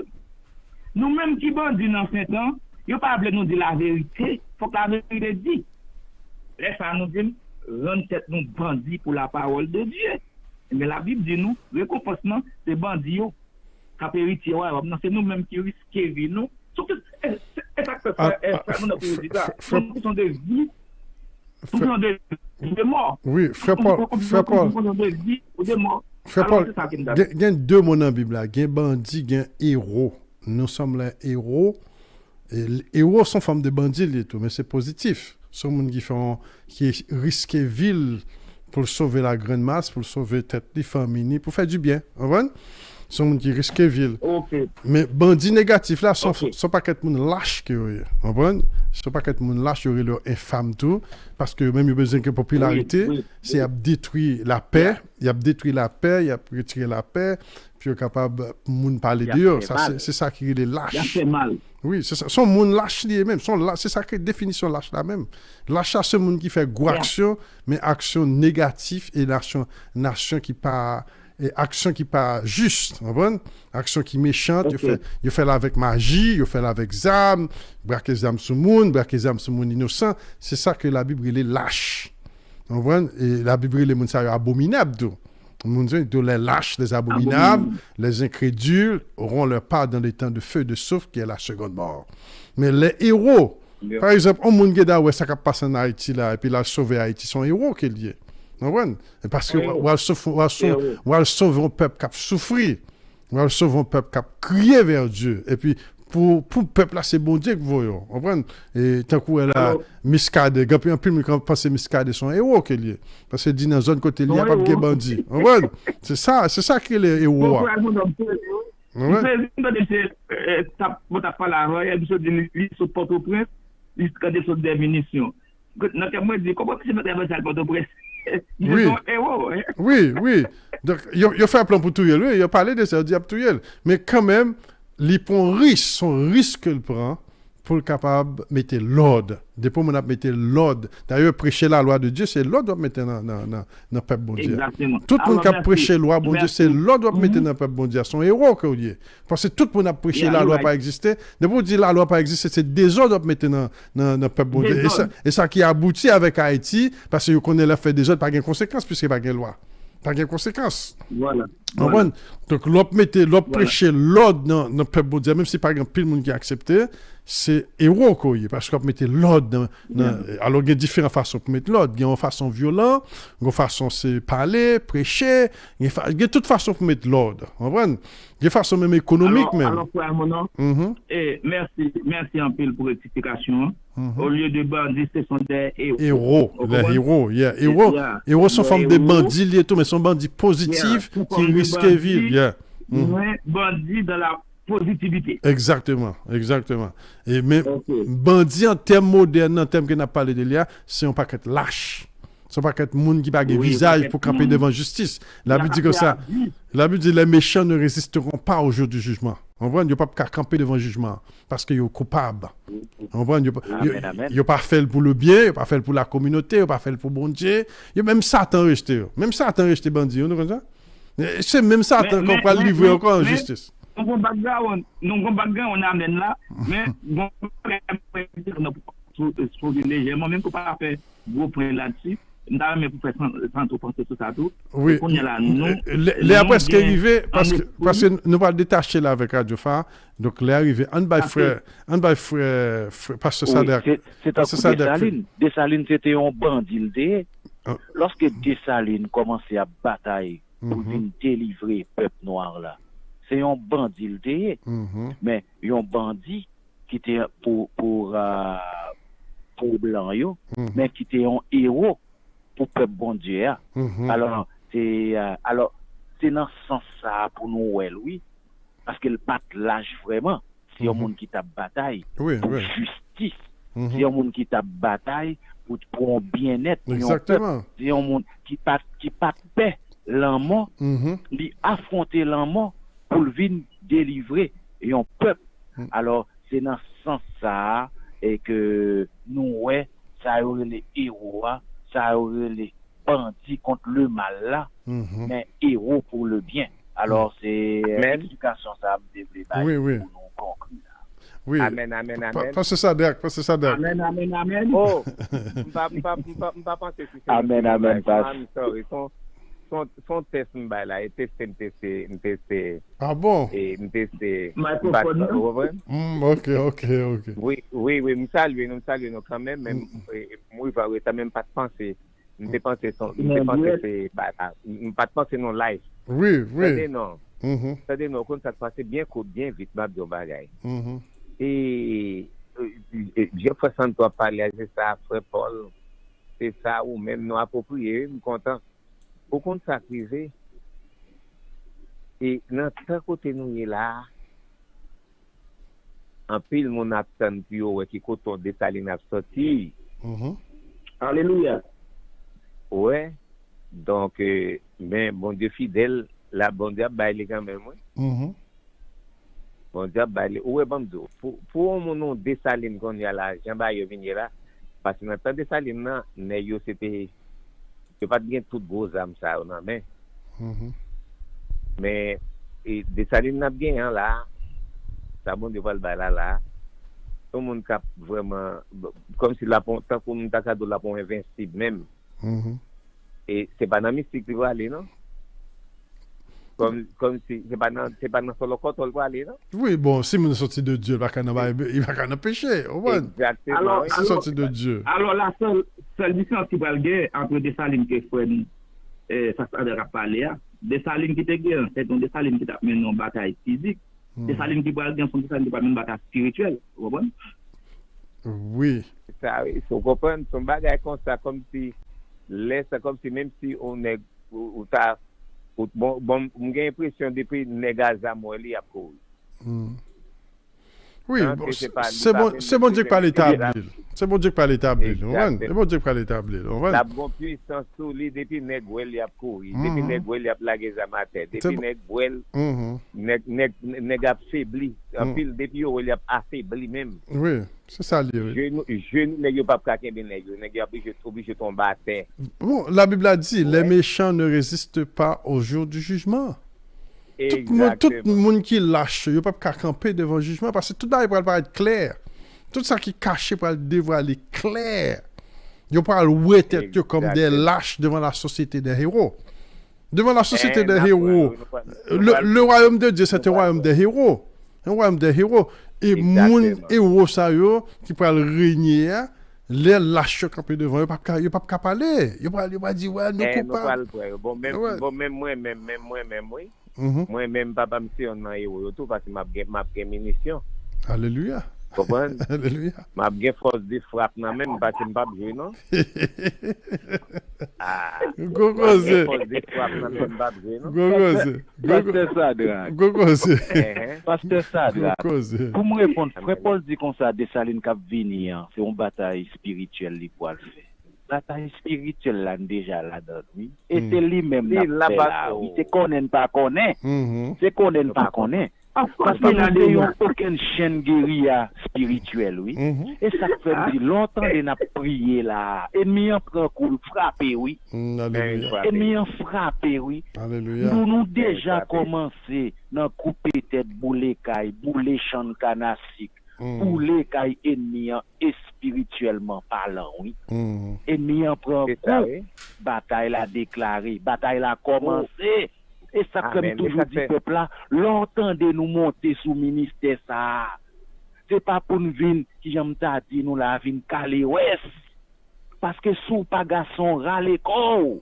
Nous-mêmes qui bandit dans ce temps, il ne faut pas nous dire la vérité, il faut que la vérité dit. Laisse ça nous dire, rendre tête nous bandits pour la parole de Dieu. Mais la Bible dit nous, récompensement, c'est bandits qui ont hérité, c'est nous-mêmes qui risquons vie nous. Surtout, c'est ça que nous sommes des vies. Oui, frère Paul, il y a deux mots dans la Bible. Il y a bandit, il y a héros. Nous sommes les héros. Et les héros sont forme de bandits, et tout, mais c'est positif. Ce monde qui risquent ville pour sauver la grande masse, pour sauver tête des familles, pour faire du bien. Vous voyez? Ce monde qui risque ville. Mais bandits négatifs là, sont pas quelqu'un de lâche qui est. Vous voyez? Sont pas quelqu'un de lâche qui est leur infâme tout. Parce que même il y a besoin de popularité, c'est à détruire la paix, il a détruit la paix, il a retiré la paix, puis il est capable de parler dehors. C'est ça qui est les lâches. Il a fait mal. Oui, c'est ça. Son monde lâche lui-même. C'est ça qui est définition lâche là même. Lâche, c'est monde qui fait gros action, mais action négative et nation qui pas et action qui pas juste, action qui méchante, il fait là avec magie, il fait là avec zam, braquer les âmes sur monde, braquer les âmes sur monde innocent, c'est ça que la Bible est lâche. Et la Bible est monde ça abominable tout. Les lâches, les abominables, les incrédules auront leur part dans les temps de feu de souffle qui est la seconde mort. Mais les héros, par exemple, un monde qui a ça qui passe en Haïti là et puis il a sauvé Haïti, son héros qui est lié. Parce que on va sauver un peuple qui a souffert, on va sauver un peuple qui a crié vers Dieu et puis pour peuple là c'est bon Dieu que vous comprenez et tant que là Alors- Miscade gapé un peu quand penser Miscade son héros que lié parce que dit dans zone côté il y a pas de bandit comprenez c'est ça qui est le héros Pourquoi mon homme ouais t'as pas la rue, il se dit il sur Port-au-Prince, il se cadre sur des munitions. Dans moi dit comment c'est mettre avec ça Port-au-Prince. Ils Oui. sont héros. oui donc il fait un plan pour tout lui il a parlé de ça il dit tout mais quand même il prend son risque qu'il prend pour être capable de mettre l'ordre. Depuis qu'on a mettre l'ordre. D'ailleurs, prêcher la loi de Dieu, c'est l'ordre qu'on mettre dans le peuple bon Dieu. Exactement. Tout le monde qui a merci. prêché la loi bon Dieu, Merci. c'est l'ordre qu'on mettre dans le peuple bon Dieu. Son héros que vous dites. Parce que tout le monde a prêché Yeah, la you're loi right. pas exister. Depuis qu'on dit la loi pas exister, c'est désordre qu'on mettre dans le peuple bon Dieu. Et ça qui a abouti avec Haïti, parce que vous connaissez l'affaire des autres, pas de conséquences, puisqu'il n'y a pas de loi. Pas de conséquences. Voilà. Voilà. Donc, l'autre prêcher l'ordre dans le peuple bon Dieu, même si par exemple, pile monde qui a accepté, c'est héros quoi, parce qu'on mettait l'ordre alors il y a différentes façons pour mettre l'ordre, il y a une façon violente, une façon c'est parler, prêcher, il y a toute façon pour mettre l'ordre, vous comprenez? Il y a une façon même économique même. Alors frère mon nom, merci en pile pour l'explication. Au lieu de bandits, ce sont des héros. Les héros, Yeah. héros sont Les forme de héros. bandits liés tout, mais sont bandits positifs Yeah. qui risquent vie. Yeah. Mais bandits dans la positivité. Exactement. Et même Ok. bandit en termes modernes, en termes qu'on a parlé de là, c'est un paquet lâche. C'est un paquet de monde qui n'a pas de Oui, visage paquet pour de camper monde. devant justice. La Bible dit que ça. La Bible dit les méchants ne résisteront pas au jour du jugement. On voit, ils ne peuvent pas camper devant le jugement parce qu'ils sont coupables. On voit, ils n'ont pas fait pour le bien, ils n'ont pas fait pour la communauté, ils n'ont pas fait pour bon Dieu. Même Satan resté. Même Satan resté bandit. Vous comprenez ça? C'est même Satan qu'on peut livrer encore en justice. Nous avons background, on amène là, mais bon, légèrement, même pour pas faire gros point là-dessus, nous avons pour faire sans trop penser sur ça tout. Oui. On est là, nous. Les après ce qui est arrivé, parce que nous allons détacher là avec Radio Phare, donc les arrivé, un by frère, parce que ça c'est un coup Dessalines. Dessalines, c'était un bandit. Lorsque Dessalines commençait à batailler pour venir délivrer le peuple noir là, c'est un bandit, mais un bandit qui était pour blanc, mais qui était un héros pour le peuple bon Dieu. Alors, c'est dans ce sens ça pour nous, oui, parce qu'il pas l'âge vraiment. C'est un monde qui t'a bataille pour justice. C'est un monde qui t'a bataille pour un bien-être. Exactement. C'est un monde qui pas paix l'amour, il affronter l'amour pour venir délivrer un peuple. Alors, c'est dans ce sens ça et que nous, ouais, ça aurait les héros, ça aurait les bandits contre le mal là, mais héros pour le bien. Alors, c'est l'éducation, ça devrait pour nous conclure. Oui. Amen. Passe ça, Derek. Amen. Oh, m'pa penser sur ça. Amen, I'm sorry. Son test là, et tester. Ah bon? Et tester. Microphone. Ok. Oui, nous saluons quand même, moi, t'as même pas de penser. M'te penser c'est pas de penser non live. Oui. C'est-à-dire non, quand ça se passe bien vite, m'a dit bagay. Et j'ai fait toi parler, c'est ça, frère Paul, c'est ça, ou même nous approprier, nous content. Au compte ça privé, et notre côté nous est là, en pile mon absent qui coton de Saline a sorti. Alléluia. Ouais, donc, mais bon Dieu fidèle, la bon Dieu baille quand même, Bon Dieu, ouais, bon Dieu. Pour mon nom Dessalines qu'on y a là, Jean-Baye venir là, parce que maintenant Dessalines là, c'était pas bien tout gros âme ça, non, mais Dessalines n'a bien là, ça bon Dieu va le bailler là, tout le monde cap vraiment, comme si la pont, tant qu'on nous t'a de la pont invincible même, et c'est pas dans mystique qui va aller, non? Comme si c'est pas dans solo contrôle pour aller, non? Oui, bon, si on est sorti de Dieu, il va pas pécher. Exactement. Alors, c'est sorti de Dieu. Alors, la seule différence qui va le gagner entre Dessalines et Fouenne, ça ne va pas parler. Dessalines qui te gagne, c'est un Dessalines qui t'a mené en bataille physique. Dessalines qui parle dans son Dessalines pas même bataille spirituelle, vous comprenez? Oui. Ça, oui, faut comprendre, son bagage comme ça, comme si, laisse, comme si, même si on est, ou t'as, bon, j'ai l'impression depuis Negaza, moi, il y a cause. Oui, Hein, bon, que c'est bon Dieu qui parle l'établir. C'est bon Dieu qui parle l'établir. Exactement. C'est bon Dieu qui parle l'établir. La bonne puissance solide depuis Negwell il y a couru, depuis Negwell il y a plagué Zamater, depuis Negwell Neg a faibli, en pile depuis il y a affaibli même. Oui, c'est ça lié. Jeune Neg pas craquer bien Neg a obligé tomber à terre. Bon, la Bible a dit, les méchants ne résistent pas au jour du jugement. Tout le monde qui lâche, il ne peut pas camper devant le jugement parce que tout ça va être clair. Tout ça qui est caché pour le dévoiler clair. Il ne peut pas le être comme des lâches devant la société des héros. Devant la société des héros, le royaume de Dieu, c'est un royaume des héros. Un royaume des héros. Et les héros, ça, qui peuvent régner, les lâches campés devant, ils ne peuvent pas parler. Ils ne peuvent pas dire, ouais, nous coupables. Bon, même moi-même, papa, je suis un héros, tout parce que je suis munitions. Alléluia. Alléluia. Ma bien force de frappe, même parce que je ne pas jouer, non? Pasteur Sadra, pour me répondre, Frère Paul dit comme ça, Dessalines qui venir, c'est une bataille spirituelle pour le faire. Bataille spirituelle là déjà là-dedans, oui. Et c'est lui-même là, oui. C'est qu'on n'aime pas connaît. C'est qu'on n'aime pas connaît. Parce qu'il n'a aucune chaîne guérilla spirituelle, oui. Et ça fait longtemps qu'on a prié là. Ennemi en prend coup, frappé, oui. Ennemi en frappé, oui. Nous déjà commencé dans couper tête boule caille, boule champ canastique, boule caille ennemi et spirituellement parlant, oui. Ennemi en prend coup, bataille la déclaré, bataille la commencé. Et ça, comme toujours dit peuple là, longtemps de nous monter sous ministère ça. C'est pas pour nous venir, qui j'aime t'a dit, nous la venir caler ouest. Parce que sous pas garçon râler corps.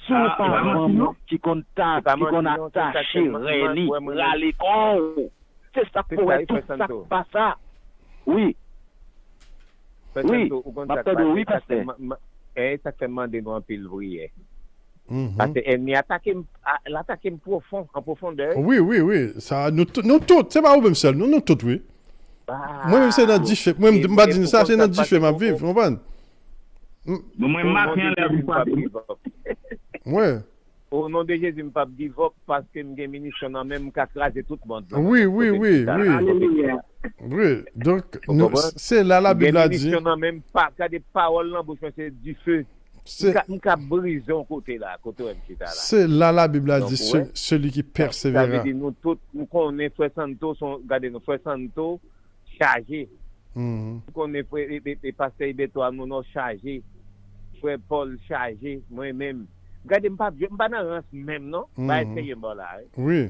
Sous pas femme qui contact, qui qu'on attaché, réni, râler corps. C'est ça pour tout ça, pas ça. Oui. Oui, oui, pasteur. Et ça fait demander nous en pile prière. Parce qu'elle attaque profond, en profondeur. Oui. Ça, nous tous, c'est pas vous-même seul, nous tous, oui. Moi-même, c'est dans 10 faits. Moi-même, je ne dis ça, c'est dans 10 faits, ma vie, vous comprenez? Moi, Ouais. Au nom de Jésus, je ne pas give up parce que j'ai munitions dans même qu'à craser tout le monde. Oui. Donc, c'est là la Bible a dit. J'ai munitions même pas, qu'à des paroles là, c'est du feu. C'est là la Bible a dit, celui qui persévère. Nous tous, nous connaissons Frère Santo, regardez nos Frère Santo chargés. Nous connaissons les pasteurs Ibetois, nous nous chargés. Frère Paul chargé, moi-même. Regardez, je ne suis pas dans le même, non? Oui.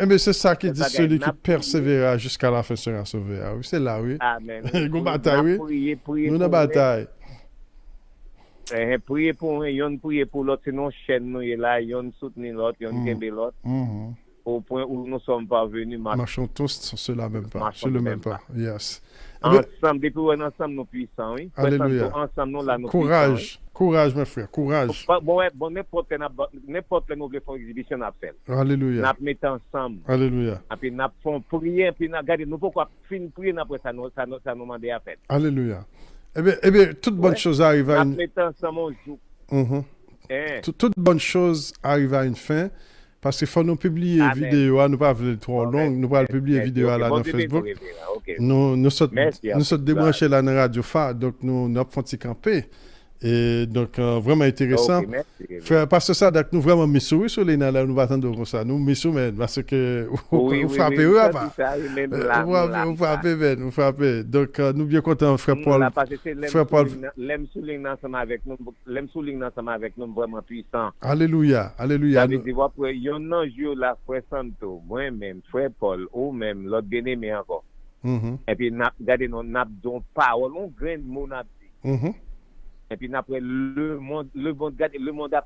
Mais c'est ça qui dit, celui qui persévère jusqu'à la fin sera sauvé. C'est là, oui. Amen. Nous bataille, oui. Nous avons bataille. Priez pour un, yon priez pour l'autre, sinon chaîne nous est là, yon soutenir l'autre, yon kembe l'autre. Au point où nous sommes parvenus. Marchons tous sur la même pas. Sur le même pas. Yes. Ensemble, depuis on ensemble nous puissants, oui. Alléluia. Ensemble nous là nous puissants. Courage, mes frères, courage. Bon, n'importe nous voulons faire exhibition à faire. Alléluia. Nous mettons ensemble. Alléluia. Et puis nous faisons prier, puis nous regardons, nous pourquoi finir prier après ça nous demander à faire. Alléluia. Eh bien, toute bonne chose arrive à une... Toute bonne chose arrive à une fin, parce qu'il faut nous publier une vidéo, nous pas faire trop long, nous pas publier vidéo là dans Facebook. Nous sommes débranchés là dans la radio phare, donc nous avons fait camper. Et donc, vraiment intéressant. Frère, parce que ça, donc, nous vraiment mis sur les là, nous attendons comme ça. Nous mis sur parce que vous frappez, vous frappez. Donc, nous bien contents, frère Paul. Frère Paul. L'aime souligner ensemble avec nous, vraiment puissant. Alléluia. Ça veut dire, il y a un jour là, frère Santo, moi-même, frère Paul, ou même l'autre bien-aimé encore. Et puis, regardez, nous avons parole, on grain de mot dit. Et puis après le monde a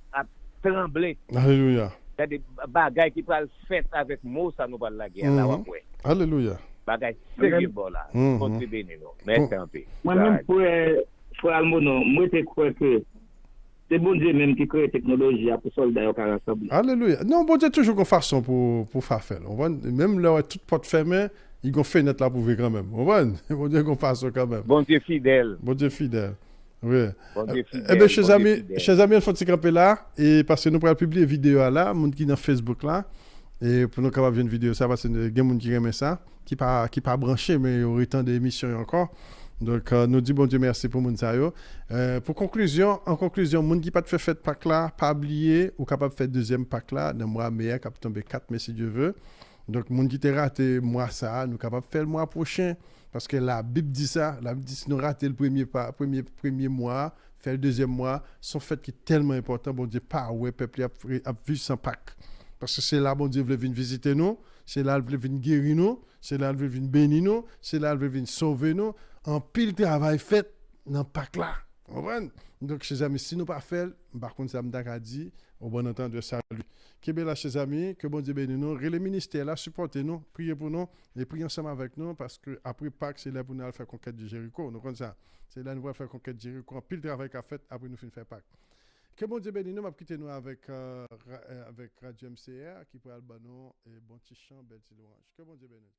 tremblé. Alléluia. Il y a des bagailles qui peuvent faire avec mots, ça nous parle la guerre là après. Alléluia. Bagay sérieux bon là. Mhm. Contribuer nous. Merci un peu. Moi-même, pour frère Almono, moi, je crois que c'est bon Dieu même qui crée la technologie pour soldats qui rassemblent. Alléluia. Non, bon Dieu, toujours une façon pour faire faire. On voit, même là, toute porte fermée, ils ont fait net là pour vivre quand même. On voit, bon Dieu, qu'on fasse quand même. Bon Dieu fidèle. Bon Dieu fidèle. Oui. Bon Dieu fidèle. Eh bien, chers bon Dieu amis, fidèle. il faut se camper là. Et parce que nous pourrons publier une vidéo là, monde qui est dans Facebook là. Et pour nous capables de voir une vidéo, ça, parce que il y a des gens qui aiment ça, qui pas branché, mais il y aurait tant d'émissions encore. Donc, nous disons bon Dieu merci pour moun sa yo. En conclusion, moun qui pas fait fête Pâques là, pas oublier ou capable de faire deuxième Pâques là, dans le mois meilleur, qui tomber 4 mai si Dieu veut. Donc, moun qui t'a raté mois ça, nous capable de faire le mois prochain. Parce que la Bible dit ça, la Bible dit si nous ratons le premier mois, faire le deuxième mois, son fait qui est tellement important, bon Dieu, pas ouais, peuple a vivre sans Pâques. Parce que c'est là, bon Dieu, veut venir visiter nous, c'est là, il veut venir guérir nous, c'est là, il veut venir bénir nous, c'est là, il veut venir sauver nous. En pile travail fait dans Pâques là. Vous comprenez? Donc, chers amis, si nous pas fait, par contre, ça me dit, au bon entendeur, salut. Que bien là, chers amis, que bon Dieu bénisse nous. Les ministères là, supportez-nous, priez pour nous et priez ensemble avec nous parce que après Pâques, c'est là pour nous faire conquête de Jéricho. Nous comme ça. C'est là nous allons faire conquête de Jéricho. En pile travail qu'a fait après nous faire Pâques. Que bon Dieu bénisse nous, m'a quitté nous avec Radio MCR qui pourra le banon et bon petit chant, belle petite louange. Que bon Dieu bénisse.